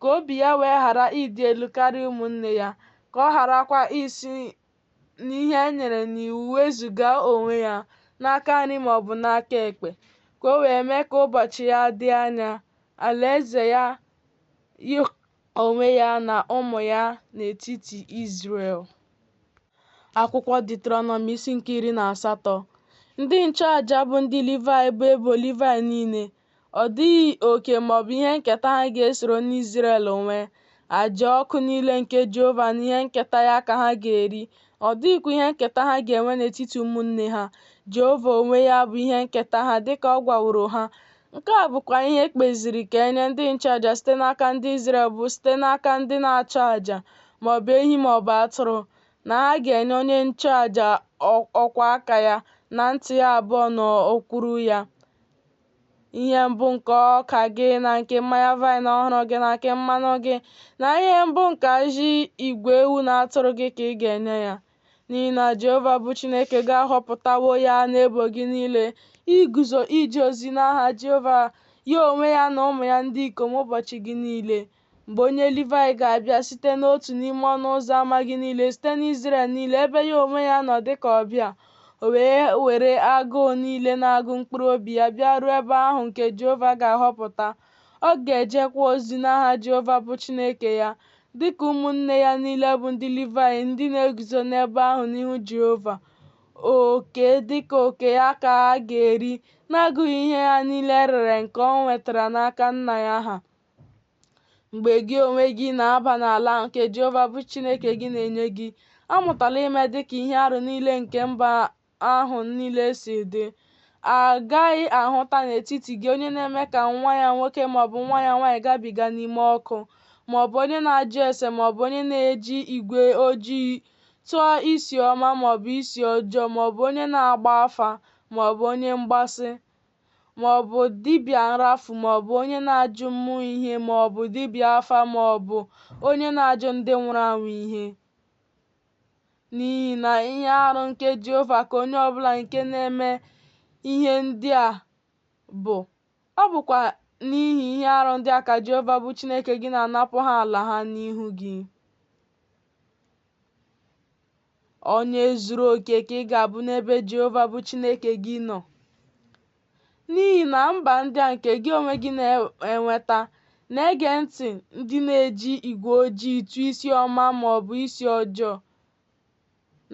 ka obi ya wee ghara ịdị elu karịa ụmụnne ya, ka ọ gharakwa isi n'ihe e nyere n'iwu wezụga onwe ya n'aka nri maọbụ n'aka ekpe, ka o wee mee ka ụbọchị ya dị anya, alaeze ya yi onwe ya na ụmụ ya n'etiti Izrel. Akwụkwọ Deuteronomy isi nke 18. Ndị nchụaja bụ ndị Livayị bụ ebo Livayị niile, ọ dịghị oke maọbụ ihe nketa ha ga-esoro n'Izrel nwee. Àjà ọkụ niile nke Jehova na ihe nketa ya ka ha ga-eri. Ọ dịghịkwa ihe nketa ha ga-enwe n'etiti ụmụnne ha. Jehova onwe ya bụ ihe nketa ha dịka ọ gwaworo ha. Nke a bụkwa ihe ekpeziri ka enye ndị nchụaja site n'aka ndị Izrel, bụ site n'aka ndị na-achụ àjà maọbụ ehi maọbụ atụrụ, na ha ga-enye onye nchụaja ọkwa aka ya na ntị ya abụọ n'okpuru ya, ihe mbụ nke ọka gị na nke mmanya vaịn ọhụrụ gị na nke mmanụ gị, na ihe mbụ nke ajị igwe ewu na atụrụ gị ka ị ga-enye ya. N'ihi na Jehova bụ Chineke ga-ahọpụtawo ya n'ebo gị niile iguzo ije ozi n'aha Jehova ya onwe ya na ụmụ ya ndị ikom ụbọchị gị niile. Mgbe onye Livayị ga-abịa site n'otu n'ime ọnụ ụzọ ámá gị niile site n'Izrel niile ebe ya onwe ya nọ dịka ọbịa, o wee were agụụ niile na-agụ mkpụrụ obi ya bịaruo ebe ahụ nke Jehova ga-ahọpụta, ọ ga-ejekwa ozi n'aha Jehova bụ Chineke ya, dịka ụmụnne ya niile bụ ndị Livayị ndị na-eguzo n'ebe ahụ n'ihu Jehova. Oke dịka oke ya ka ha ga-eri, na-agụghị ihe ha niile rere nke o nwetara n'aka nna ya ha. Mgbe gị onwe gị na-aba n'ala nke Jehova bụ Chineke gị na-enye gị, amụtala ime dịka ihe arụ niile nke mba ahụ niile si dị. A gaghị ahụta n'etiti gị onye na-eme ka nwa ya nwoke maọbụ nwa ya nwaanyị gabiga n'ime ọkụ, maọbụ onye na-ajụ ese, maọbụ onye na-eji igwe ojii tụọ isi ọma maọbụ isi ọjọọ, maọbụ onye na-agba afa, maọbụ onye mgbasị, maọbụ dibịa nrafu, maọbụ onye na-ajụ mmụọ ihe, maọbụ dibịa afa, maọbụ onye na-ajụ ndị nwụrụ anwụ ihe. N'ihi na ihe arụ nke Jehova ka onye ọbụla nke na-eme ihe ndị a bụ. Ọ bụkwa n'ihi ihe arụ ndị a ka Jehova bụ Chineke gị na-anapụ ha ala ha n'ihu gị. Onye zuru oke ka ị ga-abụ n'ebe Jehova bụ Chineke gị nọ. N'ihi na mba ndị a nke gị onwe gị na-enweta na-ege ntị ndị na-eji igwe ojii tụọ isi ọma maọbụ isi ọjọọ,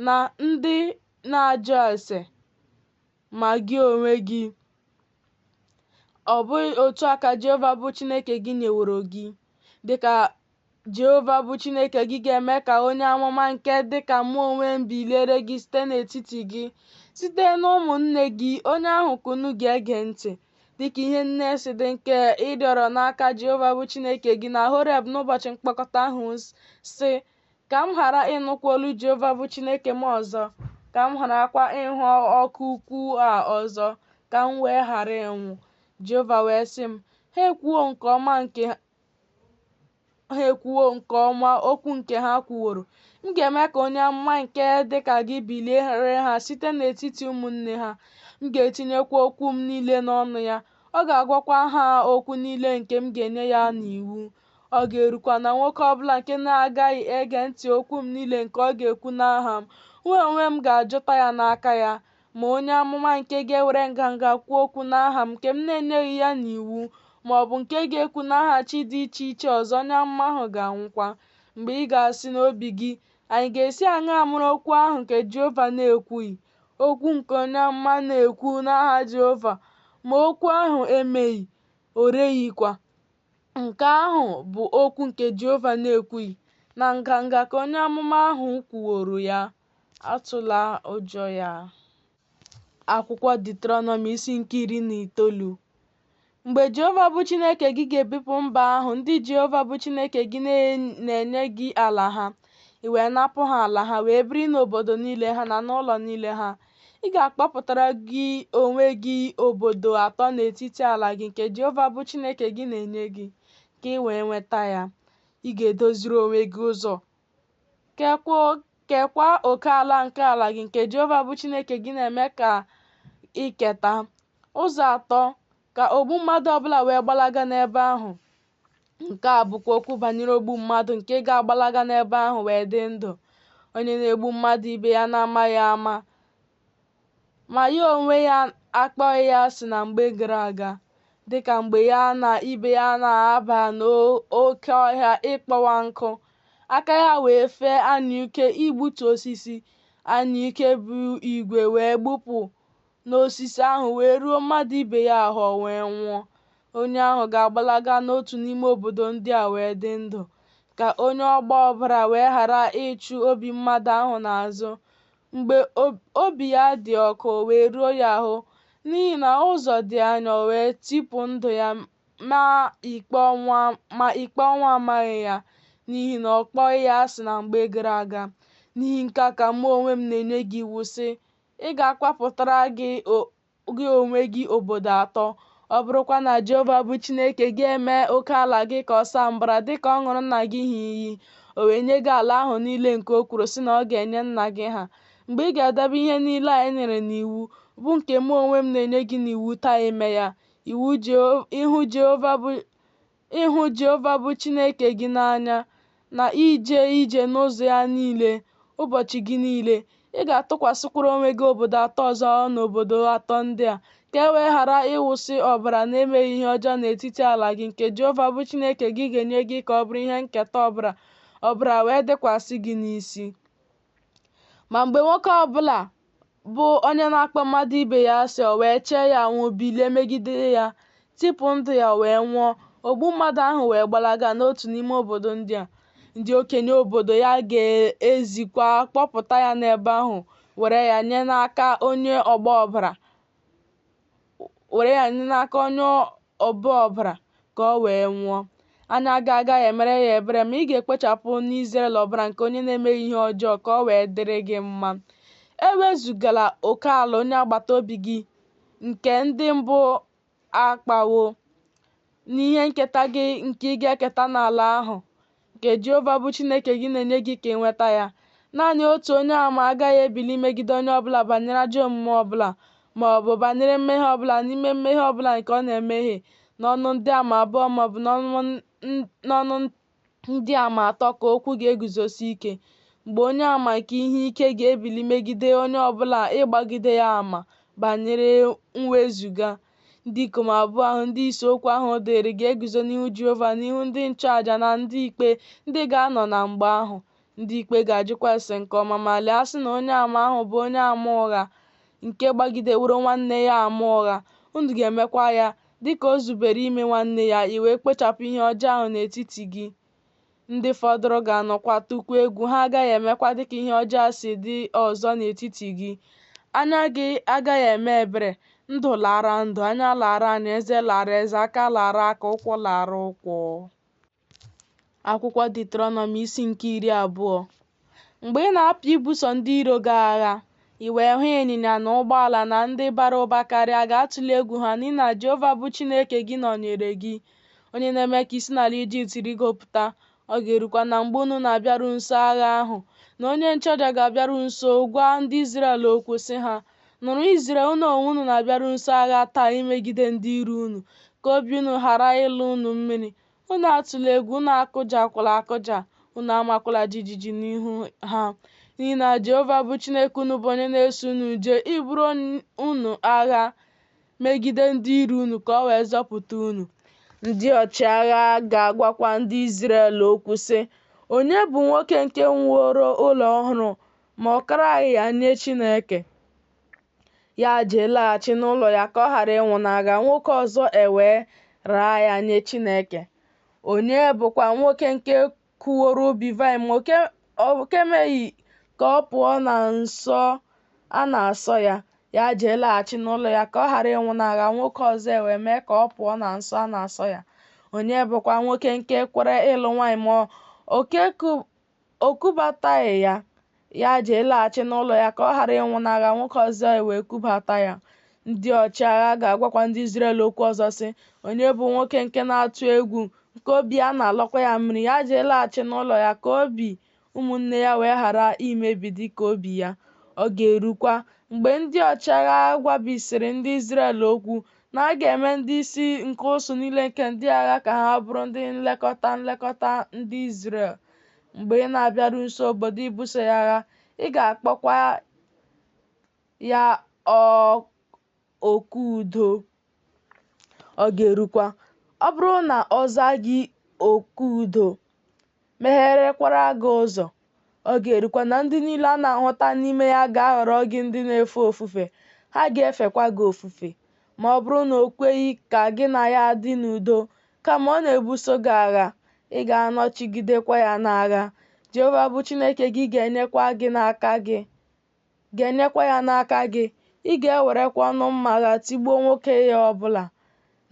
na ndị na-ajụ ase, ma gị onwe gị, ọ bụghị otu a ka Jehova bụ Chineke gị nyeworo gị. Dịka Jehova bụ Chineke gị ga-eme ka onye amụma nke dịka mụ onwe m biliere gị site n'etiti gị, site n'ụmụnne gị, onye ahụ ka unu ga-ege ntị, dịka ihe nne si dị nke ịrịọrọ n'aka Jehova bụ Chineke gị na Horeb n'ụbọchị mkpọkọta ahụ, sị, ka m ghara ịnụkwa olu Jehova bụ Chineke m ọzọ, ka m gharakwa ịhụ ọkụ ukwu a ọzọ, ka m wee ghara ịnwụ. Jehova wee sị m, ha ekwuo nke ọma okwu nke ha kwuworo. M ga-eme ka onye amụma nke dịka gị biliere ha site n'etiti ụmụnne ha. M ga-etinyekwa okwu m niile n'ọnụ ya. Ọ ga-agwakwa ha okwu niile nke m ga-enye ya n'iwu. Ọ ga-erukwa na nwoke ọbụla nke na-agaghị ege ntị okwu m niile nke ọ ga-ekwu n'aha m, onwe m ga-ajụta ya n'aka ya. Ma onye amụma nke ga-ewere nganga kwuo okwu n'aha m nke m na-enyeghị ya n'iwu, maọbụ nke ga-ekwu n'aha chi dị iche iche ọzọ, onye amụma ahụ ga-anwụkwa. Mgbe ị ga-asị n'obi gị, anyị ga-esi aṅaa mụrụ okwu ahụ nke Jehova na-ekwughị, okwu nke onye amụma na-ekwu n'aha Jehova, ma okwu ahụ emeghị, o reghịkwa. Nke ahụ bụ okwu nke Jehova na-ekwughị, na nganga ka onye amụma ahụ kwuworo ya, atụla ụjọ ya. Akwụkwọ Deuteronomy isi nke 19. Mgbe Jehova bụ Chineke gị ga-ebipụ mba ahụ ndị Jehova bụ Chineke gị na-enye gị ala ha, i wee napụ ha ala ha wee biri n'obodo niile ha na n'ụlọ niile ha, ị ga-akpọpụtara gị onwe gị obodo atọ n'etiti ala gị nke Jehova bụ Chineke gị na-enye gị, ka ị wee nweta ya. ị ga-edoziri onwe gị ụzọ kekwa oke ala nke ala gị nke Jehova bụ Chineke gị na-eme ka iketa. Ụzọ atọ ka ogbu mmadụ ọbụla wee gbalaga n'ebe ahụ. Nke a bụkwa okwu banyere ogbu mmadụ nke ga-agbalaga n'ebe ahụ wee dị ndụ. Onye na-egbu mmadụ ibe ya na-amaghị ama, ma ya onwe ya akpọghị ya asị na mgbe gara aga, dịka mgbe ya na ibe ya na-aba n'oke ọhịa ịkpọwa nkụ, aka ya wee fee anyụike igbutu osisi, anyụike bụ igwe wee gbupụ n'osisi ahụ wee ruo mmadụ ibe ya ahụ wee nwụọ. Onye ahụ ga-agbalaga n'otu n'ime obodo ndị a wee dị ndụ, ka onye ọgba ọbara wee ghara ịchụ obi mmadụ ahụ n'azụ mgbe obi ya dị ọkụ wee ruo ya ahụ, n'ihi na ụzọ dị anya o wee tipụ ndụ ya, ma ikpe ọnwụ amaghị ya, n'ihi na ọ kpọghị ya asị na mgbe gara aga. N'ihi nke a ka mụ onwe m na-enye gị iwu sị, ị ga-akpapụtara gị onwe gị obodo atọ. Ọ bụrụkwa na Jehova bụ Chineke gị eme oke ala gị ka ọ saa mbara dịka ọ ṅụrụ nna gị ha iyi, o wee nye gị ala ahụ niile nke o kwuru sị na ọ ga-enye nna gị ha. Mgbe ị ga-edebe ihe niile a e nyere n'iwu bụ nke mụ onwe m na-enye gị n'iwu taa ime ya, ịhụ Jehova bụ Chineke gị n'anya na ije ije n'ụzọ ya niile ụbọchị gị niile, ị ga-atụkwasịkwara onwe gị obodo atọ ọzọ n'obodo atọ ndị a, ka e wee ghara ịwụsị ọbara na-emeghị ihe ọjọọ n'etiti ala gị nke Jehova bụ Chineke gị ga-enye gị ka ọ bụrụ ihe nketa ọbara wee dịkwasị gị n'isi. Ma mgbe nwoke ọbụla bụ onye na-akpọ mmadụ ibe ya asị o wee chee ya anwụ bilie megide ya, tipụ ndụ ya wee nwụọ, ogbu mmadụ ahụ wee gbalaga n'otu n'ime obodo ndị a, ndị okenye obodo ya ga-ezikwa kpọpụta ya n'ebe ahụ, were ya nye n'aka onye ọba ọbara ka o wee nwụọ. Anya agaghị emere ya ebere, ma ị ga-ekpochapụ n'Izrel ọbara nke onye na-emeghị ihe ọjọọ ka o wee dịrị gị mma. Ewezugala oke ala onye agbata obi gị nke ndị mbụ akpawo n'ihe nketa gị nke ị ga-eketa n'ala ahụ nke Jehova bụ Chineke gị na-enye gị ka ị nweta ya. Naanị otu onye àmà agaghị ebili megide onye ọbụla banyere ajọ omume ọbụla, ma ọ bụ banyere mmehie ọbụla n'ime mmehie ọbụla nke ọ na-emehie, n'ọnụ ndị àmà abụọ ma ọ bụ n'ọnụ ndị àmà atọ ka okwu ga-eguzosi ike. Mgbe onye àmà nke ihe ike ga-ebili megide onye ọbụla ịgbagide ya àmà banyere mwezuga, ndị ikom abụọ ahụ ndị isi okwu ahụ dịrị ga-eguzo n'ihu Jehova, n'ihu ndị nchụaja na ndị ikpe ndị ga-anọ na mgbe ahụ. Ndị ikpe ga-ajụkwa ase nke ọma ma lee asị na onye àmà ahụ bụ onye àmà ụgha nke gbagideworo nwanne ya àmà ụgha. Unu ga-emekwa ya dịka o zubere ime nwanne ya, i wee kpochapụ ihe ọjọọ ahụ n'etiti gị. Ndị fọdụrụ ga-anọkwa tụkwa egwu, ha agaghị emekwa dịka ihe ọjọọ si dị ọzọ n'etiti gị. Anya gị agaghị eme ebere, ndụ lara ndụ, anya lara anya, eze lara eze, aka lara aka, ụkwụ lara ụkwụ. Akwụkwọ Deuteronomi isi nke 20. Mgbe ị na-apụ ibuso ndị iro gị agha, i wee hụ ịnyịnya na ụgbọala na ndị bara ụba karịa, ga-atụle egwu ha, n'ihi na Jehova bụ Chineke gị nọnyere gị, onye na-eme ka isi n'ala Ijipt rigopụta. Ọ ga-erukwa na mgbe unu na-abịaru nso agha ahụ, na onye nchụaja ga-abịaru nso gwa ndị Izrel okwu sị ha, nụrụ Izrel, unu onwe unu na-abịaru nso agha taa imegide ndị iro unu, ka obi unu ghara ịlụ unu mmiri. Unu atụla egwu, unu akụjakwala akụja, unu amakwala jijiji n'ihu ha, n'ihi na Jehova bụ Chineke unu bụ onye na-eso unu jee iburu unu agha megide ndị iro unu ka o wee zọpụta unu. Ndị ọchịagha ga-agwakwa ndị Izrel okwu sị, onye bụ nwoke nke wuoro ụlọ ọhụrụ ma ọ karaghị ya nye Chineke, ya jee laghachi n'ụlọ ya ka ọ ghara ịnwụ n'agha, nwoke ọzọ ewee raa ya nye Chineke. Onye bụkwa nwoke nke kụworo ubi vaịn ma o kemeghị ka ọ pụọ na nsọ a na-asọ ya, ya jee laghachi n'ụlọ ya ka ọ ghara ịnwụ n'agha, nwoke ọzọ ewee mee ka ọ pụọ na nsọ a na-asọ ya. Onye bụkwa nwoke nke kwere ịlụ nwaanyị ma o kubataghị ya, ya jee laghachi n'ụlọ ya ka ọ ghara ịnwụ n'agha, nwoke ọzọ ewee kubata ya. Ndị ọchịagha ga-agwakwa ndị Izrel okwu ọzọ sị, onye bụ nwoke nke na-atụ egwu nke obi ya na-alọkwa ya mmiri, ya jee laghachi n'ụlọ ya ka obi ụmụnne ya wee ghara imebi dịka obi ya. Ọ ga-erukwa mgbe ndị ọchịagha gwabisiri ndị Izrel okwu na a ga-eme ndị isi nke ụsụ niile nke ndị agha ka ha bụrụ ndị nlekọta ndị Izrel. Mgbe ị na-abịaru nso obodo ibuso ya agha, ị ga-akpọkwa ya oku udo. Ọ ga-erukwa, ọ bụrụ na ọ zaa gị oku udo, megherekwara gị ụzọ, ọ ga-erukwa na ndị niile a na-ahụta n'ime ya ga-aghọrọ gị ndị na-efe ofufe, ha ga-efekwa gị ofufe. Ma ọ bụrụ na o kweghị ka gị na ya dị n'udo, kama ọ na-ebuso gị agha, ị ga-anọchigidekwa ya n'agha. Jehova bụ Chineke gị ga-enyekwa ya n'aka gị. Ị ga-ewerekwa ọnụ mma agha tigbuo nwoke ya ọbụla.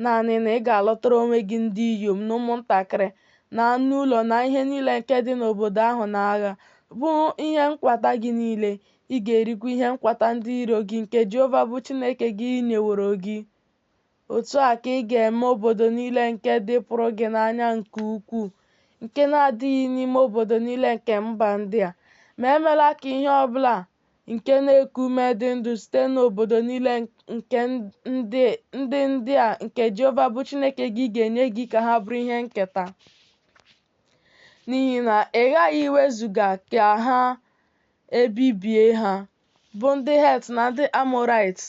Naanị na ị ga-alụtara onwe gị ndị inyom na ụmụntakịrị na anụ ụlọ na ihe niile nke dị n'obodo ahụ n'agha, bụ ihe nkwata gị niile. Ị ga-erikwa ihe nkwata ndị iro gị nke Jehova bụ Chineke gị nyeworo gị. Otu a ka ị ga-eme obodo niile nke dịpụrụ gị n'anya nke ukwuu, nke na-adịghị n'ime obodo niile nke mba ndị a. Ma emela ka ihe ọbụla nke na-eku ume dị ndụ site n'obodo niile nke ndị a nke Jehova bụ Chineke gị ga-enye gị ka ha bụrụ ihe nketa. N'ihi na ị ghaghị iwezuga ka ha ebibie ha, bụ ndị Het na ndị Amọrait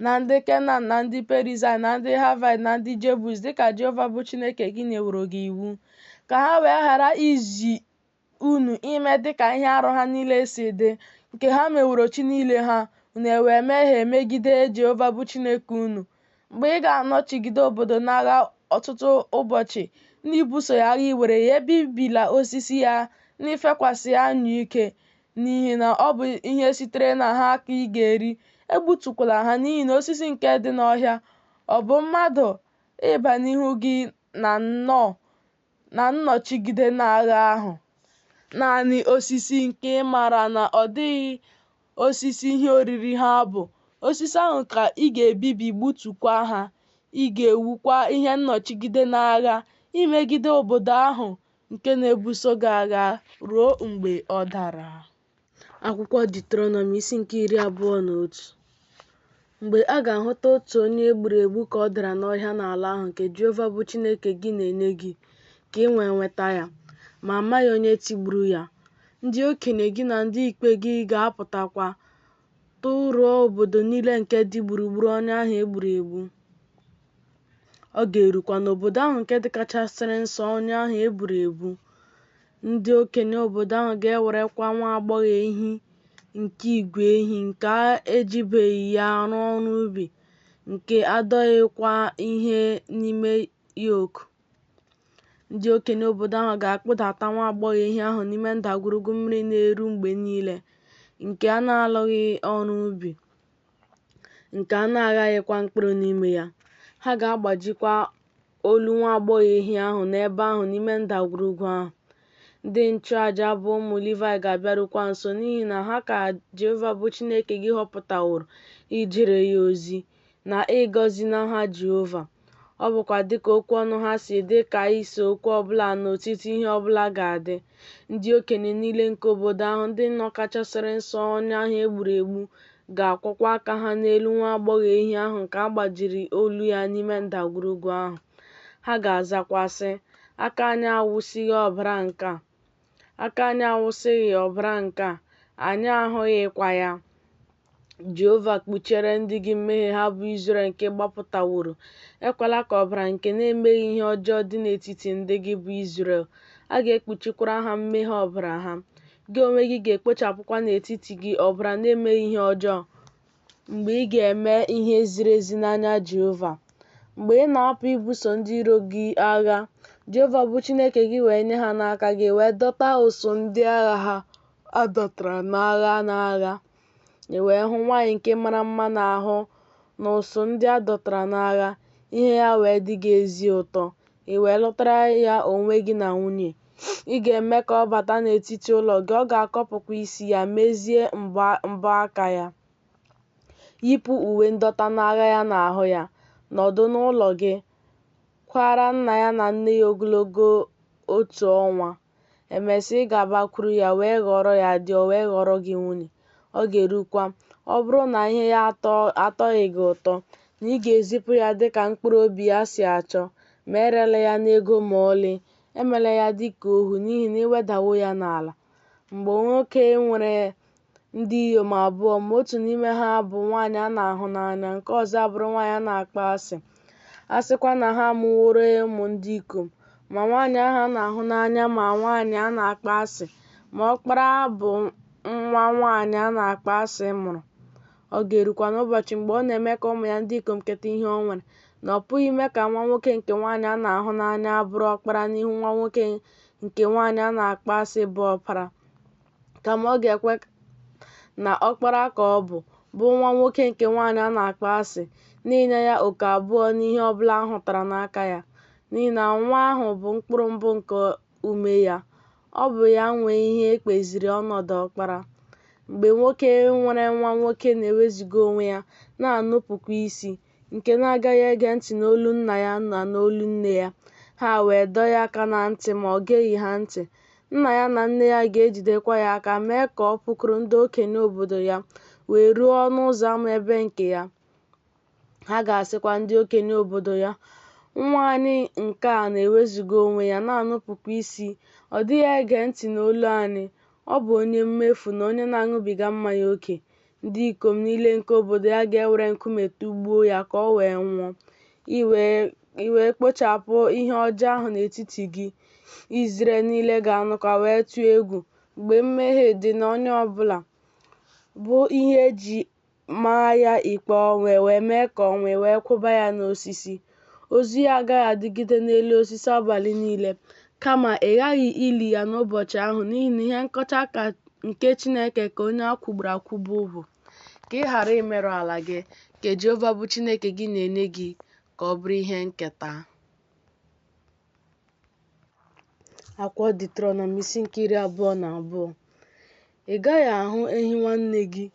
na ndị Kenan na ndị Perizai na ndị Hivite na ndị Jebus, dịka Jehova bụ Chineke gị nyeworo gị iwu, ka ha wee ghara izi unu ime dịka ihe arụ ha niile si dị, nke ha meworo chi niile ha, unu ewee mehie megide Jehova bụ Chineke unu. Mgbe ị ga-anọchigide obodo n'agha ọtụtụ ụbọchị n'ibuso ya agha, iwere ya ebibila osisi ya n'ifekwasị ya anyụike, n'ihi na ọ bụ ihe sitere na ha ka ị ga-eri. Egbutukwala ha, n'ihi na osisi nke dị n'ọhịa ọ bụ mmadụ ịba n'ihu gị na nnọchigide n'agha ahụ. Naanị osisi nke ị maara na ọ dịghị osisi ihe oriri ha bụ, osisi ahụ ka ị ga-ebibi, gbutukwa ha. Ị ga-ewukwa ihe nnọchigide n'agha imegide obodo ahụ nke na-ebuso gị agha ruo mgbe ọ dara. Akwụkwọ Deuteronomy isi nke 21. Mgbe a ga-ahụta otu onye egburu egbu ka ọ dara n'ọhịa n'ala ahụ nke Jehova bụ Chineke gị na-enye gị ka ị wee nweta ya, ma amaghị onye tigburu ya, ndị okenye gị na ndị ikpe gị ga-apụtakwa tụrụọ obodo niile nke dị gburugburu onye ahụ egburu egbu. Ọ ga-erukwa n'obodo ahụ nke dịkachasịrị nsọ onye ahụ egburu egbu. Ndị okenye obodo ahụ ga-ewerekwa nwa agbọghọ ehi nke igwe ehi nke a ejibeghị ya rụọ ọrụ ubi, nke adọghịkwa ihe n'ime yoku. Ndị okenye obodo ahụ ga-akpụdata nwa agbọghọ ehi ahụ n'ime ndagwurugwu mmiri na-eru mgbe niile, nke a na-alụghị ọrụ ubi, nke a na-aghaghịkwa mkpụrụ n'ime ya. Ha ga-agbajikwa olu nwa agbọghọ ehi ahụ n'ebe ahụ n'ime ndagwurugwu ahụ. Ndị nchụaja bụ ụmụ Livayị ga-abịarukwa nso, n'ihi na ha ka Jehova bụ Chineke gị họpụtaworo ijere ya ozi na ịgọzi n'aha Jehova. Ọ bụkwa dịka okwu ọnụ ha si dị ka ise okwu ọbụla n'otiti ihe ọbụla ga-adị. Ndị okenye niile nke obodo ahụ, ndị nọkachasịrị nsọ onye ahụ egburu egbu, ga-akwọkwa aka ha n'elu nwa agbọghọ ehi ahụ nke a gbajiri olu ya n'ime ndagwurugwu ahụ. Ha ga-azakwa sị, aka anyị awụsịghị ọbara nke a, aka anyị awụsịghị ọbara nke a, anyị ahụghịkwa ya. Jehova kpuchiere ndị gị mmehie ha bụ Izrel nke gbapụtaworo. Ekwela ka ọbara nke na-emeghị ihe ọjọọ dị n'etiti ndị gị bụ Izrel. A ga-ekpuchikwara ha mmehie ọbara ha. Gị onwe gị ga-ekpochapụkwa n'etiti gị ọbara na-emeghị ihe ọjọọ mgbe ị ga-eme ihe ziri ezi n'anya Jehova. Mgbe ị na-apụ ibuso ndị iro gị agha, Jehova bụ Chineke gị wee nye ha n'aka gị, wee dọta ụsụ ndị agha ha adọtara n'agha. I wee hụ nwaanyị nke mara mma n'ahụ na ụsụ ndị adọtara n'agha, ihe ya wee dị gị ezi ụtọ. I wee lụtara ya onwe gị na nwunye. Ị ga-eme ka ọ bata n'etiti ụlọ gị. Ọ ga-akọpụkwa isi ya, mezie mbọ aka ya, yipụ uwe ndọta n'agha ya n'ahụ ya, nọdụ n'ụlọ gị. kwara nna ya na nne ya ogologo otu ọnwa, emesịa ị ga-abakwuru ya wee ghọrọ ya di, o wee ghọrọ gị nwunye. Ọ ga-erukwa, ọ bụrụ na ihe ya atọghị gị ụtọ, na ị ga-ezipụ ya dịka mkpụrụ obi ya si achọ, ma erela ya n'ego ma ọlị, emela ya dịka ohu, n'ihi na iwedawo ya n'ala. Mgbe nwoke nwere ndị inyom abụọ, ma otu n'ime ha bụ nwaanyị a na-ahụ n'anya, nke ọzọ abụrụ nwaanyị a na-akpọ asị, a sịkwa na ha amụworo ụmụ ndị ikom, ma nwaanyị ahụ a na-ahụ n'anya ma nwaanyị a na-akpọ asị, ma ọkpara bụ nwa nwaanyị a na-akpọ asị mụrụ, ọ ga-erukwa n'ụbọchị mgbe ọ na-eme ka ụmụ ya ndị ikom keta ihe o nwere, na ọ pụghị ime ka nwa nwoke nke nwaanyị a na-ahụ n'anya bụrụ ọkpara n'ihu nwa nwoke nke nwaanyị a na-akpọ asị bụ ọpara, kama ọ ga-ekwe na ọkpara ka ọ bụ nwa nwoke nke nwaanyị a na-akpọ asị, na-enye ya oke abụọ n'ihe ọ bụla ahụtara n'aka ya, n'ihi na nwa ahụ bụ mkpụrụ mbụ nke ume ya. Ọ bụ ya nwe ihe ekpeziri ọnọdụ ọkpara. Mgbe nwoke nwere nwa nwoke na-ewezuga onwe ya, na-anụpụkwa isi, nke na-agaghị ege ntị n'olu nna ya na n'olu nne ya, ha wee dọọ ya aka na ntị ma ọ geghị ha ntị, nna ya na nne ya ga-ejidekwa ya aka, mee ka ọ pụkwuru ndị okenye obodo ya, wee ruo ọnụ ụzọ ámá ebe nke ya. Ha ga-asịkwa ndị okenye obodo ya, nwa anyị nke a na-ewezuga onwe ya, na-anụpụkwa isi, ọ dịghị ege ntị n'olu anyị, ọ bụ onye mmefu na onye na-aṅụbiga mmanya ókè. Ndị ikom niile nke obodo ya ga-ewere nkume tụgbuo ya ka ọ wee nwụọ. I wee kpochapụ ihe ọjọọ ahụ n'etiti gị. Izrel niile ga-anụkwa wee tụọ egwu mgbe mmehie dị na onye ọbụla, bụ ihe eji maa ya ikpe ọnwụ, wee mee ka ọnwụ wee kwụba ya n'osisi. Ozu ya agaghị adịgide n'elu osisi abalị niile, kama ị ghaghị ili ya n'ụbọchị ahụ, n'ihi na ihe nkọcha nke Chineke ka onye a kwụgburu akwụgbu bụ. Ka ị ghara imerụ ala gị, ka Jehova bụ Chineke gị na-enye gị ka ọ bụrụ ihe nketa. Akwụkwọ Deuteronomy isi nke 22. Ị gaghị ahụ ehi nwanne gị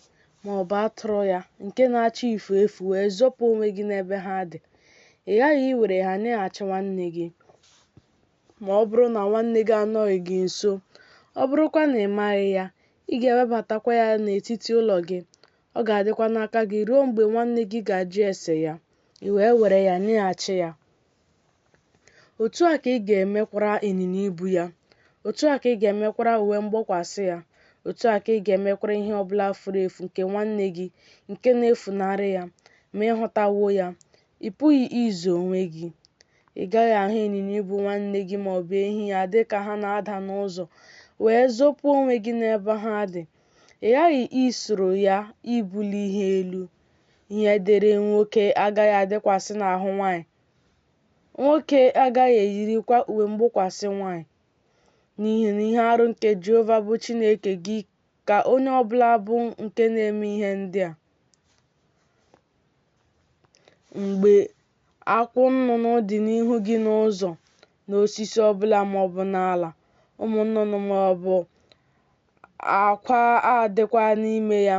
ma ọ bụ atụrụ ya nke na-acha ifu efu wee zọpụ onwe gị n'ebe ha dị. Ị ghaghị iwere ha nyeghachi nwanne gị, ma ọ bụrụ na nwanne gị anọghị gị nso. Ọ bụrụkwa na ị maghị ya, ị ga-ewebatakwa ya n'etiti ụlọ gị. Ọ ga-adịkwa n'aka gị ruo mgbe nwanne gị ga-ajụ ese ya, i wee were ya nyeghachi ya. Otu a ka ị ga-emekwara ịnyịnya ibu ya, otu a ka ị ga-emekwara uwe mgbokwasị ya, otu a ka ị ga-emekwara ihe ọbụla furu efu nke nwanne gị nke na-efunarị ya. Ma ịhụtawo ya, ị pụghị izo onwe gị. Ị gaghị ahụ ịnyịnya ibu nwanne gị ma ọ bụ ehi ya dịka ha na-ada n'ụzọ, wee zọpụ onwe gị n'ebe ha dị. Ị ghaghị isoro ya ibuli ihe elu. Ihe dịrị nwoke agaghị adịkwasị n'ahụ nwaanyị, nwoke agaghị eyirikwa uwe mgbokwasị nwaanyị, n'ihi na ihe arụ nke Jehova bụ Chineke gị ka onye ọbụla bụ nke na-eme ihe ndị a. Mgbe akwụ nnụnụ dị n'ihu gị n'ụzọ, n'osisi ọbụla maọbụ n'ala, ụmụ nnụnụ maọbụ akwa adịkwa n'ime ya,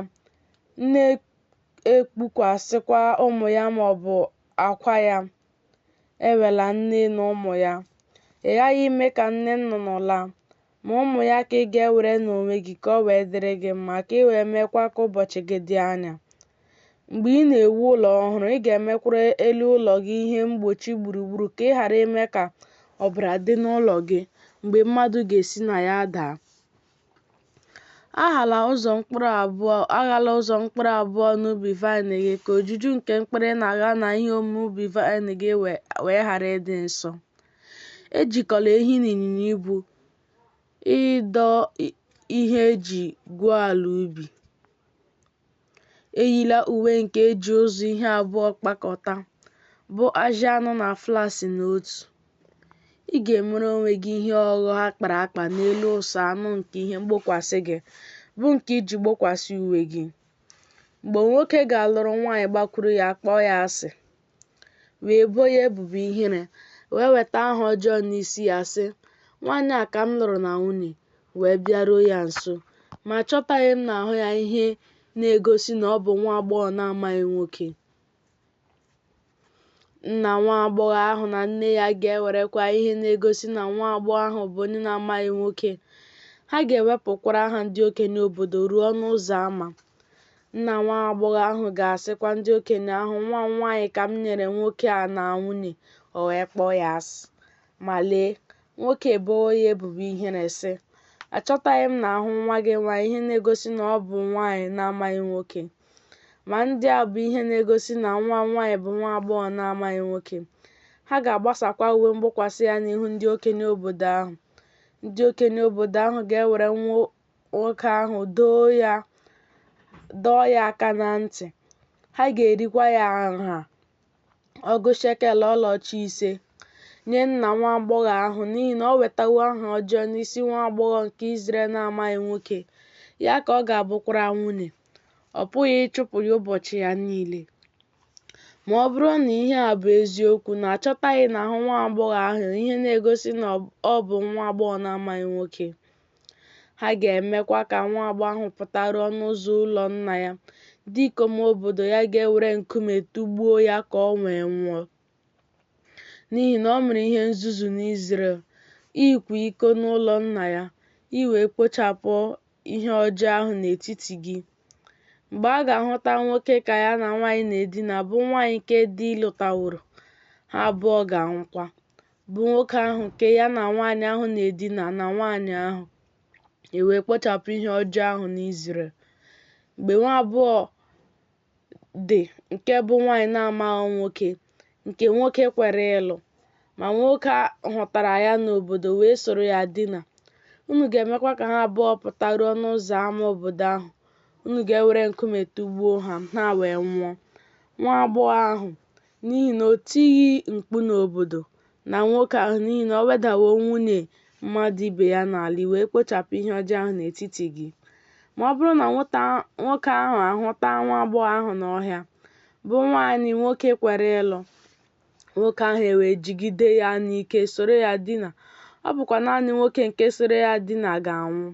na-ekpukwasịkwa ụmụ ya maọbụ akwa ya, ewela nne na ụmụ ya. Ị ghaghị ime ka nne nnụnụ laa, ma ụmụ ya ka ị ga-ewere n'onwe gị ka ọ wee dịrị gị mma, ka ị wee meekwa ka ụbọchị gị dị anya. Mgbe ị na-ewu ụlọ ọhụrụ, ị ga-emekwara elu ụlọ gị ihe mgbochi gburugburu, ka ị ghara ime ka ọbara dị n'ụlọ gị mgbe mmadụ ga-esi na ya daa. Aghala ụzọ mkpụrụ abụọ n'ubi vaịn gị, ka ojuju nke mkpụrụ ị na-agha na ihe omume ubi vaịn gị wee ghara ịdị nsọ. Ejikọla ehi na ịnyịnya ibu ịdọ ihe eji gwuo ala ubi. Eyila uwe nke eji ụzụ ihe abụọ kpakọta, bụ ajị anụ na flax n'otu. Ị ga-emere onwe gị ihe ọghọ akpara akpa n'elu ụsọ anọ nke ihe mgbokwasị gị, bụ nke iji gbokwasị uwe gị. Mgbe nwoke ga-alụrụ nwaanyị gbakwuru ya, kpọọ ya asị, wee boo ya ebubo ihere, wee weta aha ọjọọ n'isi ya, sị, nwaanyị a ka m lụrụ na nwunye, wee bịaruo ya nso, ma achọtaghị m n'ahụ ya ihe na-egosi na ọ bụ nwa agbọghọ na-amaghị nwoke. nna nwa agbọghọ ahụ na nne ya ga-ewerekwa ihe na-egosi na nwa agbọghọ ahụ bụ onye na-amaghị nwoke. Ha ga-ewepụkwara aha ndị okenye obodo ruo ọnụ ụzọ ámá. Nna nwa agbọghọ ahụ ga-asịkwa ndị okenye ahụ, "Nwa m nwaanyị ka m nyere nwoke a na nwunye," o wee kpọọ ya asị. Ma lee, nwoke ebowo ya ebubo ihere sị, "Achọtaghị m n'ahụ nwa gị nwaanyị ihe na-egosi na ọ bụ nwaanyị na-amaghị nwoke." Ma ndị a bụ ihe na-egosi na nwa m nwaanyị bụ nwa agbọghọ na-amaghị nwoke. Ha ga-agbasakwa uwe mgbokwasị ya n'ihu ndị okenye obodo ahụ. Ndị okenye obodo ahụ ga-ewere nwoke ahụ dọọ ya aka na ntị. Ha ga-erikwa ya nha ọgụ shekel ọlaọcha 5 nye nna nwa agbọghọ ahụ n'ihi na o wetawo aha ọjọọ n'isi nwa agbọghọ nke Izrel na-amaghị nwoke. Ya ka ọ ga-abụkwara nwunye. Ọ pụghị ịchụpụ ya ụbọchị ya niile. Ma ọ bụrụ na ihe a bụ eziokwu na achọtaghị n'ahụ nwa agbọghọ ahụ ihe na-egosi na ọ bụ nwa agbọghọ na-amaghị nwoke, ha ga-emekwa ka nwa agbọghọ ahụ pụtara ọnụ ụzọ ụlọ nna ya. Ndị ikom obodo ya ga-ewere nkume tụgbuo ya ka o wee nwụọ, n'ihi na o mere ihe nzuzu n'Izrel, ịkwa iko n'ụlọ nna ya, iwee kpochapụ ihe ọjọọ ahụ n'etiti gị. Mgbe a ga-ahụta nwoke ka ya na nwaanyị na-edina bụ nwaanyị nke di lụtaworo, ha abụọ ga-anwụkwa, bụ nwoke ahụ nke ya na nwaanyị ahụ na-edina na nwaanyị ahụ, wee kpochapụ ihe ọjọọ ahụ n'Izrel. Mgbe nwa abụọ dị nke bụ nwaanyị na-amaghị nwoke, nke nwoke kwere ịlụ, ma nwoke hụtara ya n'obodo wee soro ya dina, unu ga-emekwa ka ha abụọ pụtaruo ọnụ ụzọ ámá obodo ahụ. Unu ga-ewere nkume tụgbuo ha, ha wee nwụọ. Nwa agbọghọ ahụ, n'ihi na o tighị mkpu n'obodo, na nwoke ahụ n'ihi na o wedawo nwunye mmadụ ibe ya n'ala, wee kpochapụ ihe ọjọọ ahụ n'etiti gị. Ma ọ bụrụ na nwoke ahụ ahụta nwa agbọghọ ahụ n'ọhịa, bụ nwaanyị nwoke kwere ịlụ, nwoke ahụ wee jigide ya n'ike soro ya dina, ọ bụkwa naanị nwoke nke soro ya dina ga-anwụ.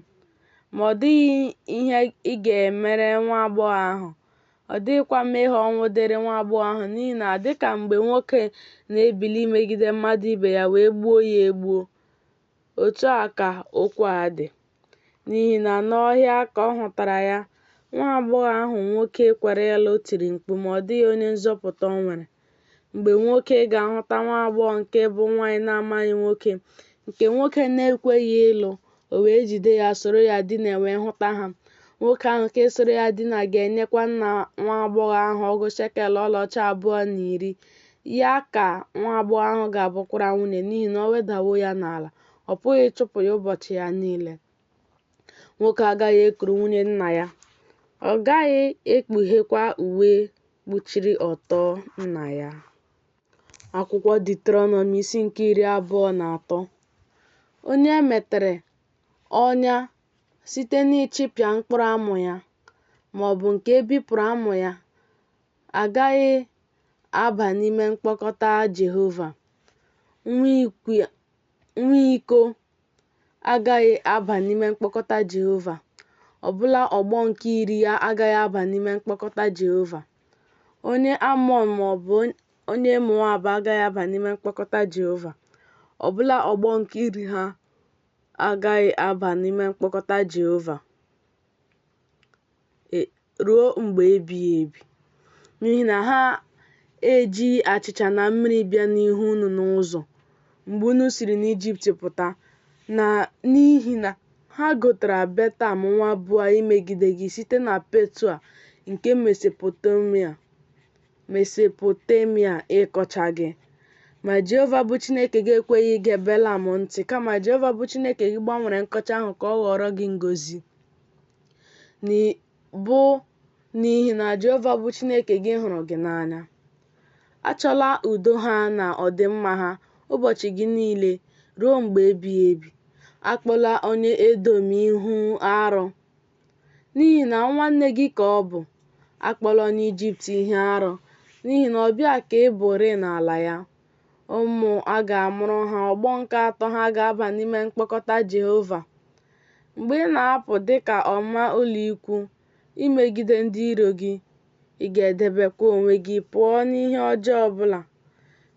Ma ọ dịghị ihe ị ga-emere nwa agbọghọ ahụ. Ọ dịghịkwa mmehie ọnwụ dịrị nwa agbọghọ ahụ, n'ihi na dịka mgbe nwoke na-ebili megide mmadụ ibe ya wee gbuo ya egbuo, otu a ka okwu a dị. N'ihi na n'ọhịa ka ọ hụtara ya, nwa agbọghọ ahụ nwoke kwere ịlụ tiri mkpu, ma ọ dịghị onye nzọpụta o nwere. Mgbe nwoke ga-ahụta nwa agbọghọ nke bụ nwaanyị na-amaghị nwoke, nke nwoke na-ekweghị ịlụ, o wee jide ya soro ya dina wee hụta ha, nwoke ahụ nke soro ya dina ga-enyekwa nna nwa agbọghọ ahụ ọgụ shekel ọlaọcha 210. Ya ka nwa agbọghọ ahụ ga-abụkwara nwunye, n'ihi na o wedawo ya n'ala. Ọ pụghị ịchụpụ ya ụbọchị ya niile. Nwoke agaghị ekuru nwunye nna ya. Ọ gaghị ekpughekwa uwe kpuchiri ọtọ nna ya. Akwụkwọ Deuteronomy isi nke 23. Onye e metere ọnya site n'ịchịpịa mkpụrụ amụ ya, ma ọ bụ nke e bipụrụ amụ ya, agaghị aba n'ime mkpọkọta Jehova. Nwa iko agaghị aba n'ime mkpọkọta Jehova. Ọbụla ọgbọ nke 10 ya agaghị aba n'ime mkpọkọta Jehova. Onye Amọn ma ọ bụ onye Moab agaghị aba n'ime mkpọkọta Jehova. Ọbụla ọgbọ nke 10 ha agaghị aba n'ime mkpọkọta Jehova ruo mgbe ebighị ebi. N'ihi na ha ejighị achịcha na mmiri bịa n'ihu unu n'ụzọ mgbe unu siri n'Ijipt pụta, na n'ihi na ha gotara Betam nwa Bua imegide gị site na Petua nke Mesopotamia ịkọcha gị. Ma Jehova bụ Chineke gị ekweghị ige Belam ntị, kama Jehova bụ Chineke gị gbanwere nkọcha ahụ ka ọ ghọrọ gị ngọzi. N'ihi na Jehova bụ Chineke gị hụrụ gị n'anya. Achọla udo ha na ọdịmma ha ụbọchị gị niile ruo mgbe ebighị ebi. Akpọla onye Edọm ihu arụ, n'ihi na nwanne gị ka ọ bụ. Akpọla onye Ijipt ihe arụ, n'ihi na ọbịa ka ị bụrị n'ala ya. Ụmụ a ga-amụrụ ha ọgbọ nke 3 ha ga-aba n'ime mkpọkọta Jehova. Mgbe ị na-apụ dịka ọma ụlọikwu imegide ndị iro gị, ị ga-edebekwa onwe gị pụọ n'ihe ọjọọ ọbụla.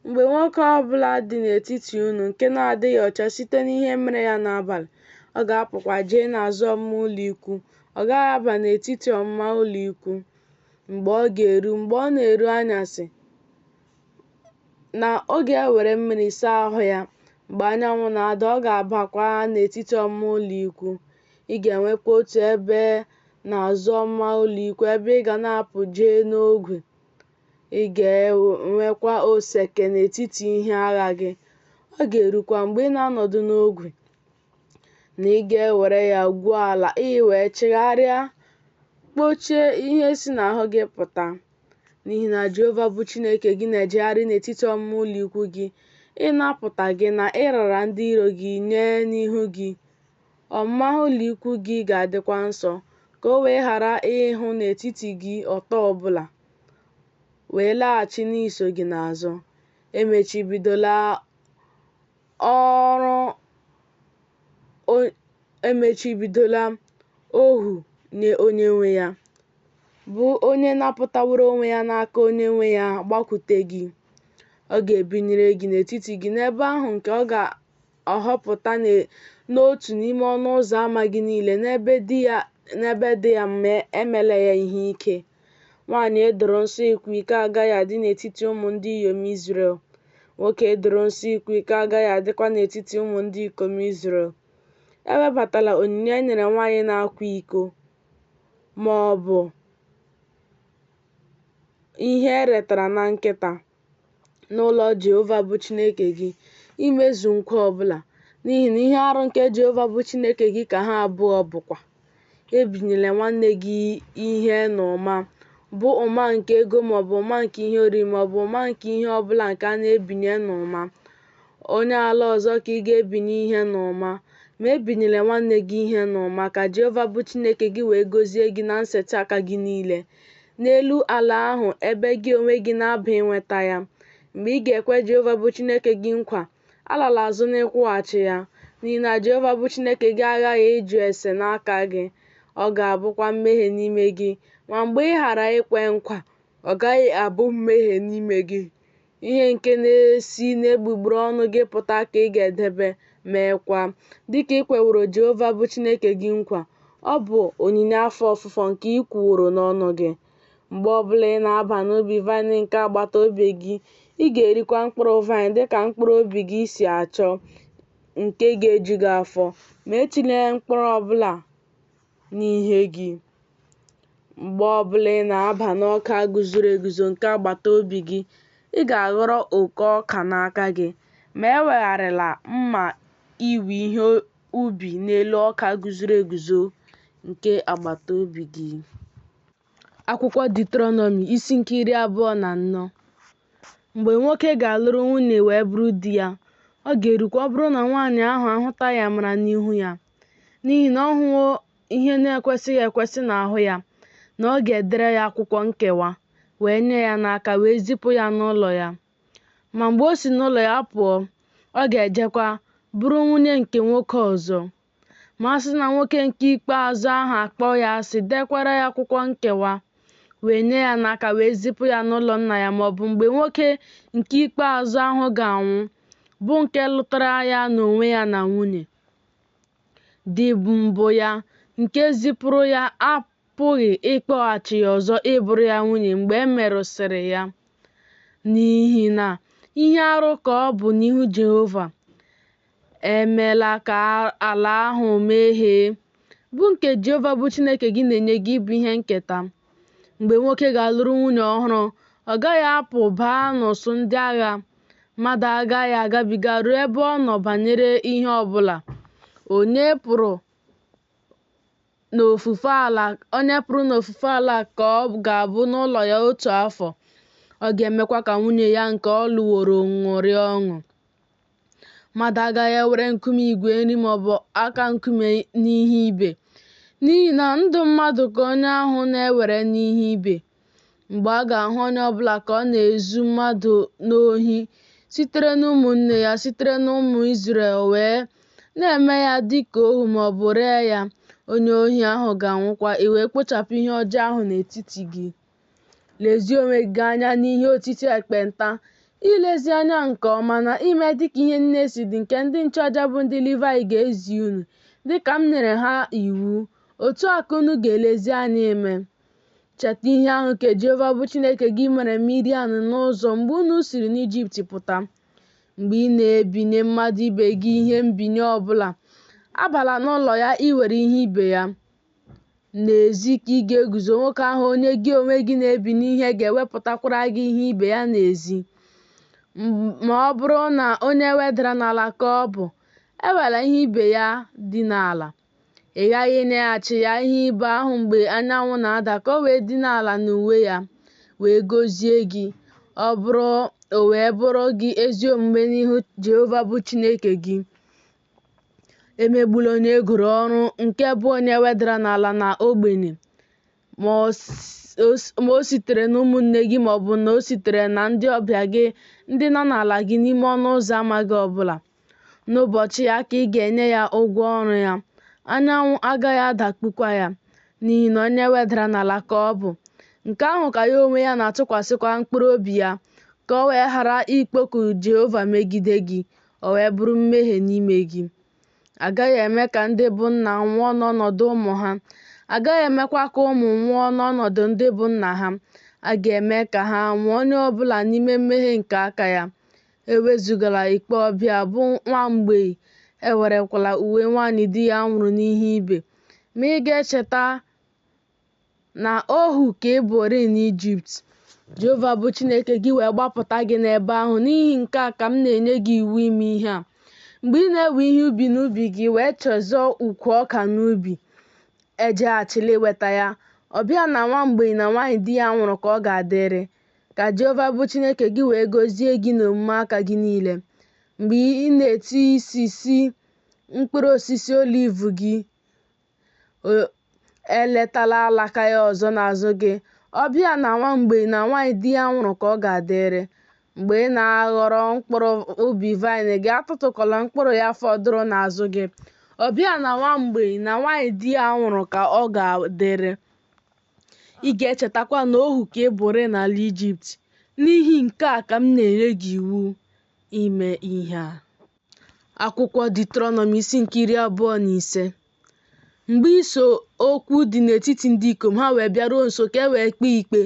Mgbe nwoke ọbụla dị n'etiti unu nke na-adịghị ọcha site n'ihe mere ya n'abalị, ọ ga-apụkwa jee n'azụ ọmụma ụlọikwu. Ọ gaghị aba n'etiti ọmụma ụlọikwu mgbe ọ na-eru anyasị, na ọ ga-ewere mmiri saa ahụ ya. Mgbe anyanwụ na-ada, ọ ga-abakwa n'etiti ọmụma ụlọikwu. Ị ga-enwekwa otu ebe n'azụ ọmụma ụlọikwu ebe ị ga na-apụ jee n'ogwe. Ị ga-enwekwa oseke n'etiti ihe agha gị. Ọ ga-erukwa mgbe ị na-anọdụ n'ogwe na ị ga-ewere ya gwuo ala wee chigharịa, kpochie ihe si n'ahụ gị pụta. N'ihi na Jehova bụ Chineke gị na-ejegharị n'etiti ọmụma ụlọikwu gị, ịnapụta gị na ịrara ndị iro gị nye n'ihu gị. Ọmụma ụlọikwu gị ga-adịkwa nsọ, ka o wee ghara ịhụ n'etiti gị ọtọ ọbụla wee laghachi n'iso gị n'azụ. Emechibidola ohu nye onye nwe ya, bụ onye napụtaworo onwe ya n'aka onye nwe ya gbakwute gị. Ọ ga-ebinyere gị n'etiti gị n'ebe ahụ nke ọ ga-ahọpụta n'otu n'ime ọnụ ụzọ ámá gị niile, n'ebe dị ya ma emela ya ihe ike. Nwaanyị edoro nsọ ịkwa iko agaghị adị n'etiti ụmụ ndị inyom Izrel. Nwoke edoro nsọ ịkwa iko agaghị adịkwa n'etiti ụmụ ndị ikom Izrel. Ewebatala onyinye e nyere nwaanyị na-akwa iko ma ọ bụ ihe e retara na nkịta n'ụlọ Jehova bụ Chineke gị imezu nkwa ọbụla, n'ihi na ihe arụ nke Jehova bụ Chineke gị ka ha abụọ bụkwa. Ebinyela nwanne gị ihe n'ụma, bụ ụma nke ego maọbụ ụma nke ihe oriri maọbụ ụma nke ihe ọbụla nke a na-ebinye n'ụma. Onye ala ọzọ ka ị ga-ebinye ihe n'ụma, ma ebinyela nwanne gị ihe n'ụma, ka Jehova bụ Chineke gị wee gọzie gị na nseti aka gị niile n'elu ala ahụ ebe gị onwe gị na-aba inweta ya. Mgbe ị ga-ekwe Jehova bụ Chineke gị nkwa, alala azụ n'ịkwụghachi ya, n'ihi na Jehova bụ Chineke gị aghaghị ịjụ ese n'aka gị. Ọ ga-abụkwa mmehie n'ime gị, ma mgbe ị ghara ikwe nkwa, ọ gaghị abụ mmehie n'ime gị. Ihe nke na-esi n'egbugbere ọnụ gị pụta ka ị ga-edebe meekwa, dịka ị kweworo Jehova bụ Chineke gị nkwa. Ọ bụ onyinye afọ ofufo nke ị kwuworo n'ọnụ gị. Mgbe ọbụla ị na-aba n'ubi vaịn nke agbata obi gị, ị ga-erikwa mkpụrụ vaịn dịka mkpụrụ obi gị si achọ, nke ga-eju gị afọ, ma etinyela mkpụrụ ọbụla n'ihe gị. Mgbe ọbụla ị na-aba n'ọka guzoro eguzo nke agbata obi gị, ị ga-aghọrọ oke ọka n'aka gị, ma ewegharịla mma iwe ihe ubi n'elu ọka guzoro eguzo nke agbata obi gị. Akwụkwọ Deuteronomi isi nke 24. Mgbe nwoke ga-alụrụ nwunye wee bụrụ di ya, ọ ga-erukwa ọ bụrụ na nwaanyị ahụ ahụta ya mara n'ihu ya, n'ihi na ọ hụwo ihe na-ekwesịghị ekwesị n'ahụ ya, na ọ ga-edere ya akwụkwọ nkewa wee nye ya n'aka wee zipụ ya n'ụlọ ya. Ma mgbe o si n'ụlọ ya pụọ, ọ ga-ejekwa bụrụ nwunye nke nwoke ọzọ. Ma a sị na nwoke nke ikpeazụ ahụ akpọọ ya asị, dekwara ya akwụkwọ nkewa wee nye ya n'aka wee zipụ ya n'ụlọ nna ya, maọbụ mgbe nwoke nke ikpeazụ ahụ ga-anwụ, bụ nke lụtara ya n'onwe ya na nwunye dị mbụ ya, nke zipụrụ ya apụghị ịkpọghachi ya ọzọ ịbụrụ ya nwunye mgbe e merụsịrị ya, n'ihi na ihe arụ ka ọ bụ n'ihu Jehova. Emeela ka ala ahụ meghee, bụ nke Jehova bụ Chineke gị na-enye gị ịbụ ihe nketa. Mgbe nwoke ga-alụrụ nwunye ọhụrụ, ọ gaghị apụ baa n'ụsụ ndị agha. Mmadụ agaghị agabiga ruo ebe ọ nọ banyere ihe ọbụla. Onye pụrụ n'ofufe ala ka ọ ga-abụ n'ụlọ ya otu afọ. Ọ ga-emekwa ka nwunye ya nke ọ lụworo ṅụrịa ọṅụ. Mmadụ agaghị ewere nkume igwe nri maọbụ aka nkume n'ihe ibe, n'ihi na ndụ mmadụ ka onye ahụ na-ewere n'ihe ibe. Mgbe a ga-ahụ onye ọbụla ka ọ na-ezu mmadụ n'ohi sitere n'ụmụnne ya, sitere n'ụmụ Izrel, wee na-eme ya dị ka ohu maọbụ ree ya, onye ohi ahụ ga-anwụkwa. I wee kpochapụ ihe ọjọọ ahụ n'etiti gị. Lezie onwe gị anya n'ihe otiti ekpenta. ilezi anya nke ọma na ime dịka ihe nne si dị nke ndị nchụaja bụ ndị Livayị ga-ezi unu dịka m nyere ha iwu, otu a ka unu ga-elezi anya ime. Cheta ihe ahụ ka Jehova bụ Chineke gị mere Miriam n'ụzọ mgbe unu siri n'Ijipt pụta. Mgbe ị na-ebinye mmadụ ibe gị ihe mbinye ọbụla, abala n'ụlọ ya iwere ihe ibe ya. N'ezi ka ị ga-eguzo nwoke ahụ onye gị onwe gị na-ebinye ihe ga-ewepụtakwara gị ihe ibe ya n'ezi. Ma ọ bụrụ na onye wedara n'ala ka ọ bụ, ewela ihe ibe ya dị n'ala. Ị ghaghị ịnyeghachi ya ihe ibe ahụ mgbe anyanwụ na-ada ka o wee dina ala n'uwe ya, wee gọzie gị. O wee bụrụ gị ezi omume n'ihu Jehova bụ Chineke gị. Emegbula onye egoro ọrụ nke bụ onye wedara n'ala na ogbenye, ma o sitere n'ụmụnne gị maọbụ na o sitere na ndị ọbịa gị ndị nọ n'ala gị n'ime ọnụ ụzọ ámá gị ọbụla. N'ụbọchị ya ka ị ga-enye ya ụgwọ ọrụ ya. Anyanwụ agaghị adakpukwa ya, n'ihi na onye wedara n'ala ka ọ bụ. Nke ahụ ka ya onwe ya na-atụkwasịkwa mkpụrụ obi ya, ka o wee ghara ikpoku Jehova megide gị, o wee bụrụ mmehie n'ime gị. Agaghị eme ka ndị bụ nna nwụọ n'ọnọdụ ụmụ ha. Agaghị emekwa ka ụmụ nwụọ n'ọnọdụ ndị bụ nna ha. A ga-eme ka ha nwụọ onye ọbụla n'ime mmehie nke aka ya. Ewezugala ikpe ọbịa bụ nwa mgbei. Ewerekwala uwe nwaanyị di ya nwụrụ n'ihe ibe. Ma ị ga-echeta na ohu ka ị bụrị n'Ijipt. Jehova bụ Chineke gị wee gbapụta gị n'ebe ahụ. N'ihi nke a ka m na-enye gị iwu ime ihe a. Mgbe ị na-ewe ihe ubi n'ubi gị wee chọzọọ ukwu ọka n'ubi, ejeghachila iweta ya. Ọbịa na nwa mgbei na nwaanyị di ya nwụrụ ka ọ ga-adịrị. Ka Jehova bụ Chineke gị wee gọzie gị n'omume aka gị niile. Mgbe ị na-eti isi si mkpụrụ osisi oliv gị, eletala alaka ya ọzọ n'azụ gị. Ọbịa na nwa mgbei na nwaanyị di ya nwụrụ ka ọ ga-adịrị. Mgbe ị na-aghọrọ mkpụrụ ubi vaịnị gị, atụtụkwala mkpụrụ ya fọdụrụ n'azụ gị. Ọbịa na nwa mgbei na nwaanyị di ya nwụrụ ka ọ ga-adịrị. Ị ga-echetakwa na ohu ka ị bụrị n'ala Ijipt. N'ihi nke a ka m na-enye gị iwu ime ihe a. Akwụkwọ Diuteronomi isi nke 25. Mgbe iso okwu dị n'etiti ndị ikom ha wee bịaruo nso ka e wee kpee ikpe,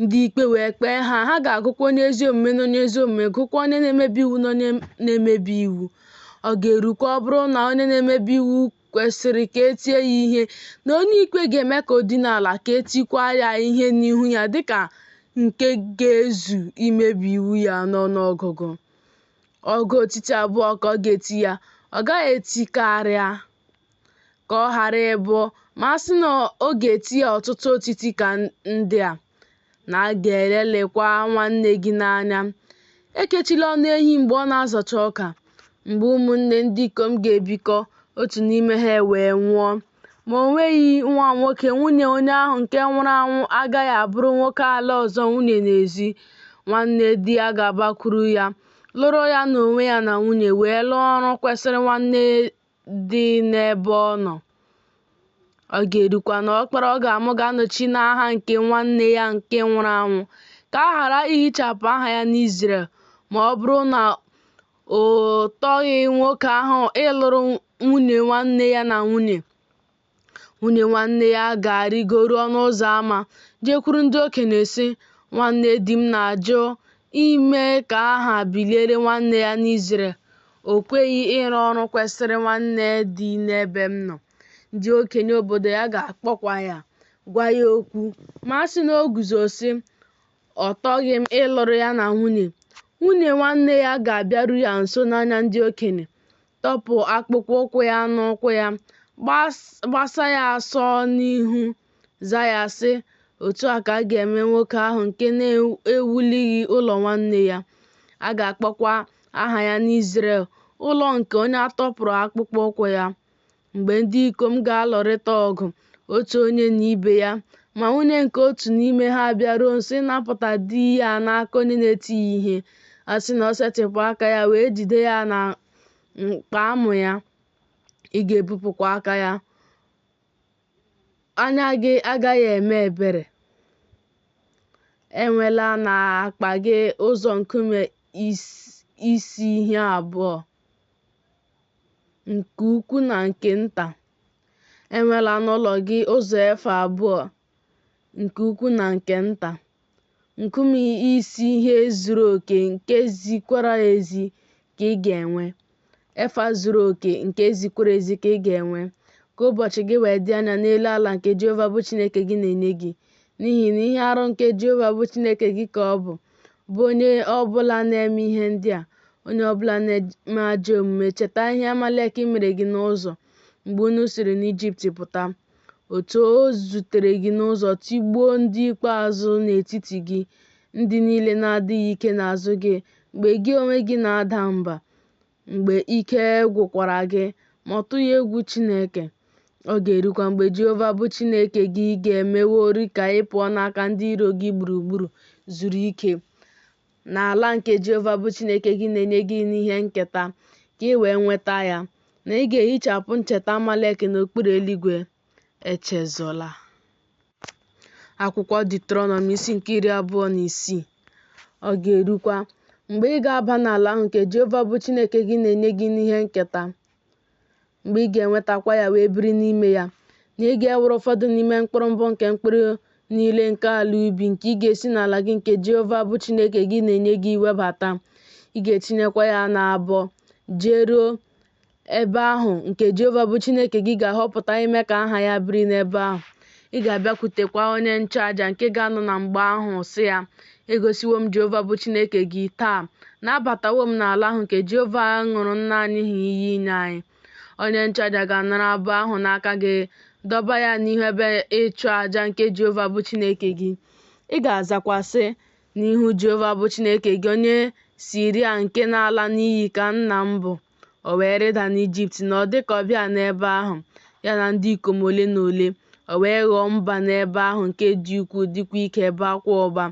ndị ikpe wee kpee ha. Ha ga-agụkwa onye ezi omume na onye ezi omume, gụkwa onye na-emebi iwu na onye na-emebi iwu. Ọ ga-erukwa ọ bụrụ na onye na-emebi iwu kwesịrị ka e tie ya ihe, na onye ikpe ga-eme ka o dina ala, ka e tikwa ya ihe n'ihu ya dịka nke ga-ezu imebi iwu ya n'ọnụọgụgụ. Ọgụ otiti 2 ka ọ ga-eti ya. Ọ gaghị etikarịa ka ọ ghara ịbụ, ma a sị na ọ ga-eti ya ọtụtụ otiti ka ndị a. Na a ga-elelịkwa nwanne gị n'anya. Ekechila ọnụ ehi mgbe ọ na-azọcha ọka. Mgbe ụmụnne ndị ikom ga-ebikọ, otu n'ime ha wee nwụọ, ma o nweghị nwa nwoke, nwunye onye ahụ nke nwụrụ anwụ agaghị abụrụ nwoke ala ọzọ nwunye n'ezi. Nwanne di ya ga-abakwuru ya, lụrụ ya n'onwe ya na nwunye, wee lụọ ọrụ kwesịrị nwanne dị n'ebe ọ nọ. Ọ ga-erukwa na ọkpara ọ ga-amụ ga-anọchi n'aha nke nwanne ya nke nwụrụ anwụ, ka a ghara ihichapụ aha ya n'Izrel. Ma ọ bụrụ na o tọghị nwoke ahụ ịlụrụ nwunye nwanne ya na nwunye nwanne ya ga-arịgoru ọnụ ụzọ ámá jekwuru ndị okenye sị, nwanne di m na-ajụ ime ka aha biliere nwanne ya n'Izrel. O kweghị ịrụ ọrụ kwesịrị nwanne dị n'ebe m nọ. Ndị okenye obodo ya ga-akpọkwa ya, gwa ya okwu. Ma a sị na o guzo sị, ọ tọghị m ịlụrụ ya na nwunye nwanne ya ga-abịaru ya nso n'anya ndị okenye, tọpụ akpụkpọ ụkwụ ya n'ụkwụ ya, gbasa ya asọ n'ihu, za ya sị, otu a ka a ga-eme nwoke ahụ nke na-ewulighị ụlọ nwanne ya. A ga-akpọkwa aha ya n'Izrel ụlọ nke onye atọpụrụ akpụkpọ ụkwụ ya. Mgbe ndị ikom ga-alụrịta ọgụ otu onye na ibe ya, ma nwunye nke otu n'ime ha bịaruo nso ịnapụta di ya n'aka onye na-eti ya ihe, a sị na o setịpụ aka ya wee jide ya na mkpa amụ ya, ị ga-ebupụkwa aka ya. Anya gị agaghị eme ebere. Enwela n'akpa gị ụzọ nkume isi ihe abụọ, nke ukwu na nke nta. Enwela n'ụlọ gị ụzọ efe abụọ, nke ukwu na nke nta. Nkume isi ihe zuru oke nke zikwara ezi ka ị ga-enwe. Efa zuru oke nke zikwara ezi ka ị ga-enwe. Ka ụbọchị gị wee dị anya n'elu ala nke Jehova bụ Chineke gị na-enye gị, n'ihi na ihe arụ nke Jehova bụ Chineke gị ka ọ bụ onye ọbụla na-eme ihe ndị a, onye ọbụla na-eme ajọ omume. Cheta ihe Amalek mere gị n'ụzọ mgbe unu siri n'Ijipt pụta, otu o zutere gị n'ụzọ, tigbuo ndị ikpeazụ n'etiti gị, ndị niile na-adịghị ike n'azụ gị, mgbe gị onwe gị na-ada mba, mgbe ike gwụkwara gị, ma ọ tụghị egwu Chineke. Ọ ga-erukwa mgbe Jehova bụ Chineke gị ga-emewori ka ị pụọ n'aka ndị iro gị gburugburu, zuru ike n'ala nke Jehova bụ Chineke gị na-enye gị n'ihe nketa, ka ị wee nweta ya, na ị ga-ehichapụ ncheta Amalek n'okpuru eluigwe. Echezọla. Akwụkwọ Deuteronomy isi nke 26. Ọ ga-erukwa mgbe ị ga-aba n'ala ahụ nke Jehova bụ Chineke gị na-enye gị n'ihe nketa, mgbe ị ga-enwetakwa ya wee biri n'ime ya, na ị ga-ewere ụfọdụ n'ime mkpụrụ mbụ nke mkpụrụ niile nke ala ubi nke ị ga-esi n'ala gị nke Jehova bụ Chineke gị na-enye gị webata. Ị ga-etinyekwa ya n'abọ, jeruo ebe ahụ nke Jehova bụ Chineke gị ga-ahọpụta ime ka aha ya biri n'ebe ahụ. Ị ga-abịakwutekwa onye nchụaja nke ga-anọ na mgbe ahụ sị ya, egosiwo m Jehova bụ Chineke gị taa na abatawo m n'ala ahụ nke Jehova ṅụrụ nna anyị ha iyi inye anyị. Onye nchụaja ga-anara abụ ahụ n'aka gị, dọba ya n'ihu ebe ịchụ aja nke Jehova bụ Chineke gị. Ị ga-azakwa sị, n'ihu Jehova bụ Chineke gị, onye Siria nke na-ala n'iyi ka nna m bụ. O wee rịda n'Ijipt nọ dịka ọbịa n'ebe ahụ, ya na ndị ikom ole na ole. O wee ghọọ mba n'ebe ahụ nke dị ukwuu, dịkwa ike, ebe akwa ụba.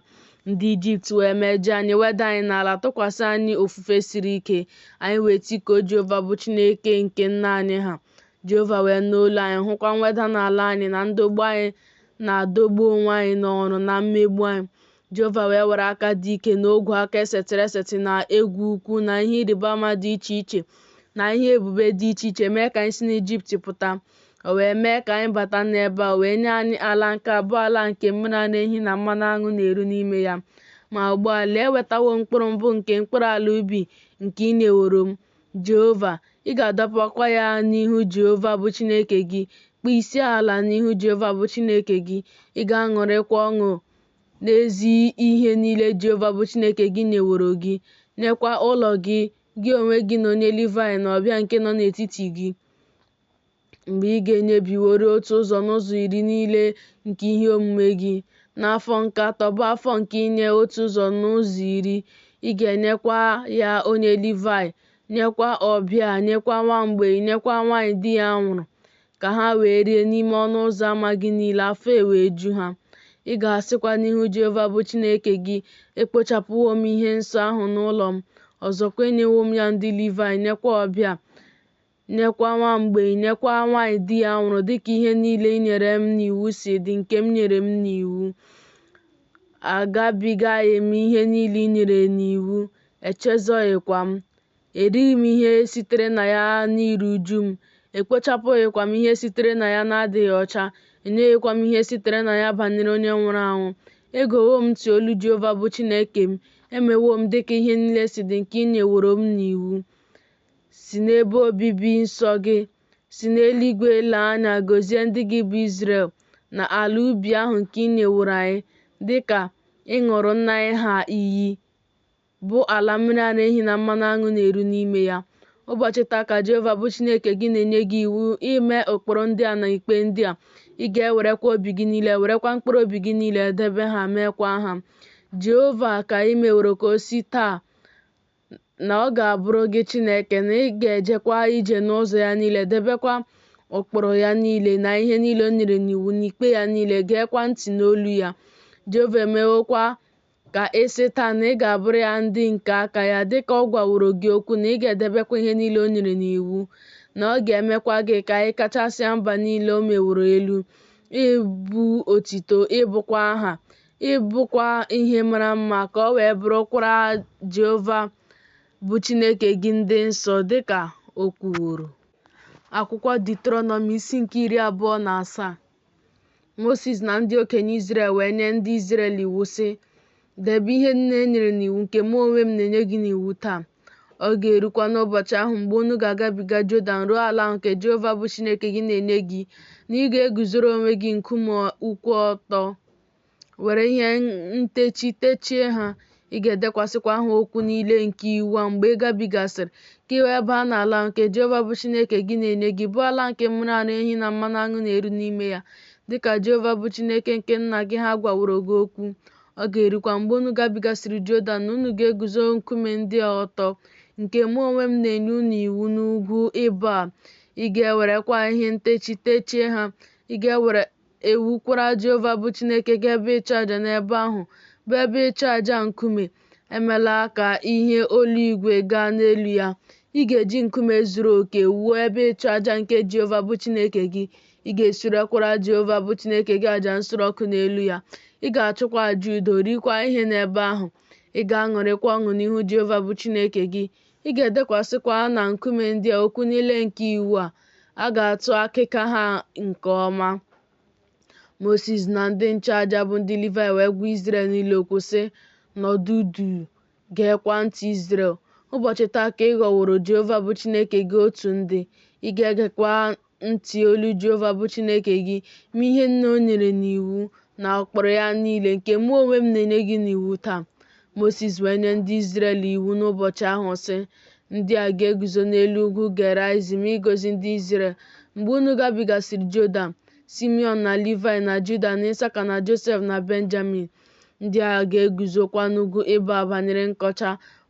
Ndị Ijipt wee mejọ anyị, weda anyị n'ala, tụkwasị anyị ofufe siri ike. Anyị wee tikuo Jehova bụ Chineke nke nna anyị ha. Jehova wee nụ olu anyị, hụkwa mweda n'ala anyị na ndogbu anyị na-adọgbu onwe anyị n'ọrụ na mmegbu anyị. Jehova wee were aka dị ike na ogwe aka esetịrị esetị na egwu ukwu na ihe ịrịba ama dị iche iche na ihe ebube dị iche iche mee ka anyị si n'Ijipt pụta. O wee mee ka anyị bata n'ebe a, wee nye anyị ala nke abụọ, ala nke mmiri ara ehi na mmanụ aṅụ na-eru n'ime ya. Ma ugbu a lee, ewetawo mkpụrụ mbụ nke mkpụrụ ala ubi nke ị nyeworo m, Jehova. Ị ga-adọbakwa ya n'ihu Jehova bụ Chineke gị, kpee isi ala n'ihu Jehova bụ Chineke gị. Ị ga-aṅụrịkwa ọṅụ n'ezi ihe niile Jehova bụ Chineke gị nyeworo gị, nyekwa ụlọ gị, gị onwe gị na onye Livayị na ọbịa nke nọ n'etiti gị, mgbe ị ga-enyebiwori otu ụzọ n'ụzọ iri niile nke ihe omume gị. N'afọ nke atọ bụ afọ nke inye otu ụzọ n'ụzọ iri. Ị ga-enyekwa ya onye Livayị, nyekwa ọbịa, nyekwa nwa mgbei, nyekwa nwaanyị di ya nwụrụ, ka ha wee rie n'ime ọnụ ụzọ ama gị niile, afọ wee ju ha. Ị ga-asịkwa n'ihu Jehova bụ Chineke gị, ekpochapụwo m ihe nsọ ahụ n'ụlọ m. Ọzọkwa enyewo m ya ndị Livayị, nyekwa ọbịa, nyekwa nwa mgbei, nyekwa nwaanyị di ya nwụrụ, dịka ihe niile ị nyere m n'iwu si dị, nke m nyere m n'iwu. Agabigaghị m ihe niile ị nyere n'iwu, echezọghịkwa m. Erighị m ihe sitere na ya n'iru uju m, ekpochapụghịkwa m ihe sitere na ya na-adịghị ọcha, enyeghịkwa m ihe sitere na ya banyere onye nwụrụ anwụ. Egewo m ntị olu Jehova bụ Chineke m, emewo m dịka ihe niile si dị nke ị nyeworo m n'iwu. Si n'ebe obibi nsọ gị, si n'eluigwe lee anya, gọzie ndị gị bụ Izrel na ala ubi ahụ nke ị nyeworo anyị, dịka ị ṅụrụ nna anyị ha iyi, bụ ala mmiri ara ehi na mmanụ aṅụ na-eru n'ime ya. Ụbọchị taa ka Jehova bụ Chineke gị na-enye gị iwu ime ụkpụrụ ndị a na ikpe ndị a. Ị ga-ewerekwa obi gị niile, werekwa mkpụrụ obi gị niile, debe ha, meekwa ha. Jehova ka ị meworo ka o si taa na ọ ga-abụrụ gị Chineke, na ị ga-ejekwa ije n'ụzọ ya niile, debekwa ụkpụrụ ya niile na ihe niile o nyere n'iwu na ikpe ya niile, geekwa ntị n'olu ya. Jehova emewokwa ka ị sị taa na ị ga-abụrụ ya ndị nke aka ya, dịka ọ gwaworo gị okwu, na ị ga-edebekwa ihe niile o nyere n'iwu, na ọ ga-emekwa gị ka ị kachasịa mba niile o meworo elu, ịbụ otito, ịbụkwa aha, ịbụkwa ihe mara mma ka ọ wee bụrụkwara Jehova bụ Chineke gị ndị nsọ dịka o kwuworo. Akwụkwọ Deuteronomy isi nke 27. Moses na ndị okenye Izrel wee nye ndị Izrel iwu sị, debe ihe nne nyere n'iwu nke mụ onwe m na-enye gị n'iwu taa. Ọ ga-erukwa n'ụbọchị ahụ mgbe unu ga-agabiga Jọdan ruo ala ahụ nke Jehova bụ Chineke gị na-enye gị, na ị ga-eguzoro onwe gị nkume ukwu ọtọ, were ihe ntechi techie ha. Ị ga-edekwasịkwa ha okwu niile nke iwu a mgbe ị gabigasịrị, ka ị wee baa n'ala nke Jehova bụ Chineke gị na-enye gị, bụ ala nke mmiri ara ehi na mmanụ aṅụ na-eru n'ime ya, dịka Jehova bụ Chineke nke nna gị ha gwaworo gị okwu. Ọ ga-erukwa mgbe unu gabigasịrị Jọdan na unu ga-eguzo nkume ndị a ọtọ, nke mụ onwe m na-enye unu iwu n'ugwu ịbọ a. Ị ga-ewerekwa ihe ntechi techie ha. Ị ga-ewere ewukwara Jehova bụ Chineke gị ebe ịchụ aja n'ebe ahụ, bụ ebe ịchụ aja nkume. Emela ka ihe olu igwe gaa n'elu ya. Ị ga-eji nkume zuru oke wuo ebe ịchụ aja nke Jehova bụ Chineke gị. Ị ga-esurekwara Jehova bụ Chineke gị aja nsure ọkụ n'elu ya. Ị ga-achụkwa aja udo, rikwa ihe n'ebe ahụ. Ị ga-aṅụrịkwa ọṅụ n'ihu Jehova bụ Chineke gị. Ị ga-edekwasịkwa na nkume ndị a okwu niile nke iwu a. A ga-atụ akịka ha nke ọma. Moses na ndị nchụaja bụ ndị Livayị wee gwa Izrel niile okwu sị, nọdụ duu, geekwa ntị Izrel. Ụbọchị taa ka ị ghọworo Jehova bụ Chineke gị otu ndị. Ị ga-egekwa ntị olu Jehova bụ Chineke gị, ma ihe nne o nyere n'iwu na ụkpụrụ ya niile nke mụ onwe m na-enye gị n'iwu taa. Moses wee nye ndị Izrel iwu n'ụbọchị ahụ sị, ndị a ga-eguzo n'elu ugwu Gerizim igozi ndị Izrel mgbe unu gabigasịrị Jọdan: Simeon na Livayị na Juda na Isaka na Josef na Benjamin. Ndị a ga-eguzokwa n'ugwu ịba banyere nkọcha: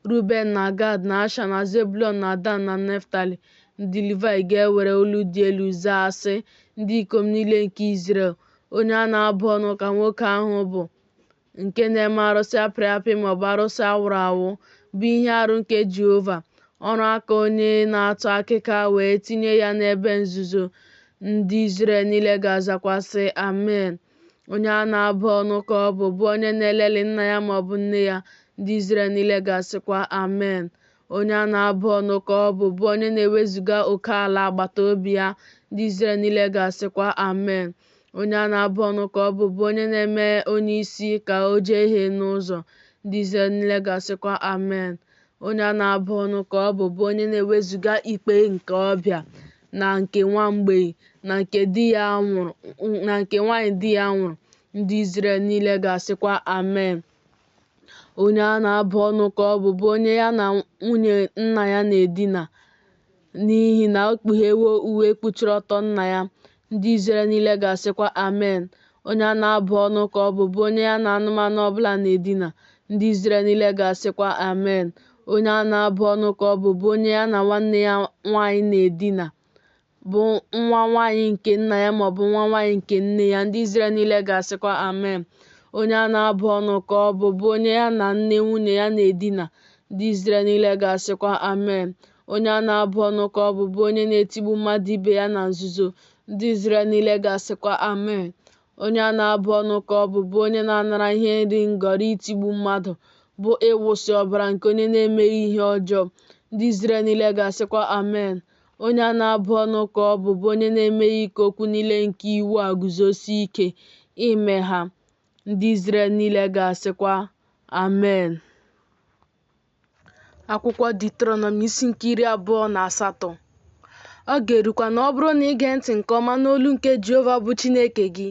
Ruben na Gad na Asha na Zebụlọn na Dan na Neftali. Ndị Livayị ga-ewere olu dị elu zaa sị, ndị ikom niile nke Izrel, onye a na-abụ ọnụ ka nwoke ahụ bụ, nke na-eme arụsị apịrị apị maọbụ arụsị awụrụ awụ, bụ ihe arụ nke Jehova, ọrụ aka onye na-atụ akịka, wee tinye ya n'ebe nzuzo. Ndị Izrel niile ga-azakwa sị, amen. Onye a na-abụ ọnụ ka ọ bụ onye na-eleli nna ya maọbụ nne ya. Ndị Izrel niile ga-asịkwa, amen. Onye a na-abụ ọnụ ka ọ bụ onye na-ewezuga oke ala agbata obi ya. Ndị Izrel niile ga-asịkwa, amen. Onye a na-abụ ọnụ ka ọ bụ onye na-eme onye isi ka o jehie n'ụzọ. Ndị Izrel niile ga-asịkwa, amen. Onye a na-abụ ọnụ ka ọ bụ onye na-ewezuga ikpe nke ọbịa na nke nwa mgbei na nke nwaanyị di ya nwụrụ. Ndị Izrel niile ga-asịkwa, amen. Onye a na-abụ ọnụ ka ọ bụ onye ya na nwunye nna ya na-edina, n'ihi na o kpughewo uwe kpuchiri ọtọ nna ya. Ndị Izrel niile ga-asịkwa, amen. Onye a na-abụ ọnụ ka ọ bụ onye ya na anụmanụ ọbụla na-edina. Ndị Izrel niile ga-asịkwa, amen. Onye a na-abụ ọnụ ka ọ bụ onye ya na nwanne ya nwaanyị na-edina, bụ nwa nwaanyị nke nna ya maọbụ nwa nwaanyị nke nne ya. Ndị Izrel niile ga-asịkwa, amen. Onye a na-abụ ọnụ ka ọ bụ onye ya na nne nwunye ya na-edina. Ndị Izrel niile ga-asịkwa, amen. Onye a na-abụ ọnụ ka ọ bụ onye na-etigbu mmadụ ibe ya na nzuzo. Ndị Izrel niile ga-asịkwa, amen. Onye a na-abụ ọnụ ka ọ bụ onye na-anara ihe nri ngọrọ itigbu mmadụ, bụ ịwụsị ọbara nke onye na-emeghị ihe ọjọọ. Ndị Izrel niile ga-asịkwa, amen. Onye a na-abụ ọnụ ka ọ bụ onye na-emeghị ka okwu niile nke iwu a guzosie ike ime ha. Ndị Izrel niile ga-asịkwa, amen. Akwụkwọ Deuteronomy isi nke 28. Ọ ga-erukwa na ọ bụrụ na ige ntị nke ọma n'olu nke Jehova bụ Chineke gị,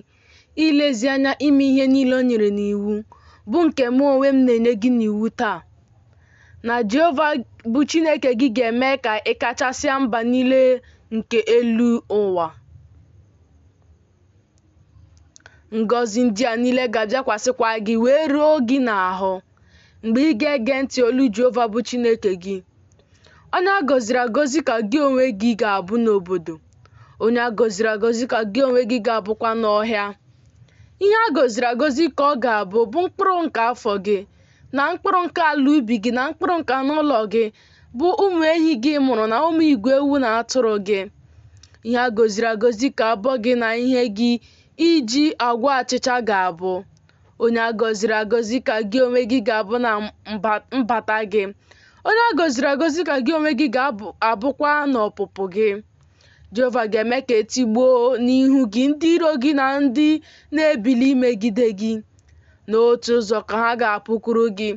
ilezi anya ime ihe niile o nyere n'iwu, bụ nke mụ onwe m na-enye gị n'iwu taa, na Jehova bụ Chineke gị ga-eme ka ị kachasịa mba niile nke elu ụwa. Ngọzi ndị a niile ga-abịakwasịkwa gị wee ruo gị n'ahụ mgbe ị ga-ege ntị olu Jehova bụ Chineke gị. Onye a gọziri agọzi ka gị onwe gị ga-abụ n'obodo. Onye a gọziri agọzi ka gị onwe gị ga-abụkwa n'ọhịa. Ihe a gọziri agọzi ka ọ ga-abụ bụ mkpụrụ nke afọ gị, na mkpụrụ nke ala ubi gị, na mkpụrụ nke anụ ụlọ gị, bụ ụmụ ehi gị mụrụ na ụmụ igwe ewu na atụrụ gị. Ihe a gọziri agọzi ka abọ gị na ihe gị iji agwa achịcha ga-abụ. onye a gọziri agọzi ka gị onwe gị ga-abụ na mbata gị, onye a gọziri agọzi ka gị onwe gị ga-abụkwa n'ọpụpụ gị. Jehova ga-eme ka etigbuo n'ihu gị ndị iro gị na ndị na-ebili megide gị. N'otu ụzọ ka ha ga-apụkwuru gị,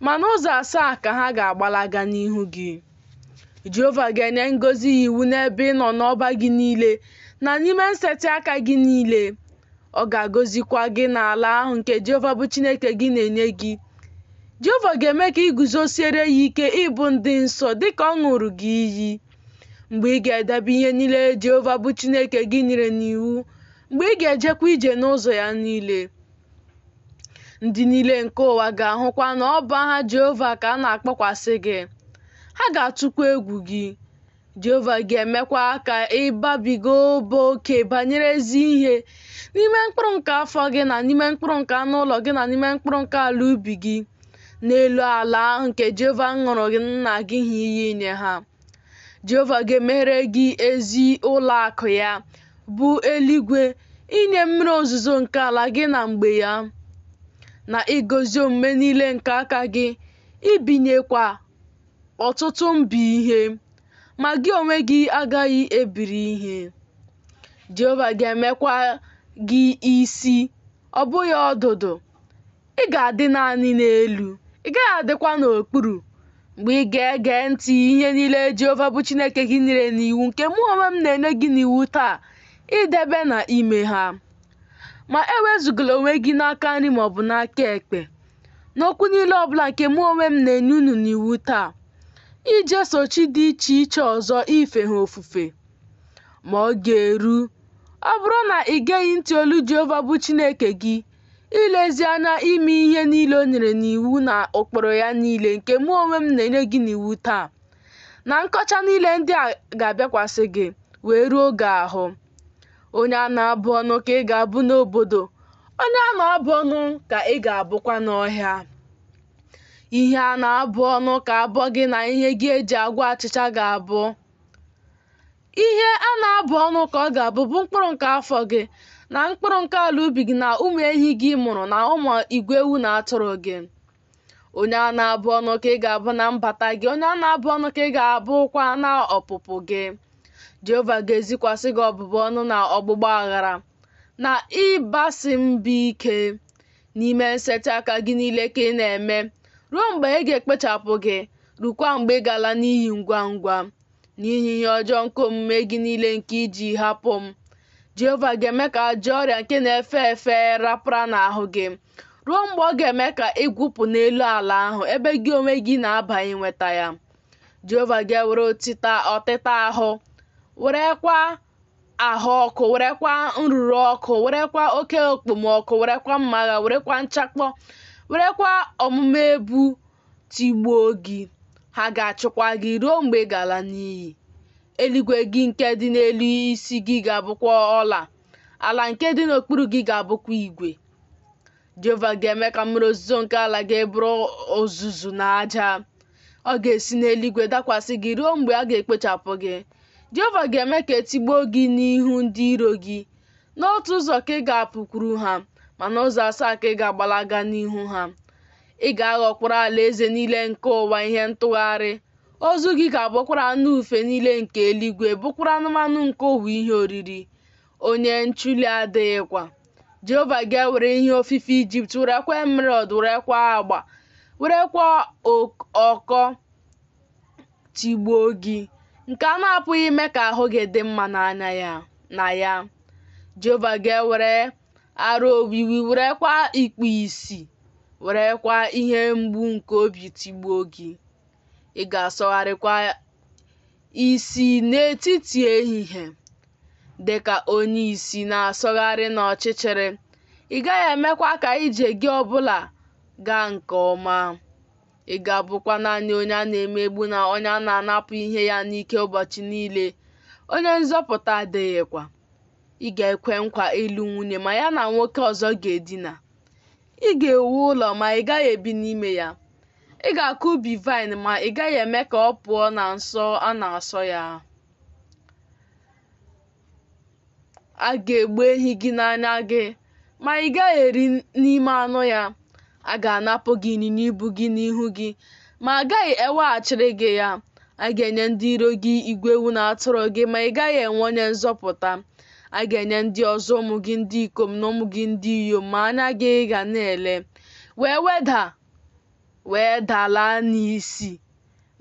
ma n'ụzọ 7 ka ha ga-agbalaga n'ihu gị. Jehova ga-enye ngọzi iwu n'ebe ị nọ n'ọba gị niile na n'ime nsetị aka gị niile. Ọ ga-agọzikwa gị n'ala ahụ nke Jehova bụ Chineke gị na-enye gị. Jehova ga-eme ka ị guzosiere ya ike ịbụ ndị nsọ dịka ọ ṅụrụ gị iyi. Mgbe ị ga-edebe ihe niile Jehova bụ Chineke gị nyere n'iwu, mgbe ị ga-ejekwa ije n'ụzọ ya niile, ndị niile nke ụwa ga-ahụkwa na ọ bụ aha Jehova ka a na-akpọkwasị gị. Ha ga-atụkwa egwu gị. Jehova ga-emekwa ka ị babiga ụba oke banyere ezi ihe n'ime mkpụrụ nke afọ gị na n'ime mkpụrụ nke anụ ụlọ gị na n'ime mkpụrụ nke ala ubi gị, n'elu ala ahụ nke Jehova ṅụrụ gị nna gị ha iyi inye ha. Jehova ga-emeghere gị ezi ụlọ akụ ya bụ eluigwe, inye mmiri ozuzo nke ala gị na mgbe ya, na ịgọzi omume niile nke aka gị, ibinyekwa ọtụtụ mba ihe, ma gị onwe gị agaghị ebiri ihe. Jehova ga-emekwa gị isi, ọ bụghị ọdụdụ. Ị ga-adị naanị n'elu, ị gaghị adịkwa n'okpuru. Mgbe ị ga-ege ntị ihe niile Jehova bụ Chineke gị nyere n'iwu nke mụ onwe m na-enye gị n'iwu taa, idebe na ime ha. Ma ewezugala onwe gị n'aka nri maọbụ n'aka ekpe n'okwu niile ọbụla nke mụ onwe m na-enye unu n'iwu taa, ije sochi dị iche iche ọzọ ife ha ofufe. Ma ọ ga-eru, ọ bụrụ na ị geghị ntị olu Jehova bụ Chineke gị, ilezi anya ime ihe niile o nyere n'iwu na ụkpụrụ ya niile nke mụ onwe m na-enye gị n'iwu taa, na nkọcha niile ndị a ga-abịakwasị gị wee ruo oge ahụ. Onye a na-abụ ọnụ ka ị ga-abụ n'obodo, onye a na-abụ ọnụ ka ị ga-abụkwa n'ọhịa. Ihe a na-abụ ọnụ ka abụọ gị na ihe gị eji agwa achịcha ga-abụ. Ihe a na-abụ ọnụ ka ọ ga-abụ bụ mkpụrụ nke afọ gị na mkpụrụ nke ala ubi gị na ụmụ ehi gị mụrụ na ụmụ igwe ewu na atụrụ gị. Onye a na-abụ ọnụ ka ị ga-abụ na mbata gị, onye a na-abụ ọnụ ka ị ga-abụkwa na ọpụpụ gị. Jehova ga-ezikwasị gị ọbụbụ ọnụ na ọgbụgba aghara na ịbasị mbọ ike n'ime nsetị aka gị niile ka ị na-eme, ruo mgbe ị ga-ekpechapụ gị, rukwa mgbe ị ga-ala n'iyi ngwa ngwa n'ihi ihe ọjọọ nke omume gị niile nke iji hapụ m. Jehova ga-eme ka ajọ ọrịa nke na-efe efe rapụra n'ahụ gị, ruo mgbe ọ ga-eme ka ị gwụpụ n'elu ala ahụ ebe gị onwe gị na-aba inweta ya. Jehova ga-ewere ọtịta ahụ, werekwa ahụ ọkụ, werekwa nrụrụ ọkụ, werekwa oke okpomọkụ, werekwa mma agha, werekwa nchakpọ, werekwa ọmụma ebu tigbuo gị. Ha ga-achụkwa gị ruo mgbe ị ga-ala n'iyi. Eluigwe gị nke dị n'elu isi gị ga-abụkwa ọla, ala nke dị n'okpuru gị ga-abụkwa igwe. Jehova ga-eme ka mmiri ozuzo nke ala gị bụrụ ozuzu na aja. Ọ ga-esi n'eluigwe dakwasị gị ruo mgbe a ga-ekpochapụ gị. Jehova ga-eme ka etigbuo gị n'ihu ndị iro gị. N'otu ụzọ ka ị ga-apụkwuru ha, ma n'ụzọ 7 ka ị ga-agbalaga n'ihu ha. Ị ga-aghọkwara alaeze niile nke ụwa ihe ntụgharị. Ozu gị ga-abụkwara anụ ufe niile nke eluigwe, bụkwara anụmanụ nke owu ihe oriri. Onye nchụli adịghịkwa. Jehova ga-ewere ihe ofufe Ijipt, werekwa emerald, werekwa agba, werekwa ọkọ tigbuo gị, nke a na-apụghị ime ka ahụ gị dị mma n'anya ya. Jehova ga-ewere ara owiwi, werekwa ikpu isi, werekwa ihe mgbu nke obi tigbuo gị. Ị ga-asọgharịkwa isi n'etiti ehihie dịka onye isi na-asọgharị n'ọchịchịrị. Ị gaghị emekwa ka ije gị ọbụla gaa nke ọma. Ị ga-abụkwa naanị onye a na-emegbu na onye a na-anapụ ihe ya n'ike ụbọchị niile. Onye nzọpụta adịghịkwa. Ị ga-ekwe nkwa ịlụ nwunye, ma ya na nwoke ọzọ ga-edina. Ị ga-ewu ụlọ, ma ị gaghị ebi n'ime ya. Ị ga-akụ ubi vaịn, ma ị gaghị eme ka ọ pụọ na nsọ a na-asọ ya. A ga-egbu ehi gị n'anya gị, ma ị gaghị eri n'ime anụ ya. A ga-anapụ gị ịnyịnya ibu gị n'ihu gị, ma a gaghị eweghachiri gị ya. A ga-enye ndị iro gị igwe ewu na atụrụ gị, ma ị gaghị enwe onye nzọpụta. A ga-enye ndị ọzọ ụmụ gị ndị ikom na ụmụ gị ndị inyom, ma anya gị ga na-ele. Wee dalaa n'isi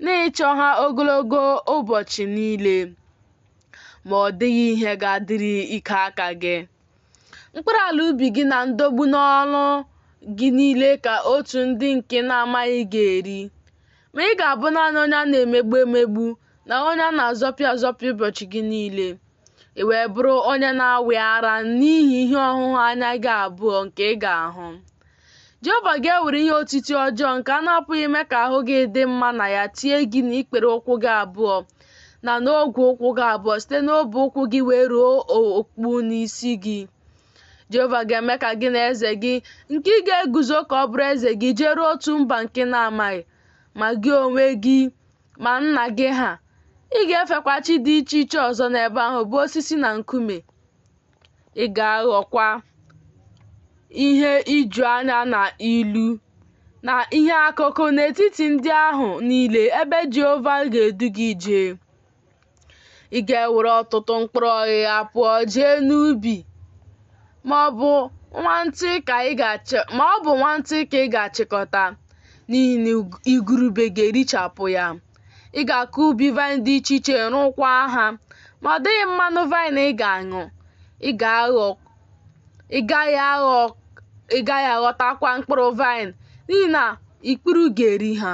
n'ịchọ ha ogologo ụbọchị niile, ma ọ dịghị ihe ga-adịrị ike aka gị. Mkpụrụ ala ubi gị na ndọgbu n'ọrụ gị niile ka otu ndị nke na-amaghị ga-eri. Ma ị ga-abụ naanị onye a na-emegbu emegbu na onye a na-azọpịa azọpịa ụbọchị gị niile. I wee bụrụ onye na-awị ara n'ihi ihe ọhụhụ anya gị abụọ nke ị ga-ahụ. Jehova ga-ewere ihe otiti ọjọọ nke a na-apụghị ime ka ahụ gị dị mma na ya tie gị n'ikpere ụkwụ gị abụọ na n'ogwe ụkwụ gị abụọ, site n'obe ụkwụ gị wee ruo okpu n'isi gị. Jehova ga-eme ka gị na eze gị nke ị ga-eguzo ka ọ bụrụ eze gị jeruo otu mba nke na-amaghị, ma gị onwe gị ma nna gị ha. Ị ga-efekwa chi dị iche iche ọzọ n'ebe ahụ, bụ osisi na nkume. Ị ga-aghọkwa ihe iju anya na ilu na ihe akụkụ n'etiti ndị ahụ niile ebe Jehova ga-edu gị jee. Ị ga-ewere ọtụtụ mkpụrụ ọghịgha pụọ jee n'ubi, ma ọ bụ nwantị ka ị ga-achịkọta, n'ihi na igurube ga-erichapụ ya. Ị ga-akụ ubi vaịn dị iche iche rụkwa ha, ma ọ dịghị mmanụ vaịn ị ga-aṅụ. Ị gaghị aghọtakwa mkpụrụ vaịn, n'ihi na ikpuru ga-eri ha.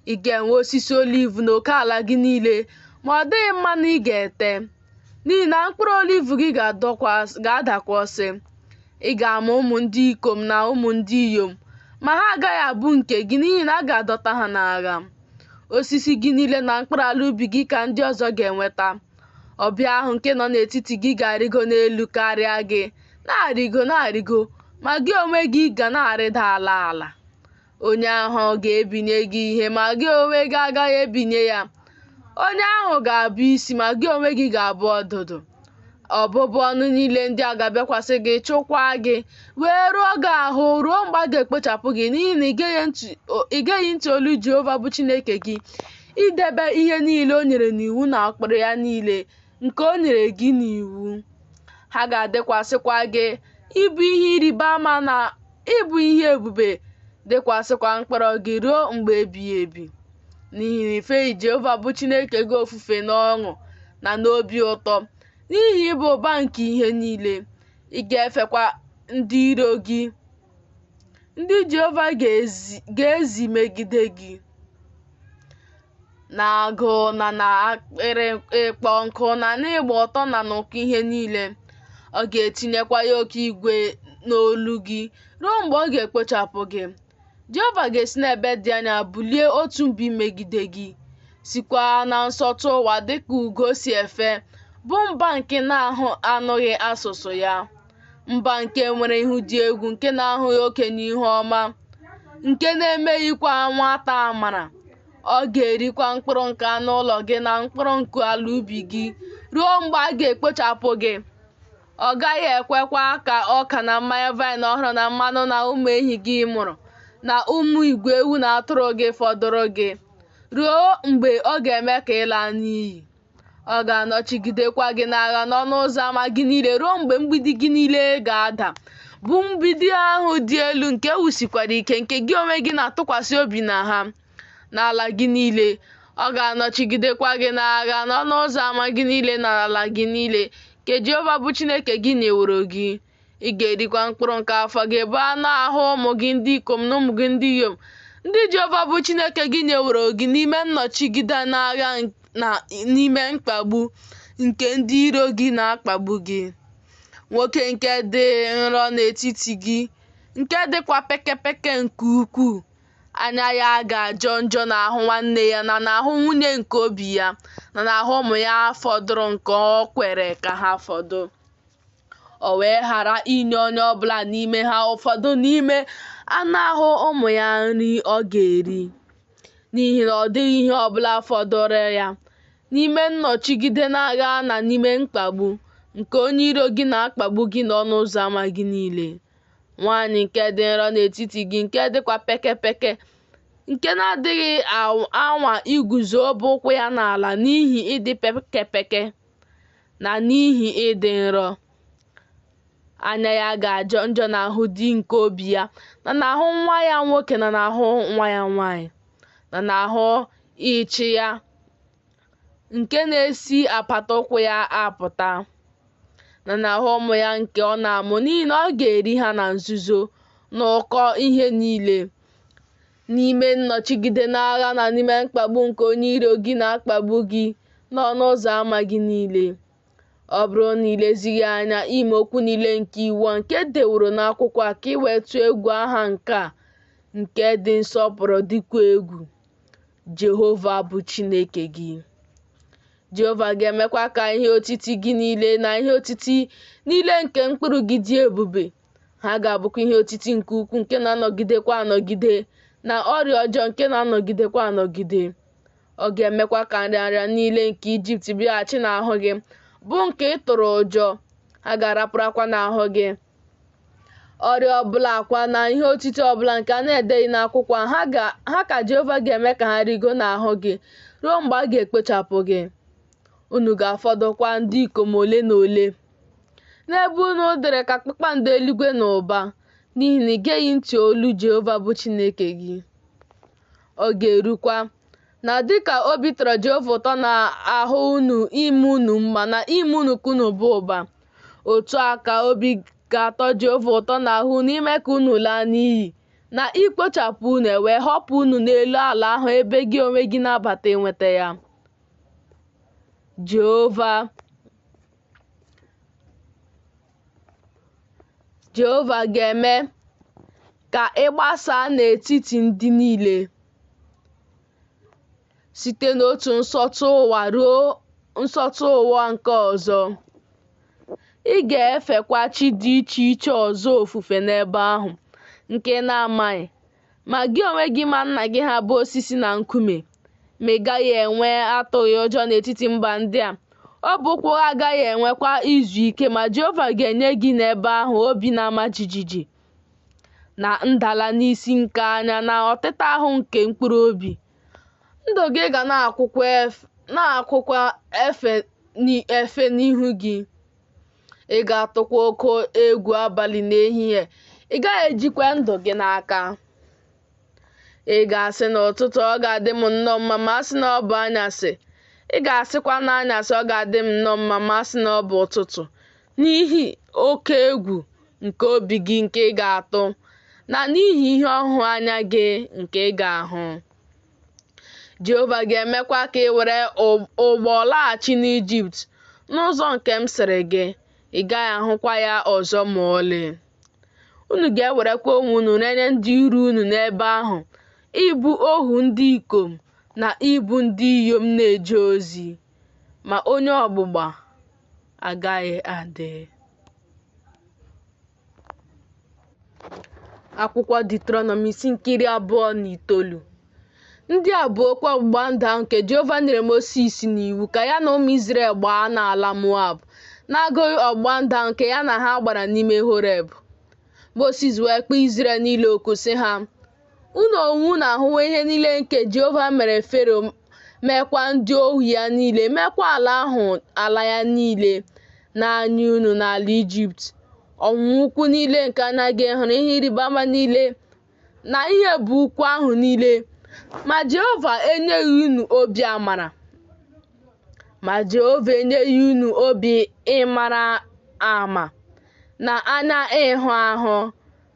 Ị ga-enwe osisi oliv n'oke ala gị niile, ma ọ dịghị mmanụ ị ga-ete, n'ihi na mkpụrụ oliv gị ga-adakwasị. Ị ga-amụ ụmụ ndị ikom na ụmụ ndị inyom, ma ha agaghị abụ nke gị, n'ihi na a ga-adọta ha n'agha. Osisi gị niile na mkpụrụ ala ubi gị ka ndị ọzọ ga-enweta. Ọbịa ahụ nke nọ n'etiti gị ga-arịgo n'elu karịa gị, na-arịgo, ma gị onwe gị ga na-arịda ala. Onye ahụ ga-ebinye gị ihe, ma gị onwe gị agaghị ebinye ya. Onye ahụ ga-abụ isi, ma gị onwe gị ga-abụ ọdụdụ. Ọbụbụ ọnụ niile ndị a ga-abịakwasị gị, chụkwaa gị, wee rụọ gị ahụ ruo mgbe a ga-ekpochapụ gị, n'ihi na ị geghị ntị olu Jehova bụ Chineke gị, idebe ihe niile o nyere n'iwu na ụkpụrụ ya niile nke o nyere gị n'iwu. Ha ga-adịkwasịkwa gị ịbụ ihe ịrịba ama na ịbụ ihe ebube, dịkwasịkwa mkpọrọ gị ruo mgbe ebighị ebi. N'ihi na ifeghị Jehova bụ Chineke gị ofufe n'ọṅụ na n'obi ụtọ, n'ihi ịba ụba nke ihe niile. Ị ga-efekwa ndị iro gị, ndị Jehova ga-ezi megide gị, na agụụ na akpịrị ịkpọ nkụ na n'ịgba ọtọ na n'ụkọ ihe niile. Ọ ga-etinyekwa ya oke igwe n'olu gị ruo mgbe ọ ga-ekpochapụ gị. Jehova ga-esi n'ebe dị anya bulie otu mbi megide gị, sikwa na nsọtụ ụwa dịka ugo si efe, bụ mba nke na-anụghị asụsụ ya, mba nke nwere ihu dị egwu, nke na-ahụghị oke n'ihu ọma, nke na-emeghịkwa nwata amara. Ọ ga-erikwa mkpụrụ nke anụ ụlọ gị na mkpụrụ nke ala ubi gị ruo mgbe a ga-ekpochapụ gị. Ọ gaghị ekwekwa ka ọka na mmanya vaịn ọhụrụ na mmanụ na ụmụ ehi gị mụrụ na ụmụ igwe ewu na atụrụ gị fọdụrụ gị ruo mgbe ọ ga-eme ka ị laa n'iyi. Ọ ga-anọchigidekwa gị n'agha n'ọnụ ụzọ ama gị niile ruo mgbe mgbidi gị niile ga-ada, bụ mgbidi ahụ dị elu nke ewusikwara ike, nke gị onwe gị na-atụkwasị obi na ha. N'ala gị niile, ọ ga-anọchigidekwa gị n'agha n'ọnụ ụzọ ama gị niile na ala gị niile nke Jehova bụ Chineke gị nyeworo gị. Ị ga-erikwa mkpụrụ nke afọ gị, bụ anụ ahụ ụmụ gị ndị ikom na ụmụ gị ndị inyom, ndị Jehova bụ Chineke gị nyeworo gị n'ime nnọchigide n'agha na n'ime mkpagbu nke ndị iro gị na-akpagbu gị. Nwoke nke dị nrọ n'etiti gị, nke dịkwa pekepeke nke ukwuu, anya ya ga-ajọ njọ n'ahụ nwanne ya na n'ahụ nwunye nke obi ya na n'ahụ ụmụ ya fọdụrụ nke o kwere ka ha fọdụ. O wee ghara inye onye ọbụla n'ime ha ụfọdụ n'ime anụ ahụ ụmụ ya nri ọ ga-eri, n'ihi na ọ dịghị ihe ọbụla fọdụrụ ya n'ime nnọchigide n'agha na n'ime mkpagbu nke onye iro gị na-akpagbu gị n'ọnụ ụzọ ámá gị niile. Nwaanyị nke dị nrọ n'etiti gị, nke dịkwa pekepeke, nke na-adịghị anwa iguzobe ụkwụ ya n'ala n'ihi ịdị pekepeke na n'ihi ịdị nrọ. Anya ya ga-ajọ njọ n'ahụ di nke obi ya, na n'ahụ nwa ya nwoke, na n'ahụ nwa ya nwaanyị, na n'ahụ ịchị ya nke na-esi apata ụkwụ ya apụta, na n'ahụ ụmụ ya nke ọ na-amụ, n'ihi na ọ ga-eri ha na nzuzo na ụkọ ihe niile, n'ime nnọchigide n'agha na n'ime mkpagbu nke onye iro gị na-akpagbu gị n'ọnụ ụzọ ámá gị niile. Ọ bụrụ na ilezighị anya ime okwu niile nke iwu nke deworo n'akwụkwọ a, ka ị wee tụọ egwu aha nke a nke dị nsọpụrụ dịkwa egwu Jehova bụ Chineke gị. Jehova ga-emekwa ka ihe otiti gị niile na ihe otiti niile nke mkpụrụ gị dị ebube. Ha ga-abụkwa ihe otiti nke ukwuu nke na-anọgidekwa anọgide, na ọrịa ọjọọ nke na-anọgidekwa anọgide. Ọ ga-emekwa ka nrịanrịa niile nke Ijipt bịaghachi n'ahụ gị, bụ nke ị tụrụ ụjọ. Ha ga-arapụrakwa n'ahụ gị. Ọrịa ọbụla akwa na ihe otiti ọbụla nke a na-edeghị n'akwụkwọ ha ka Jehova ga-eme ka ha rigo n'ahụ gị ruo mgbe a ga-ekpochapụ gị. Unu ga-afọdụkwa ndị ikom ole na ole n'ebe unu dịrị ka kpakpando eluigwe na ụba, n'ihi na ị geghị ntị olu Jehova bụ Chineke gị. Ọ ga-erukwa na dịka obi tọrọ Jehova ụtọ na-ahụ unu ime unu mma na ime unu ka unu baa ụba, otu a ka obi ga-atọ Jehova ụtọ n'ahụ unu ime ka unu laa n'iyi, na ikpochapụ unu wee họpụ unu n'elu ala ahụ ebe gị onwe gị na-abata inweta ya. Jehova ga-eme ka ị gbasaa n'etiti ndị niile, site n'otu nsọtụ ụwa ruo nsọtụ ụwa nke ọzọ. Ị ga-efekwa chi dị iche iche ọzọ ofufe n'ebe ahụ nke na-amaghị, ma gị onwe gị ma nna gị ha bụ osisi na nkume. Ma ị gaghị enwe atụghị ụjọ n'etiti mba ndị a. Ọ bụ ụkwụ ha agaghị enwekwa izu ike, ma Jehova ga-enye gị n'ebe ahụ obi na-ama jijiji, na ndala n'isi nke anya, na ọtịta ahụ nke mkpụrụ obi. Ndụ gị ga na-akwụkwa efe n'ihu gị. Ị ga-atụkwa oke egwu abalị na ehihie. Ị gaghị ejikwa ndụ gị n'aka. Ị ga-asị n'ụtụtụ, ọ ga-adị m nnọọ mma ma a sị na ọ bụ anyasị. Ị ga-asịkwa n'anyasị, ọ ga-adị m nnọọ mma ma a sị na ọ bụ ụtụtụ, n'ihi oke egwu nke obi gị nke ị ga-atụ, na n'ihi ihe ọhụ anya gị nke ị ga-ahụ. Jehova ga-emekwa ka ị were ụgbọ laghachi n'Ijipt n'ụzọ nke m sịrị gị. Ị gaghị ahụkwa ya ọzọ ma ọlị. Unu ga-ewerekwa onwe unu renye ndị iro unu n'ebe ahụ, ịbụ ohu ndị ikom na ịbụ ndị inyom na-eje ozi, ma onye ọgbụgba agaghị adị. Akwụkwọ Deuteronomy isi nke 29. Ndị a bụ okwu ọgbụgba ndụ ahụ nke Jehova nyere Mosis n'iwu ka ya na ụmụ Izrel gbaa n'ala Moab, na-agụghị ọgbụgba ndụ ahụ nke ya na ha gbara n'ime Horeb. Mosis wee kpọọ Izrel niile oku sị ha, unu onwe unu ahụwo ihe niile nke Jehova mere Fero, mekwa ndị ohu ya niile, mekwa ala ya niile n'anya unu n'ala Ijipt. Ọnwụnwa ukwu niile nke anya gị hụrụ, ihe ịrịba ama niile na ihe bụ ukwu ahụ niile. Ma Jehova enyeghị unu obi amara, ma Jehova enyeghị unu obi ịmara ama, na anya ịhụ ahụ,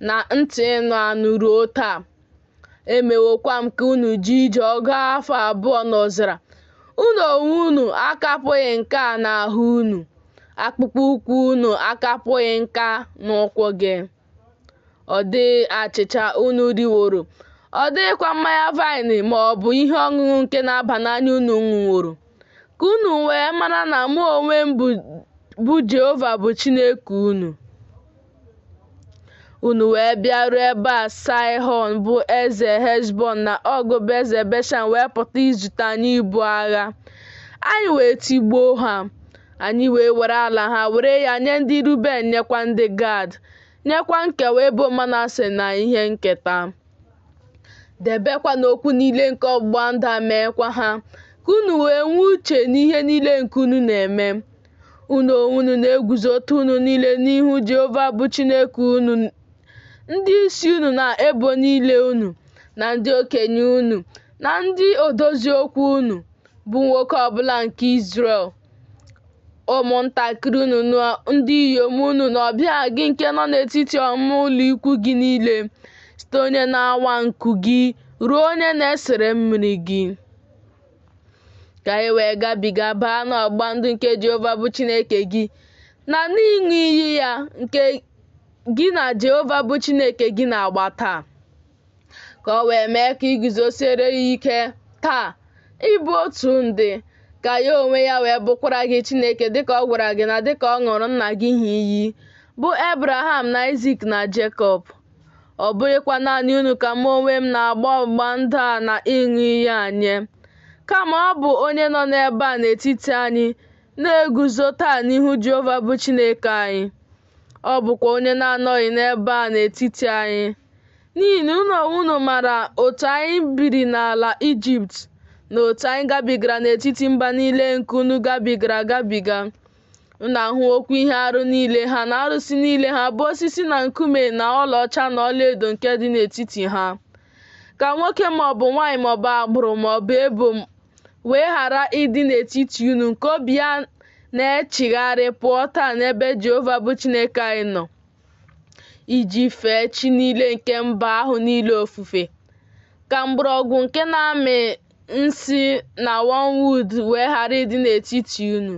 na ntị ịnụ anụ ruo taa. Emewokwa m ka unu ji ije ọgụ afọ 2 n'ọzara. Unu onwe unu akapụghị nka n'ahụ unu, akpụkpọ ụkwụ unu akapụghị nka n'ụkwụ gị. Ọ dịghị achịcha unu riworo, ọ dịghịkwa mmanya vaịnị ma ọ bụ ihe ọṅụṅụ nke na-aba n'anya unu ṅụworo, ka unu wee mara na mụ onwe m bụ Jehova bụ Chineke unu. Unu wee bịaruo ebe a Saịhọn bụ eze Heshbọn na Ọg bụ eze Bashan wee pụta izute anyị ibu agha. Anyị wee tigbuo ha. anyị wee were ala ha were ya nye ndị Ruben, nyekwa ndị Gad, nyekwa nkewa ebo Manase na ihe nketa. Debekwa n'okwu niile nke ọgbụgba ndụ a, meekwa ha, ka unu wee nwee uche n'ihe niile nke unu na-eme. Unu onwe unu na-eguzote unu niile n'ihu Jehova bụ Chineke unu, ndị isi unu na ebo niile unu, na ndị okenye unu, na ndị odozi okwu unu, bụ nwoke ọbụla nke Izrel, ụmụntakịrị unu na ndị inyom unu, na ọbịa gị nke nọ n'etiti ọmụma ụlọ ikwu gị niile, site onye na-awa nku gị ruo onye na-esere mmiri gị. Ka anyị wee gabiga baa n'ọgbụgba ndụ nke Jehova bụ Chineke gị, na n'ịṅụ iyi ya nke gị na Jehova bụ Chineke gị na-agba taa, ka ọ wee mee ka iguzosiere ya ike taa, ịbụ otu ndị, ka ya onwe ya wee bụkwara gị Chineke dịka ọ gwara gị na dịka ọ ṅụrụ nna gị ha iyi, bụ Abraham na Isaac na Jacob. Ọ bụghịkwa naanị unu ka mụ onwe m na-agba ọgbụgba ndụ a na ịṅụ iyi anyị, kama ọ bụ onye nọ n'ebe a n'etiti anyị na-eguzo taa n'ihu Jehova bụ Chineke anyị. Ọ bụkwa onye na-anọghị n'ebe a n'etiti anyị, n'ihi na unu onwe unu mara otu anyị biri n'ala Ijipt, na otu anyị gabigara n'etiti mba niile nke unu gabigara agabiga. Unu ahụ okwu ihe arụ niile ha na arụsị niile ha, bụ osisi na nkume na ọlaọcha na ọlaedo nke dị n'etiti ha. Ka nwoke maọbụ nwaanyị maọbụ agbụrụ maọbụ ebo wee ghara ịdị n'etiti unu nke obi ya na-echigharị pụọ taa n'ebe Jehova bụ Chineke anyị nọ, iji fee chi niile nke mba ahụ niile ofufe. Ka mgbọrọgwụ nke na-amị nsị na wormwood wee ghara ịdị n'etiti unu.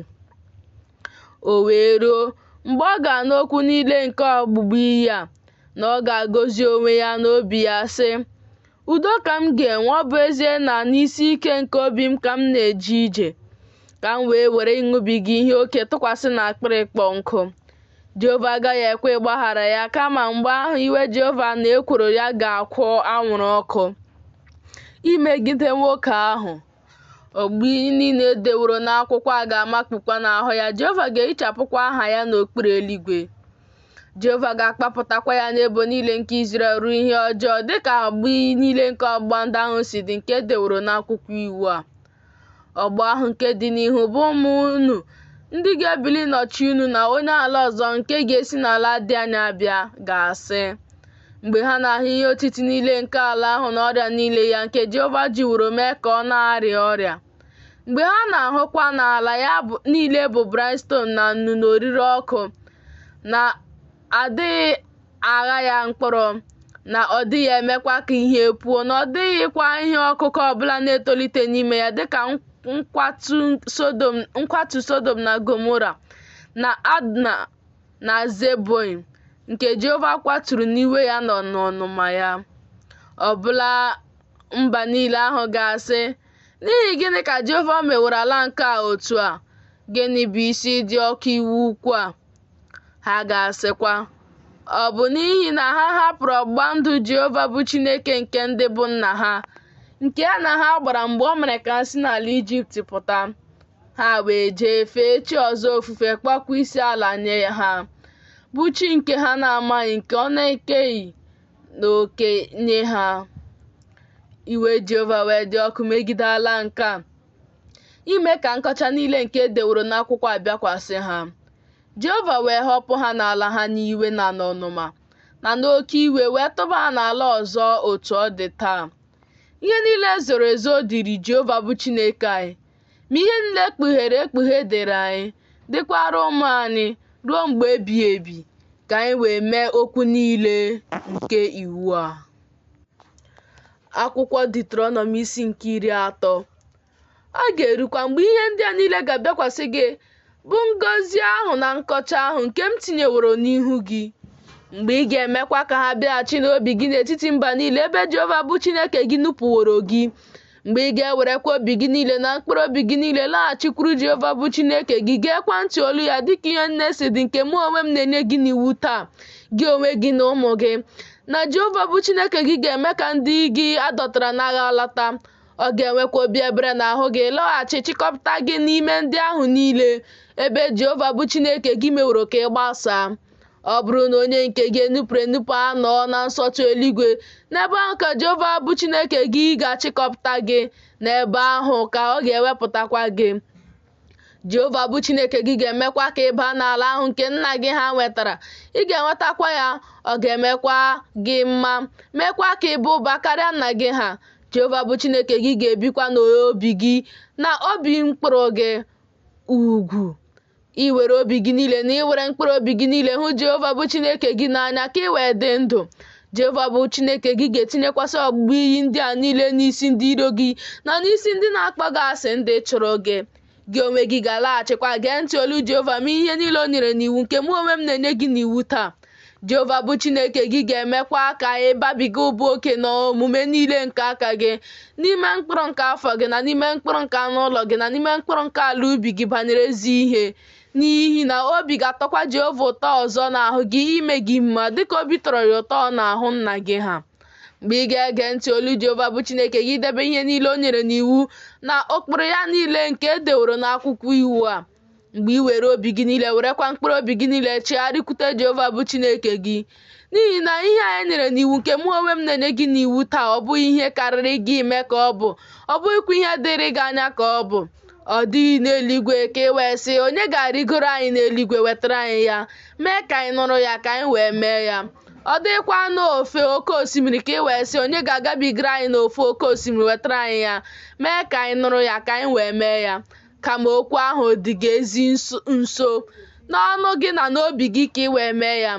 O wee ruo mgbe ọ ga-anụ okwu niile nke ọgbụgba iyi a, na ọ ga-agọzi onwe ya n'obi ya, sị, udo ka m ga-enwe, ọ bụ ezie na n'isi ike nke obi m ka m na-eje ije, ka m wee were ịṅụbiga ihe oke tụkwasị na akpịrị kpọ nkụ. Jehova agaghị ekwe ịgbaghara ya, kama mgbe ahụ iwe Jehova na ekworo ya ga-akwọ anwụrụ ọkụ imegide nwoke ahụ. Ọgbụgba iyi niile edeworo n'akwụkwọ a ga-amakpukwa n'ahụ ya. Jehova ga-ehichapụkwa aha ya n'okpuru eluigwe. Jehova ga-akpapụtakwa ya n'ebo niile nke Izrel ruo ihe ọjọọ, dịka ọgbụgba iyi niile nke ọgbụgba ndụ ahụ si dị, nke edeworo n'akwụkwọ iwu a. Ọgbọ ahụ nke dị n'ihu bụ ụmụ unu, ndị ga-ebili nọchi unu, na onye ala ọzọ nke ga-esi n'ala dị anya bịa ga-asị, mgbe ha na-ahụ ihe otiti niile nke ala ahụ na ọrịa niile ya nke Jehova jiworo mee ka ọ na-arịa ọrịa, mgbe ha na-ahụkwa n'ala ya niile bụ brimstone na nnu na oriri ọkụ, na adịghị agha ya mkpụrụ, na ọ dịghị emekwa ka ihe puo, na ọ dịghịkwa ihe ọkụkọ ọbụla na-etolite n'ime ya, dịka nkwatu Sodom na Gomora, na Adna na Zeboim, nke Jehova kwaturu n'iwe ya nọ n'ọnụma ya. Ọbụla mba niile ahụ ga-asị, n'ihi gịnị ka Jehova meworo ala nke a otu a? Gịnị bụ isi dị ọkụ iwu ukwu a? Ha ga-asịkwa, ọ bụ n'ihi na ha hapụrụ ọgbụgba ndụ Jehova bụ Chineke nke ndị bụ nna ha, nke ya na ha gbara mgbe o mere ka ha si n'ala Ijipt pụta. Ha wee jee fee chi ọzọ ofufe, kpọkwa isi ala nye ha, bụ chi nke ha na-amaghị, nke ọ na-ekeghị n'oke nye ha. Iwe Jehova wee dị ọkụ megide ala nke a, ime ka nkọcha niile nke edeworo n'akwụkwọ abịakwasị ha. Jehova wee họpụ ha n'ala ha n'iwe na n'ọnụma, na n'oke iwe, wee tụba ha n'ala ọzọ otu ọ dị taa. Ihe niile zoro ezo dịrị Jehova bụ Chineke anyị, ma ihe niile kpughere ekpughe dịrị anyị, dịkwara ụmụ anyị ruo mgbe ebighị ebi, ka anyị wee mee okwu niile nke iwu a. Akwụkwọ Deuteronomy isi nke 30. Ọ ga-erukwa mgbe ihe ndị a niile ga-abịakwasị gị, bụ ngọzi ahụ na nkọcha ahụ nke m tinyeworo n'ihu gị, mgbe ị ga-emekwa ka ha bịaghachi n'obi gị n'etiti mba niile ebe Jehova bụ Chineke gị nupụworo gị, mgbe ị ga-ewerekwa obi gị niile na mkpụrụ obi gị niile laghachikwuru Jehova bụ Chineke gị, geekwa ntị olu ya dịka ihe nne si dị, nke mụ onwe m na-enye gị n'iwu taa, gị onwe gị na ụmụ gị, na Jehova bụ Chineke gị ga-eme ka ndị gị adọtara n'agha lata. ọ ga-enwekwa obi ebere n'ahụ gị lọghachi chịkọpụta gị n'ime ndị ahụ niile ebe Jehova bụ Chineke gị meworo ka ị gbasaa. Ọ bụrụ na onye nke gị enupụ anọ na nsọtụ eluigwe, n'ebe ahụ ka Jehova bụ Chineke gị ga-achịkọpụta gị, n'ebe ahụ ka ọ ga-ewepụtakwa gị. Jehova bụ Chineke gị ga-emekwa ka ị baa n'ala ahụ nke nna gị ha nwetara. Ị ga-enwetakwa ya, ọ ga-emekwa gị mma, mekwa ka ị baa ụba karịa nna gị ha. Jehova bụ Chineke gị ga-ebikwa n'obi gị na obi mkpụrụ gị ugwu. Iwere obi gị niile na iwere mkpụrụ obi gị niile hụ Jehova bụ Chineke gị n'anya ka ị wee dị ndụ. Jehova bụ Chineke gị ga-etinyekwasị ọgbụgba iyi ndị a niile n'isi ndị iro gị na n'isi ndị na-akpọ gị asị ndị chụrụ gị. Gị onwe gị ga-alaghachikwa gee ntị olu Jehova ma ihe niile o nyere n'iwu nke mụ onwe m na-enye gị n'iwu taa. Jehova bụ Chineke gị ga-emekwa ka ị babiga ụba oke n'omume niile nke aka gị, n'ime mkpụrụ nke afọ gị na n'ime mkpụrụ nke anụ ụlọ gị na n'ime mkpụrụ nke ala ubi gị banyere ezi ihe, n'ihi na obi ga-atọkwa Jehova ụtọ ọzọ n'ahụ gị ime gị mma dịka obi tọrọ ya ụtọ n'ahụ nna gị ha. Mgbe ị ga-ege ntị olu Jehova bụ Chineke gị debe ihe niile o nyere n'iwu na ụkpụrụ ya niile nke e deworo n'akwụkwọ iwu a, mgbe ị were obi gị niile werekwa mkpụrụ obi gị niile chegharịkwute Jehova bụ Chineke gị, n'ihi na ihe a e nyere n'iwu nke mụ onwe m na-enye gị n'iwu taa ọ bụghị ihe karịrị gị ime ka ọ bụghịkwa ihe dịrị gị anya ka ọ bụ. Ọ dịghị n'eluigwe ka ị wee sị onye ga-arịgoro anyị n'eluigwe wetara anyị ya, mee ka anyị nụrụ ya ka anyị wee mee ya. Ọ dịkwa n'ofe oke osimiri ka ị wee sị onye ga-agabigara anyị n'ofe oke osimiri wetara anyị ya, mee ka anyị nụrụ ya ka anyị wee mee ya. Kama okwu ahụ dị gị ezi nso n'ọnụ gị na n'obi gị ka ị wee mee ya.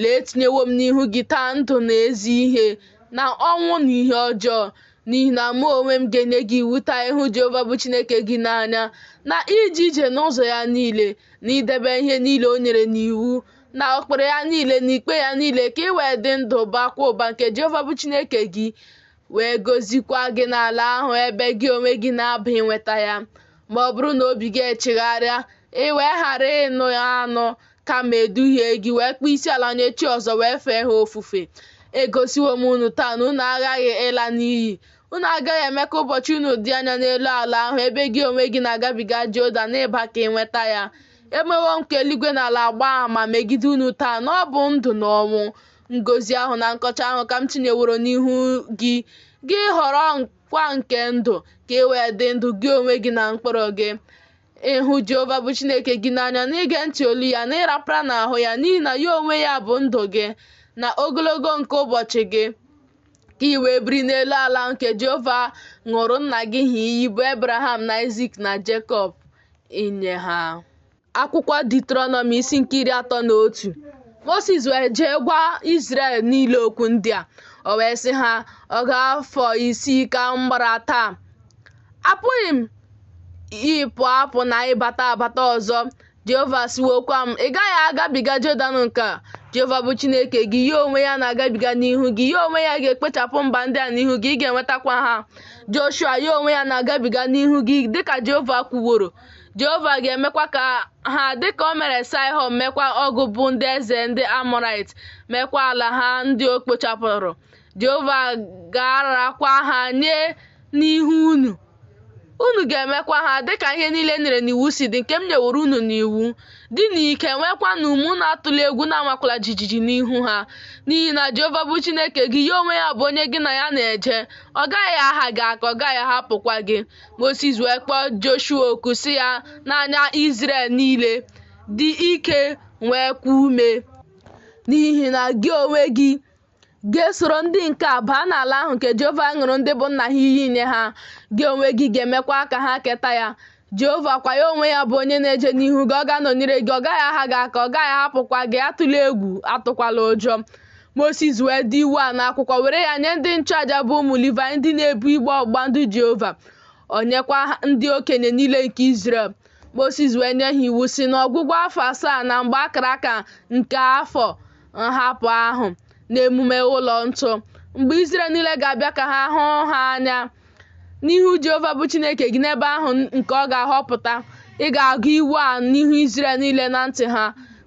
Lee, etinyewo m n'ihu gị taa ndụ na ezi ihe na ọnwụ na ihe ọjọọ, n'ihi na mụ onwe m ga-enye gị iwu taa ịhụ Jehova bụ Chineke gị n'anya na ije ije n'ụzọ ya niile na idebe ihe niile o nyere n'iwu na ụkpụrụ ya niile na ikpe ya niile ka ị wee dị ndụ bakwa ụba nke Jehova bụ Chineke gị wee gozikwa gị n'ala ahụ ebe gị onwe gị na-aba inweta ya. Ma ọ bụrụ na obi gị echegharịa ị wee ghara ịnụ ya anụ kama eduhie gị wee kpee isi ala nye chi ọzọ wee fee ha ofufe, egosiwo m unu taa na unu aghaghị ịla n'iyi. Unu agaghị eme ka ụbọchị unu dị anya n'elu ala ahụ ebe gị onwe gị na-agabiga Jọdan n'ịba ka ị nweta ya. Emewo m ka eluigwe na ala gbaa ama megide unu taa na ọ bụ ndụ na ọnwụ. Ngozi ahụ na nkọcha ahụ ka m tinyeworo n'ihu gị, gị họrọ nkwa nke ndụ ka ị wee dị ndụ gị onwe gị na mkpụrụ gị. Ịhụ Jehova bụ Chineke gị n'anya na ige ntị olu ya na ịrapara n'ahụ ya, n'ihi na ya onwe ya bụ ndụ gị na ogologo nke ụbọchị gị, ka ị wee biri n'elu ala nke Jehova ṅụrụ nna gị ha iyi bụ Abraham na Isaac na Jacob inye ha. Akwụkwọ Deuteronomy isi nke 31. Moses wee jee gwa Israel niile okwu ndị a. O wee sị ha, ọ ga-afọ 6 ka m gbara taa, apụghị m apụ na ịbata ọzọ. Jehova siwokwa m, ị gaghị agabiga Jọdan nke a. Jehova bụ Chineke gị ya onwe ya na-agabiga n'ihu gị, ya onwe ya ga-ekpechapụ mba ndị a n'ihu gị, ị ga-enwetakwa ha. Joshua ya onwe ya na-agabiga n'ihu gị dịka Jehova kwuworo. Jehova ga-emekwa ka ha dịka o mere Saịhọn, mekwa ọgụ bụ ndị eze ndị Amọrait, mekwa ala ha ndị o kpochapụrụ. Jehova ga-ararakwa ha nye n'ihu unu. Unu ga-emekwa ha dịka ihe niile nyere n'iwu si dị nke m nyeworo unu n'iwu. Dị n'ike nwekwa na ụmụ na-atụla egwu na-amakwala jijiji n'ihu ha, n'ihi na Jehova bụ Chineke gị ya onwe ya bụ onye gị na ya na-eje. Ọ gaghị aha gị aka, ọ gaghị ahapụkwa gị. Moses wee kpọọ Joshua oku sị ya n'anya Izrel niile, dị ike nwekwa ume, n'ihi na gị onwe gị ga-esoro ndị nke a baa n'ala ahụ nke Jehova ṅụrụ ndị bụ nna ha iyi nye ha. Gị onwe gị ga-emekwa ka ha keta ya. Jehova kwa ya onwe ya bụ onye na-eje n'ihu gị, ọ ga-anọnyere gị, ọ gaghị aha gị aka, ọ gaghị ahapụkwa gị. Atụla egwu, atụkwala ụjọ. Moses wee dị iwu a n'akwụkwọ were ya nye ndị nchụaja bụ ụmụ Livayị ndị na-ebu igbe ọgbụgba ndụ Jehova. O nyekwa ndị okenye niile nke Izrel. Moses wee nye ha iwu si n'ọgwụgwụ afọ 7 na mgbe akara aka nke afọ nhapụ ahụ n'emume ụlọ nsọ, mgbe Izrel niile ga-abịa ka ha hụ ha anya n'ihu Jehova bụ Chineke gị n'ebe ahụ nke ọ ga-ahọpụta. Ị ga-agụ iwu a n'ihu Izrel niile na ntị ha,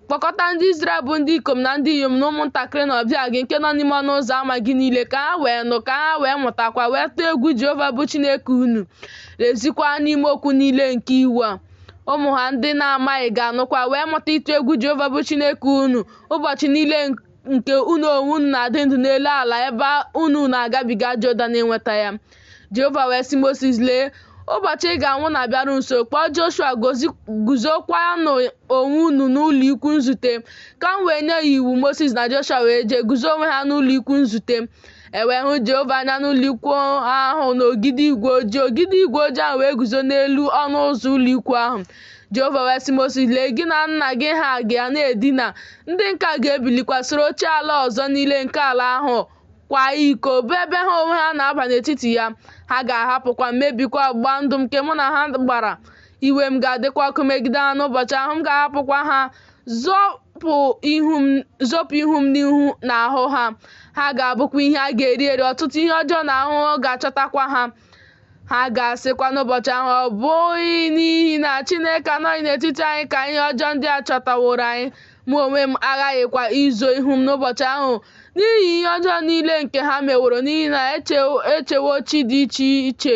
kpọkọta ndị Izrel bụ ndị ikom na ndị inyom na ụmụntakịrị na ọbịa gị nke nọ n'ime ọnụ ụzọ ámá gị niile, ka ha wee nụ, ka ha wee mụtakwa, wee tụọ egwu Jehova bụ Chineke unu, lezikwa n'ime okwu niile nke iwu a. Ụmụ ha ndị na-amaghị ga-anụkwa wee mụta ịtụ egwu Jehova bụ Chineke unu ụbọchị niile nke unu onwe unu na-adị ndụ n'elu ala ebe unu na-agabiga Jọdan ịnweta ya. Jehova wee sị Mozis, lee, ụbọchị ị ga-anwụ na-abịaru nso. Kpọọ Joshua, guzokwanụ onwe unu n'ụlọ ikwu nzute. Ka m wee nye ya iwu. Mozis na Joshua wee jee guzo onwe ha n'ụlọ ikwu nzute. E wee hụ Jehova anya n'ụlọ ikwu ahụ na ogidi igwe ojii. Ogidi igwe ojii ahụ wee guzo n'elu ọnụ ụzọ ụlọ ikwu ahụ. Jehova wee sị Mozis, lee, gị na nna gị ha ga na-edina. Ndị nka ga-ebilikwa soro oche ala ọzọ niile nke ala ahụ kwa iko, bụ ebe ha onwe ha na-aba n'etiti ya. Ha ga-ahapụkwa mebikwa ọgbụgba ndụ m nke mụ na ha gbara. Iwe m ga-adịkwa ọkụ megide ha n'ụbọchị ahụ m ga-ahapụkwa ha, zọpụ ihu m n'ihu n'ahụ ha. Ha ga-abụkwa ihe a ga-eri eri, ọtụtụ ihe ọjọọ na ahụhụ ga-achọtakwa ha. Ha ga-asịkwa n'ụbọchị ahụ, ọ bụghị n'ihi na Chineke anọghị n'etiti anyị ka ihe ọjọọ ndị a chọtaworo anyị. Mụ onwe m aghaghịkwa izo ihu m n'ụbọchị ahụ n'ihi ihe ọjọọ niile nke ha meworo, n'ihi na echewo chi dị iche iche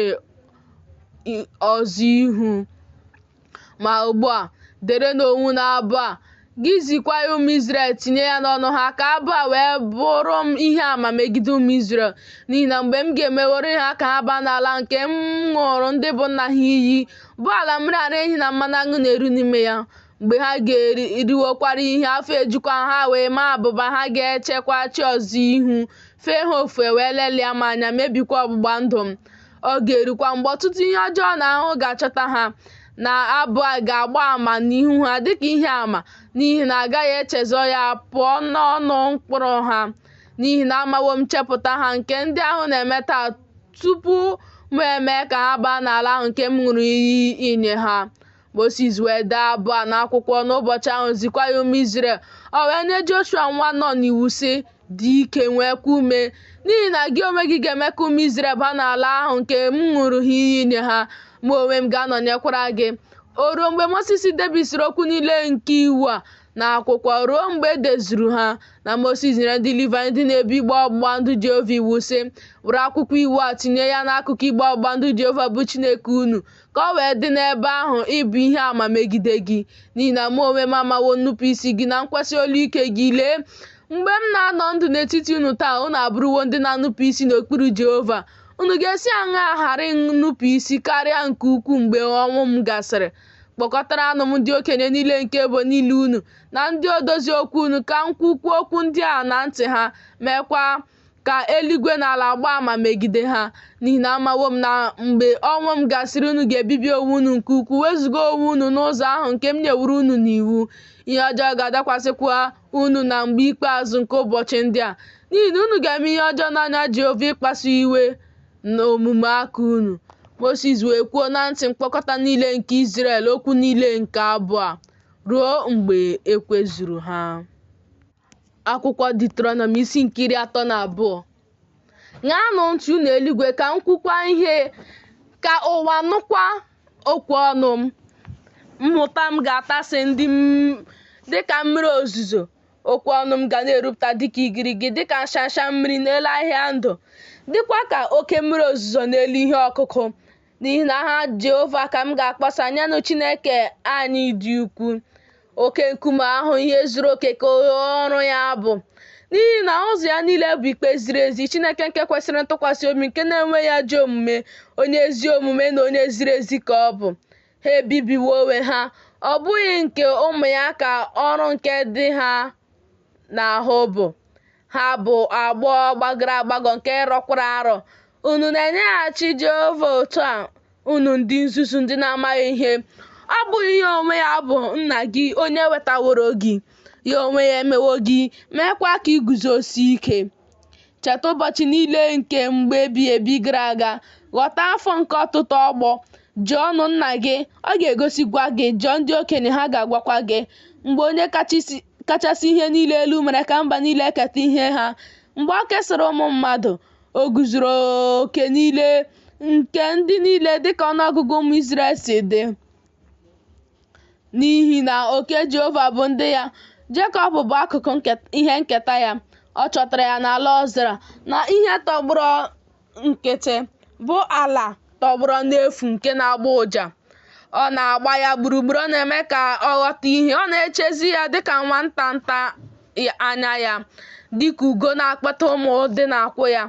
ọzọ ihu. Ma ugbu a, dere n'onwe n'abụ a, gị zikwa ya ụmụ Izrel, tinye ya n'ọnụ ha, ka abụ a wee bụrụ m ihe àmà megide ụmụ Izrel. N'ihi na mgbe m ga-emeworo ha ka ha baa n'ala nke m ṅụrụ ndị bụ nna ha iyi, bụ ala mmiri ara ehi na mmanụ aṅụ na-eru n'ime ya. Mgbe ha ga-eriwokwara ihe, afọ ejukwa ha wee maa abụba, ha ga-echekwa chi ọzọ ihu, fee ha ofufe, wee lelie m anya, mebikwa ọgbụgba ndụ m. Ọ ga-erukwa mgbe ọtụtụ ihe ọjọọ na ahụhụ ga-achọta ha, na abụ a ga-agba àmà n'ihu ha dịka ihe àmà, n'ihi na agaghị echezọ ya pụọ n'ọnụ mkpụrụ ha. N'ihi na amawo m chepụta ha nke ndị ahụ na-eme taa, tupu m eme ka ha baa n'ala ahụ nke m ṅụrụ iyi inye ha. Mozis wee dee abụ a n'akwụkwọ n'ụbọchị ahụ, zikwa ya ụmụ Izrel. O wee nye Joshua nwa Nun n'iwu sị, dị ike, nwekwa ume, n'ihi na gị onwe gị ga-eme ka ụmụ Izrel baa n'ala ahụ nke m ṅụrụ ha iyi inye ha. Mụ onwe m ga-anọnyekwara gị. O ruo mgbe Mozis debisiri okwu niile nke iwu a n'akwụkwọ, ruo mgbe e dezuru ha, na Mozis nyere ndị Livayị ndị na-ebu igbe ọgbụgba ndụ Jehova iwu sị, were akwụkwọ iwu a tinye ya n'akụkụ igbe ọgbụgba ndụ Jehova bụ Chineke unu, ka ọ wee dị n'ebe ahụ ịbụ ihe àmà megide gị. N'ihi na mụ onwe m amawo nnupụ isi gị na nkwesị olu ike gị. Lee, mgbe m na-anọ ndụ n'etiti unu taa, unu abụrụwo ndị na-anụpụ isi n'okpuru Jehova. Unu ga-esi aṅaa ghara ịnụpụ isi karịa nke ukwuu mgbe ọnwụ m gasịrị? Kpọkọtaranụ m ndị okenye niile nke ebo niile unu na ndị odozi okwu unu, ka m kwukwuo okwu ndị a na ntị ha, meekwa ka eluigwe na ala gbaa àmà megide ha. N'ihi na amawo m na mgbe ọnwụ m gasịrị, unu ga-ebibi onwe unu nke ukwuu, wezuga onwe unu n'ụzọ ahụ nke m nyewuru unu n'iwu. Ihe ọjọọ ga-adakwasịkwa unu na mgbe ikpeazụ nke ụbọchị ndị a, n'ihi na unu ga-eme ihe ọjọọ n'anya Jehova, ịkpasu iwe na omume aka unu. Mozis wee kwuo na ntị mkpọkọta niile nke Izrel okwu niile nke abụ a, ruo mgbe e kwezuru ha. Akwụkwọ Deuteronomy isi nke 32. Ṅaanụ ntị unu eluigwe, ka m kwukwa ihe, ka ụwa nụkwa okwu ọnụ m. Mmụta m ga-atasị ndị m dịka mmiri ozuzo. Okwu ọnụ m ga na-erupụta dịka igirigi, dịka nshasha mmiri n'elu ahịhịa ndụ, dịkwa ka oke mmiri ozuzo n'elu ihe ọkụkụ. N'ihi na aha Jehova ka m ga-akpọsa, nyanụ Chineke anyị dị ukwuu. Oke nkume ahụ ihe zuru oke ka ọrụ ya bụ. N'ihi na ụzọ ya niile bụ ikpe ziri ezi, Chineke nke kwesịrị ntụkwasị obi, nke na-enweghị ajọ omume, onye ezi omume na onye ziri ezi ka ọ bụ. Ha ebibiwo onwe ha, ọ bụghị nke ụmụ ya ka ọrụ nke dị ha n'ahụ bụ. Ha bụ agbọ gbagọrọ agbagọ nke rọkwara arọ. Unu na-enyeghachi Jehova otu a, unu ndị nzuzu, ndị na-amaghị ihe. Ọ bụghị ya onwe ya bụ nna gị, onye wetaworo gị? Ya onwe ya emewo gị, meekwa ka iguzosi ike. Cheta ụbọchị niile nke mgbe ebighị ebi gara aga. Ghọta afọ nke ọtụtụ ọgbọ. Jụọ ọnụ nna gị, ọ ga-egosikwa gị. Jụọ ndị okenye, ha ga-agwakwa gị. Mgbe onye kachasị ihe niile elu mere ka mba niile keta ihe ha, mgbe ọ kesara ụmụ mmadụ, o guzoro oke niile nke ndị niile dịka ọnụọgụgụ ụmụ Izrel si dị. N'ihi na oke Jehova bụ ndị ya, Jekọb bụ akụkụ ihe nketa ya. Ọ chọtara ya n'ala Ọzara, na ihe tọgbọrọ nkịtị, bụ ala tọgbọrọ n'efu nke na-agba ụja. Ọ na-agba ya gburugburu, ọ na-eme ka ọ ghọta ihe. Ọ na-echezi ya dịka nwata nta anya ya, dịka ugo na-akpata ụmụ dị n'akwụ ya,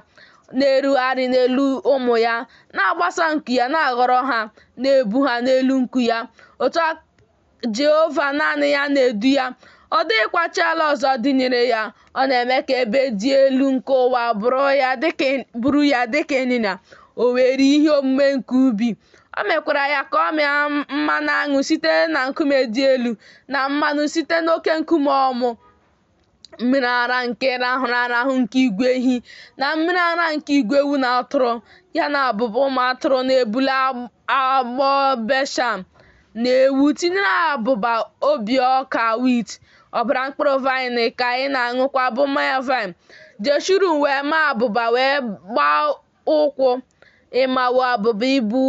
na-erugharị n'elu ụmụ ya, na-agbasa nku ya, na-aghọrọ ha, na-ebu ha n'elu nku ya. Otu a Jehova naanị ya na-edu ya. Ọ dịghịkwa chi ala ọzọ dịnyere ya. Ọ na-eme ka ebe dị elu nke ụwa bụrụ ya dịka ịnyịnya. O were ihe omume nke ubi. O mekwara ya ka ọ mịa mmanụ aṅụ site na nkume dị elu, na mmanụ site n'oke nkume ọmụ, mmiri ara nke rahụrụ arahụ nke igwe ehi, na mmiri ara nke igwe ewu na atụrụ, ya na abụba ụmụ atụrụ na-ebuli agbọ Basham na ewu, tinyere abụba obi ọka wit. Ọbara mkpụrụ vaịnị ka anyị na-aṅụkwa, bụ mmanya vaịn. Jeshurun wee maa abụba, wee gbaa ụkwụ ịmawo abụba ibu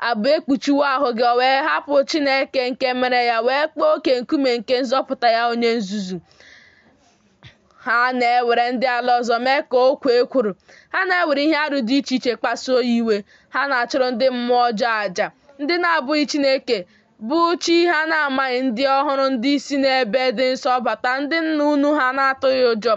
abụọ ekpuchiwo ahụ gị. O wee hapụ Chineke nke mere ya, wee kpọọ oke nkume nke nzọpụta ya onye nzuzu. Ha na-ewere ndị ala ọzọ mee ka o kwee ekworo. Ha na-ewere ihe arụ dị iche iche kpasuo ya iwe. Ha na-achụrụ ndị mmụọ ọjọọ àjà, ndị na-abụghị Chineke, bụ chi ha na-amaghị, ndị ọhụrụ, ndị si n'ebe dị nsọ bata, ndị nna unu ha na-atụghị ụjọ.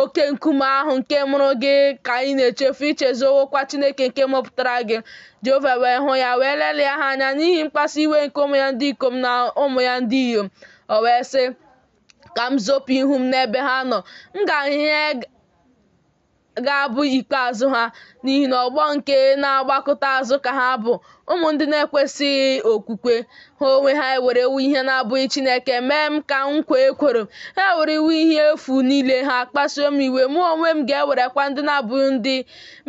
Oke nkume ahụ nke mụrụ gị ka ị na-echefu ichezowokwa Chineke nke mụpụtara gị. Jehova wee hụ ya, wee lelie ha anya n'ihi mkpasu iwe nke ụmụ ya ndị ikom na ụmụ ya ndị inyom. O wee sị, ka m zopụ ihu m n'ebe ha nọ. M ga-ahụ ihe ga-abụ ikpeazụ ha, n'ihi na ọgbọ nke na-agbakọta azụ ka ha bụ, ụmụ ndị na-ekwesịghị okwukwe. Ha onwe ha ewerewo ihe na-abụghị Chineke mee m ka m kwee ekworo. Ha ewerewo ihe efu niile ha kpasuo m iwe. Mụ onwe m ga-ewerekwa ndị na-abụghị ndị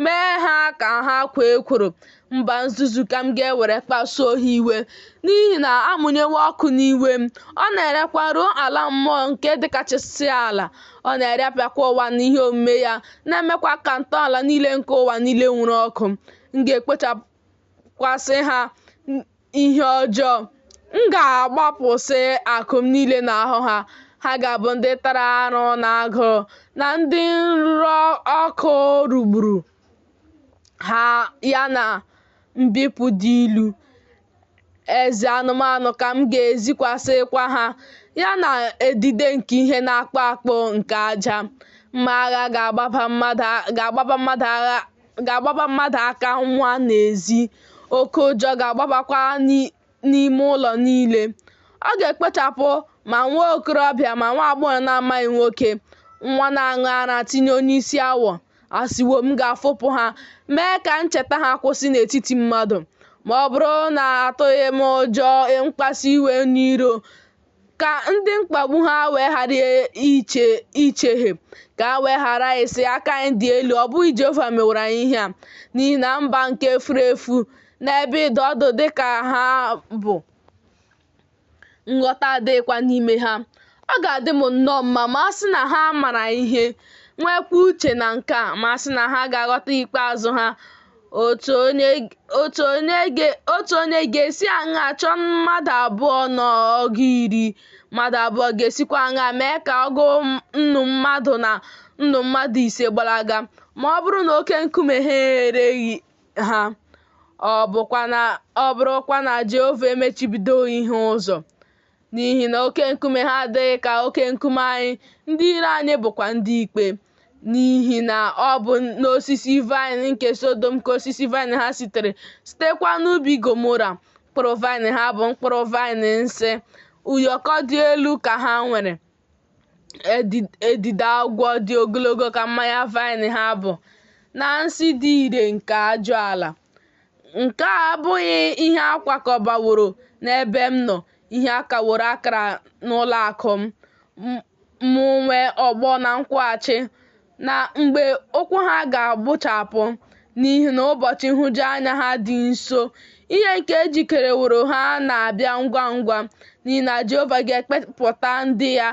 mee ha ka ha kwee ekworo. Mba nzuzu ka m ga-ewere kpasuo ha iwe, n'ihi na amụnyewo ọkụ n'iwe m. Ọ na-erekwa ruo ala mmụọ nke dịkachasị ala. Ọ na-erepịakwa ụwa na ihe omume ya, na-emekwa ka ntọala niile nke ụwa niile nwụrụ ọkụ. M ga-ekpochakwasị ha ihe ọjọọ. M ga-agbapụsị akụ m niile n'ahụ ha. Ha ga-abụ ndị tara arụ na agụụ, na ndị nrọ ọkụ rugburu ha, ya na mbipụ dị ilu. Eze anụmanụ ka m ga-ezikwasịkwa ha, ya na edide nke ihe na-akpụ akpụ nke aja. Mma agha ga-agbaba mmadụ aka nwa n'ezi. Oke ụjọ ga-agbabakwa n'ime ụlọ niile. Ọ ga-ekpochapụ ma nwa okorobịa ma nwa agbọghọ na-amaghị nwoke. Nwa na-aṅụ ara tinye onye isi awọ. Asịwo m ga-afụpụ ha, mee ka ncheta ha kwụsị n'etiti mmadụ. Ma ọ bụrụ na atụghị m ụjọ mkpasu iwe n'iro, ka ndị mkpagbu ha wee ghara ichehie, ka ha wee ghara ịsị, aka anyị dị elu, ọ bụghị Jehova meworo anyị ihe a. N'ihi na mba nke furu efu na ebe ịdọ ọdụ dị ka ha bụ, nghọta adịghịkwa n'ime ha. Ọ ga-adị m nnọọ mma ma a sị na ha mara ihe, nwekwa uche na nke a, ma a sị na ha ga-aghọta ikpeazụ ha. Otu onye ga-esi aṅaa chọọ mmadụ abụọ n'ọgụ iri? Mmadụ abụọ ga-esikwa aṅaa mee ka ọgụ nnu mmadụ na nnu mmadụ ise gbalaga, ma ọ bụrụ na oke nkume ha ereghị ha? Ọ bụrụkwa na Jehova emechibido ihe ụzọ, n'ihi na oke nkume ha adịghị ka oke nkume anyị, ndị iro anyị bụkwa ndị ikpe. N'ihi na ọ bụ n'osisi vaịn nke Sodom ka osisi vaịn ha sitekwa n'ubi Gomora. Mkpụrụ vaịn ha bụ mkpụrụ vaịn nsị. Ụyọkọ dị elu ka ha nwere. Edide agwọ dị ogologo ka mmanya vaịn ha bụ, na nsị dị ire nke ajụala. Nke a abụghị ihe a kwakọbaworo n'ebe m nọ, ihe a kaworo akara n'ụlọ akụ m. Mụ nwee ọgbọ na nkwụghachi, na mgbe ụkwụ ha ga-agbuchapụ, n'ihi na ụbọchị nhụjuanya ha dị nso. Ihe nke ejikereworo ha na-abịa ngwa ngwa, n'ihi na Jehova ga-ekpepụta ndị ya,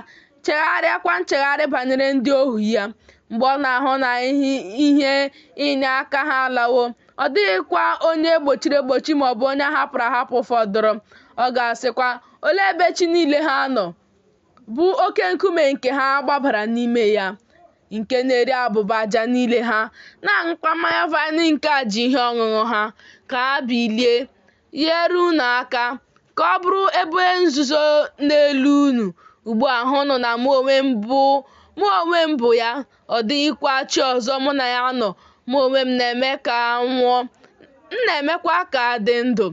chegharịakwa nchegharị banyere ndị ohu ya. Mgbe ọ na-ahụ na ihe inye aka ha alawo, ọ dịghịkwa onye egbochiri egbochi maọbụ onye ahapụrụ ahapụ fọdụrụ. Ọ ga-asịkwa, olee ebe chi niile ha nọ? bụ oke nkume nke ha gbabara n'ime ya, nke na-eri abụba aja niile ha, na-aṅụkwa mmanya vaịnị nke ajọ ihe ọṅụṅụ ha. Ka ha bilie, nyere unu aka, ka ọ bụrụ ebe nzuzo n'elu unu. Ugbu a hụnụ na mụ onwe m bụ ya, ọ dịghịkwa chi ọzọ mụ na ya nọ. Mụ onwe m na-eme ka nwụọ, m na-emekwa ka dị ndụ.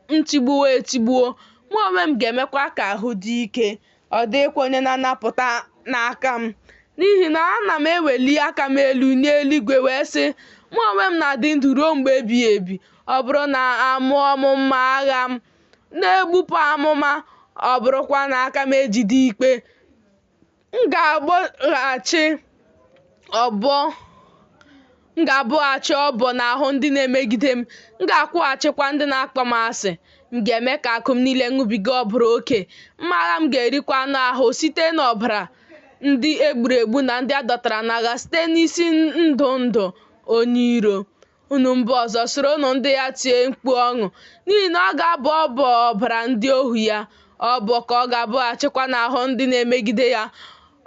Ntigbuo etigbuo, mụ onwe m ga-emekwa ka ahụ dị ike. Ọ dịghịkwa onye na-anapụta n'aka m, n'ihi na ana m eweli aka m elu n'eluigwe wee sị, mụ onwe m na-adị ndụ ruo mgbe ebighị ebi. Ọ bụrụ na amụọ m mma agha m na-egbupụ amụma, ọ bụrụkwa na aka m ejide ikpe, m ga-abọghachi ọbọ n'ahụ ndị na-emegide m. M ga-akwụghachikwa ndị na-akpọ m asị. M ga-eme ka akụ m niile ṅụbiga ọbara oke. Mma agha m ga-erikwa anụ ahụ site n'ọbara ndị egburu egbu na ndị a dọtara n'agha, site n'isi ndụ onye iro. Unu mba ọzọ soronụ ndị ya tie mkpu ọṅụ, n'ihi na ọ ga-abọ ọbọ ọbara ndị ohu ya. Ọbọ ka ọ ga-abọghachikwa n'ahụ ndị na-emegide ya.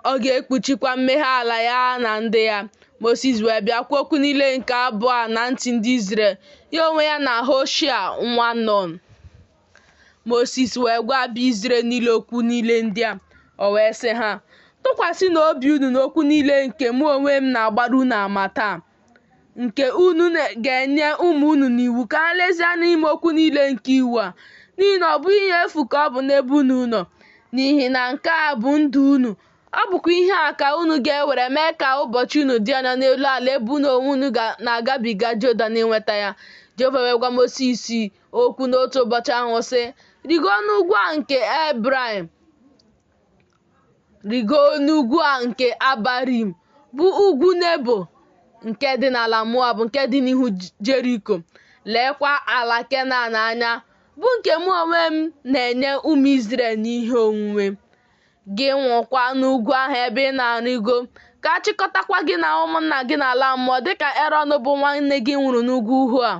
Ọ ga-ekpuchikwa mmehie ala ya na ndị ya. Mosis wee bịa kwuo okwu niile nke abụ a na ntị ndị Izrel, ya onwe ya na Hoshea nwa Nun. Mosis wee gwa abụ Izrel niile okwu niile ndị a. O wee sị ha, tụkwasịnụ obi unu n'okwu niile nke mụ onwe m na-agbara unu ama taa, nke unu ga-enye ụmụ unu n'iwu, ka ha lezie anya n'ime okwu niile nke iwu a, n'ihi na ọ bụghị ihe efu ka ọ bụ n'ebe unu nọ, n'ihi na nke a bụ ndụ unu. Ọ bụkwa ihe a ka unu ga-ewere mee ka ụbọchị unu dị anya n'elu ala ebe unu onwe unu na-agabiga Jọdan inweta ya. Jehova wee gwa Mosis okwu n'otu ụbọchị ahụ sị, rigo n'ugwu a nke Ebraim, rigo n'ugwu a nke Abarim, bụ ugwu Nebo nke dị n'ala Moab, nke dị n'ihu Jeriko. Leekwa ala Kenan anya, bụ nke mụ onwe m na-enye ụmụ Izrel n'ihe onwunwe. Gị nwụkwa n'ugwu ahụ ebe ị na-arịgo, ka a chịkọtakwa gị na ụmụnna gị n'ala mmụọ, dịka Erọn bụ nwanne gị nwụrụ n'ugwu Hor.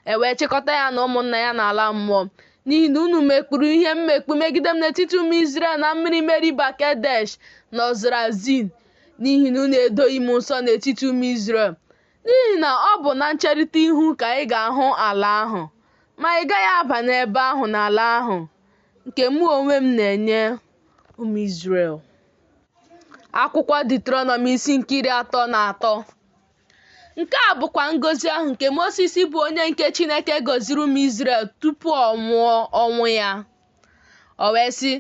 E wee chịkọta ya na ụmụnna ya n'ala mmụọ, n'ihi na unu mekpuru ihe mmekpu megide m n'etiti ụmụ Izrel na mmiri Meriba Kadesh na Ozrazin, n'ihi na unu edoghị m nsọ n'etiti ụmụ Izrel. N'ihi na ọ bụ na ncherịta ihu ka ị ga-ahụ ala ahụ, ma ị gaghị aba n'ebe ahụ n'ala ahụ nke mụ onwe m na-enye ụmụ Izrel. Akwụkwọ Deuteronomy isi nke 33. Nke a bụkwa ngọzi ahụ nke Mosis bụ onye nke Chineke gọziri ụmụ Izrel tupu ọ nwụọ ọnwụ ya. O wee sị,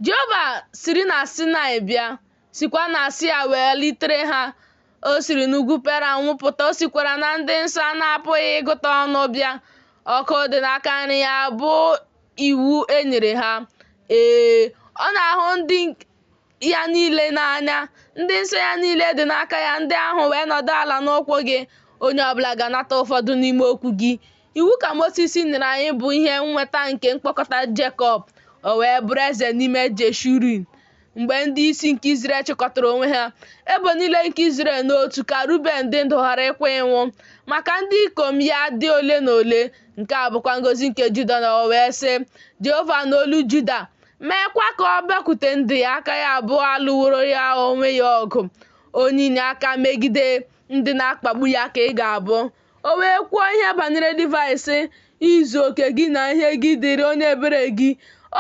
Jehova siri na Sinai bịa, sikwa na Sia wee litere ha. O siri n'ugwu Paran nwụpụta, o sikwara na ndị nsọ a na-apụghị ịgụta ọnụ bịa. Ọkụ dị n'aka nri ya bụ iwu e nyere ha. Ọ na-ahụ ndị ya niile n'anya, ndị nsọ ya niile dị n'aka ya. Ndị ahụ wee nọdụ ala n'ụkwụ gị. Onye ọbụla ga-anata ụfọdụ n'ime okwu gị. Iwu ka Mosis nyere anyị bụ ihe nnweta nke mkpokọta Jekọb. O wee bụrụ eze n'ime Jeshurun. Mgbe ndị isi nke Izrel chịkọtara onwe ha, ebo niile nke Izrel n'otu, ka Ruben dị ndụ ghara ịkwa ịnwụ, maka ndị ikom ya dị ole na ole. Nke a bụkwa ngọzi nke Juda. Na o wee sị, Jehova n'olu Juda, meekwa ka ọ bịakwute ndị ya, aka ya abụọ alụworo ya onwe ya ọgụ. Onye inye aka megide ndị na-akpagbu ya ka ị ga-abụ. O wee kwuo ihe banyere Livayị sị, izu oke gị na ihe gị dịrị onye ebere gị,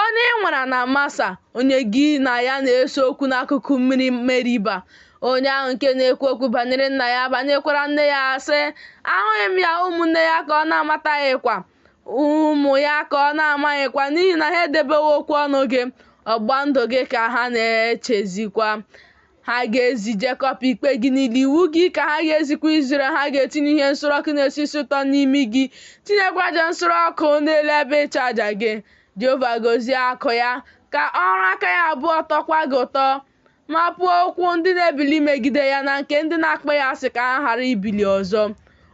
onye ị nwara na Masa, onye gị na ya na-ese okwu n'akụkụ mmiri Meriba. Onye ahụ nke na-ekwu okwu banyere nna ya banyekwara nne ya sị, ahụghị m ya. Ụmụnne ya ka ọ na-amataghịkwa, ụmụ ya ka ọ na-amaghịkwa, n'ihi na ha edebewo okwu ọnụ gị. Ọgba ndụ gị ka ha na-echezikwa. Ha ga-ezi Jekọb ikpe gị niile, iwu gị ka ha ga-ezikwa Izrel. Ha ga-etinye ihe nsure ọkụ na-esisi ụtọ n'imi gị, tinyekwa aja nsure ọkụ n'elu ebe ịchụ aja gị. Jehova gọzie akụ ya, ka ọrụ aka ya abụọ tọkwa gị ụtọ, ma pụọ okwu ndị na-ebili megide ya na nke ndị na-akpọ ya asị ka ha ghara ibili ọzọ.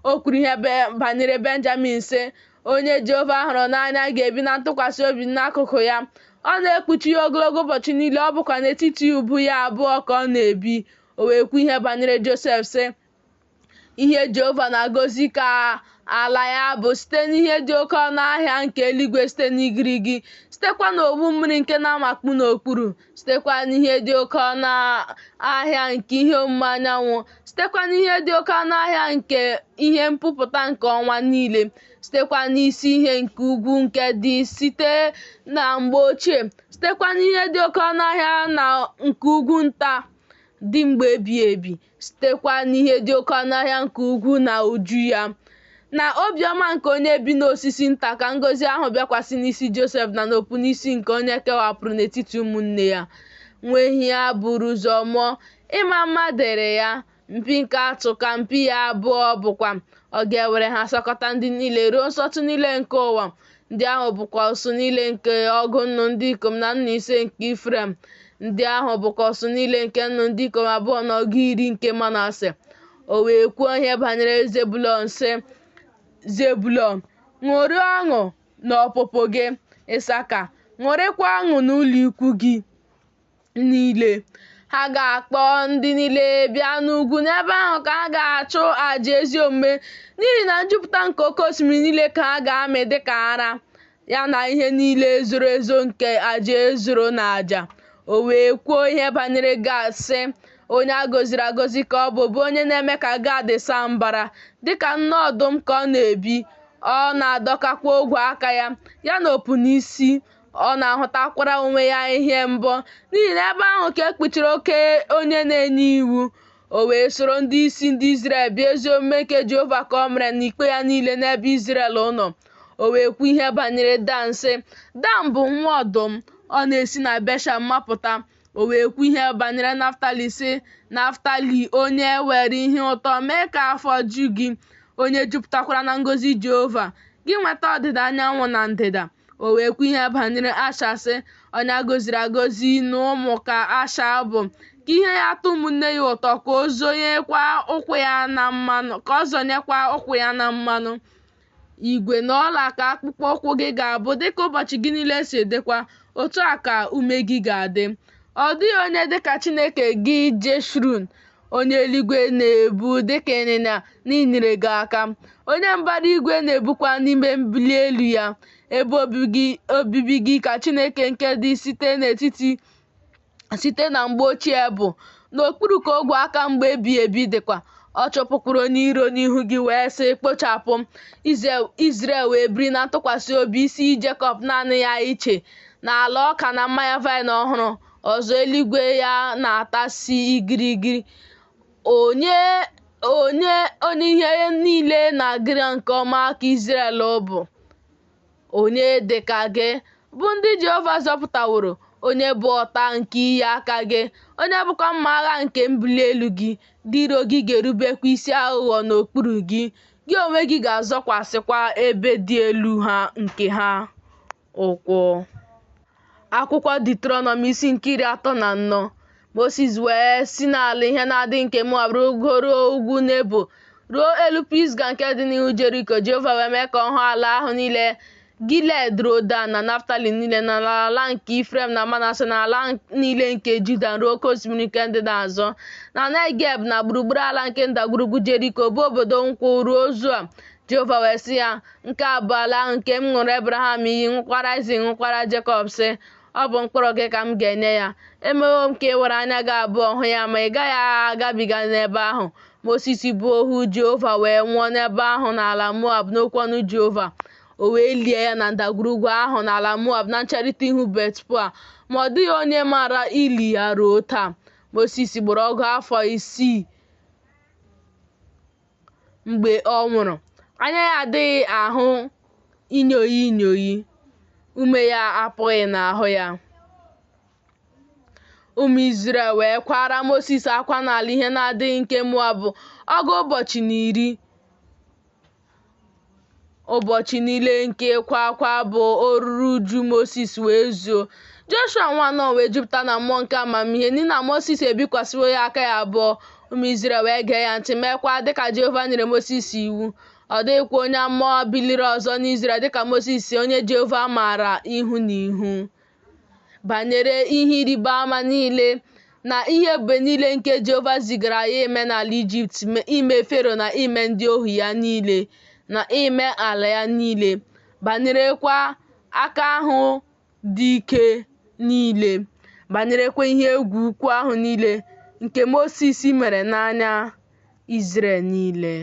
O kwuru ihe banyere Benjamin sị, onye Jehova hụrụ n'anya ga-ebi na ntụkwasị obi n'akụkụ ya. Ọ na-ekpuchi ya ogologo ụbọchị niile, ọ bụkwa n'etiti ubu ya abụọ ka ọ na-ebi. O wee kwuo ihe banyere Josef sị, ihe Jehova na-agọzi ka ala ya bụ site n'ihe dị oke ọnụ ahịa nke eluigwe, site n'igirigi, sitekwa n'ogbu mmiri nke na-amakpu n'okpuru, sitekwa n'ihe dị oke ọnụ ahịa nke ihe omume anyanwụ, sitekwa n'ihe dị oke ọnụ ahịa nke ihe mpụpụta nke ọnwa niile, sitekwa n'isi ihe nke ugwu nke dị site na mgbe ochie, sitekwa n'ihe dị oke ọnụ ahịa na nke ugwu nta dị mgbe ebighị ebi, sitekwa n'ihe dị oke ọnụ ahịa nke ugwu na uju ya. Na obiọma nke onye bi n'osisi nta ka ngọzi ahụ bịakwasị n'isi Josef na n'okpu n'isi nke onye kewapụrụ n'etiti ụmụnne ya. Nwa ehi ya buru ụzọ mụọ, ịma mma dịrị ya, mpi nke atụ ka mpi ya abụọ bụkwa. Ọ ga-ewere ha sọkọta ndị niile ruo nsọtụ niile nke ụwa. Ndị ahụ bụkwa ụsụ niile nke ọgụ nnu ndị ikom na nnu ise nke Ifrem. Ndị ahụ bụkwa ụsụ niile nke nnu ndị ikom abụọ na ọgụ iri nke Manase. O wee kwuo ihe banyere Zebulọn sị, Zebulọn, ṅụrịa ọṅụ n'ọpụpụ gị, Ịsaka, ṅụrịkwa ọṅụ n'ụlọ ikwu gị niile. Ha ga-akpọ ndị niile bịa n'ugwu, n'ebe ahụ ka ha ga-achụ àjà ezi omume, n'ihi na njupụta nke oke osimiri niile ka ha ga-amị dịka ara, ya na ihe niile zoro ezo nke àjà ezoro na àjà. O wee kwuo ihe banyere Gad sị, onye a gọziri agọzi ka ọ bụ onye na-eme ka Gad saa mbara, dịka nne ọdụm ka ọ na-ebi. Ọ na-adọkakwa ogwe aka ya, ya na opu n'isi. Ọ na-ahụtakwara onwe ya ihe mbọ, n'ihi na ebe ahụ ka ekpuchiri oke onye na-enye iwu. O wee soro ndị isi ndị Izrel bịa ezi omume nke Jehova ka o mere n'ikpe ya niile n'ebe Izrel nọ. O wee kwuo ihe banyere Dan sị, Dan bụ nwa ọdụm, ọ na-esi na Besham mapụta. O wee kwuo ihe banyere Naftali sị, Naftali, onye were ihe ụtọ mee ka afọ ju gị, onye jupụtakwara na ngọzi Jehova, gị nweta ọdịda anyanwụ na ndịda. O wee kwuo ihe banyere Asha sị, onye a gọziri agọzi na ụmụ ka Asha bụ, ka ihe ya atọ ụmụnne ya ụtọ, ka ọ zọnyekwa ụkwụ ya na mmanụ. Igwe na ọla ka akpụkpọ ụkwụ gị ga-abụ, dịka ụbọchị gị niile si dịkwa, otu a ka ume gị ga-adị. Ọ dịghị onye dịka Chineke gị, Jeshurun, onye eluigwe na-ebu dịka ịnyịnya n'inyere gị aka. Onye mbara igwe na-ebukwa n'ime mbuli elu ya. Ebe obibi gị ka Chineke nke dị site na mgbe ochie bụ, n'okpuru ka ogwe aka mgbe ebighị ebi dịkwa. Ọ chụpụkwuru onye iro n'ihu gị wee sị, kpochapụ. Izrel wee biri na ntụkwasị obi, isi Jekọb naanị ya iche, n'ala ọka na mmanya vaịn ọhụrụ. Ọzọ eluigwe ya na-atasi igirigi. Onye ihe niile na-agịrị nke ọma ka Izrel bụ. Onye dịka gị, bụ ndị Jehova zọpụtaworo, onye bụ ọta nke iyi aka gị, onye bụkwa mma agha nke mbuli elu gị. Ndị iro gị ga-erubekwa isi aghụghọ n'okpuru gị. Gị onwe gị ga-azọkwasịkwa ebe dị elu ha nke ha ụkwụ. Akwụkwọ Deuteronomy isi nke 34. Moses wee si n'ala ihe na-adị nke Moab rigoro ugwu Nebo ruo elu Pisga nke dị n'ihu Jeriko. Jehova wee mee ka ọ hụ ala ahụ niile, Gilead, Rodan na Naftali niile, na ala nke Ifrem na Manase, na ala niile nke Juda ruo oke osimiri nke dị n'azụ, na Negeb, na gburugburu ala nke ndagwurugwu Jeriko, bụ obodo nkwụ ruo Zua. Jehova wee sị ya, nke a bụ ala ahụ nke m ṅụrụ Abraham iyi, ṅụkwara Isak, ṅụkwara Jekọb, sị, ọ bụ mkpụrụ gị ka m ga-enye ya. Emewo m ka ị were anya gị abụọ hụ ya, ma ị gaghị agabiga n'ebe ahụ. Mosis bụ ohu Jehova wee nwụọ n'ebe ahụ n'ala Moab n'okwu ọnụ Jehova. O wee lie ya na ndagwurugwu ahụ n'ala Moab na ncherịta ihu Bet-Peoa, ma ọ dịghị onye maara ili ya ruo taa. Mosis gbara ọgụ afọ 6 mgbe ọ nwụrụ. Anya ya adịghị ahụ inyoyi, ume ya apụghị n'ahụ ya. Ụmụ Izrel wee kwara Mosis akwa n'ala ihe na-adịghị nke Moab ọgụ ụbọchị niile nke ịkwa akwa bụ oruru uju Mosis wee zuo. Joshua nwa Nun wee jupụta na mmụọ nke amamihe, n'ihi na Mosis ebikwasịwo ya aka ya abụọ. Ụmụ Izrel wee gee ya ntị, meekwa dịka Jehova nyere Mosis iwu. Ọ dịghịkwa onye amụma biliri ọzọ n'Izrel dịka Mosis, onye Jehova maara ihu na ihu. Banyere ihe ịrịba ama niile na ihe ebube niile nke Jehova zigara ya ime n'ala Ijipt, ime Fero na ime ndị ohu ya niile, na ime ala ya niile, banyerekwa aka ahụ dị ike niile, banyerekwa ihe egwu ukwu ahụ niile nke Mosis mere n'anya Izrel niile.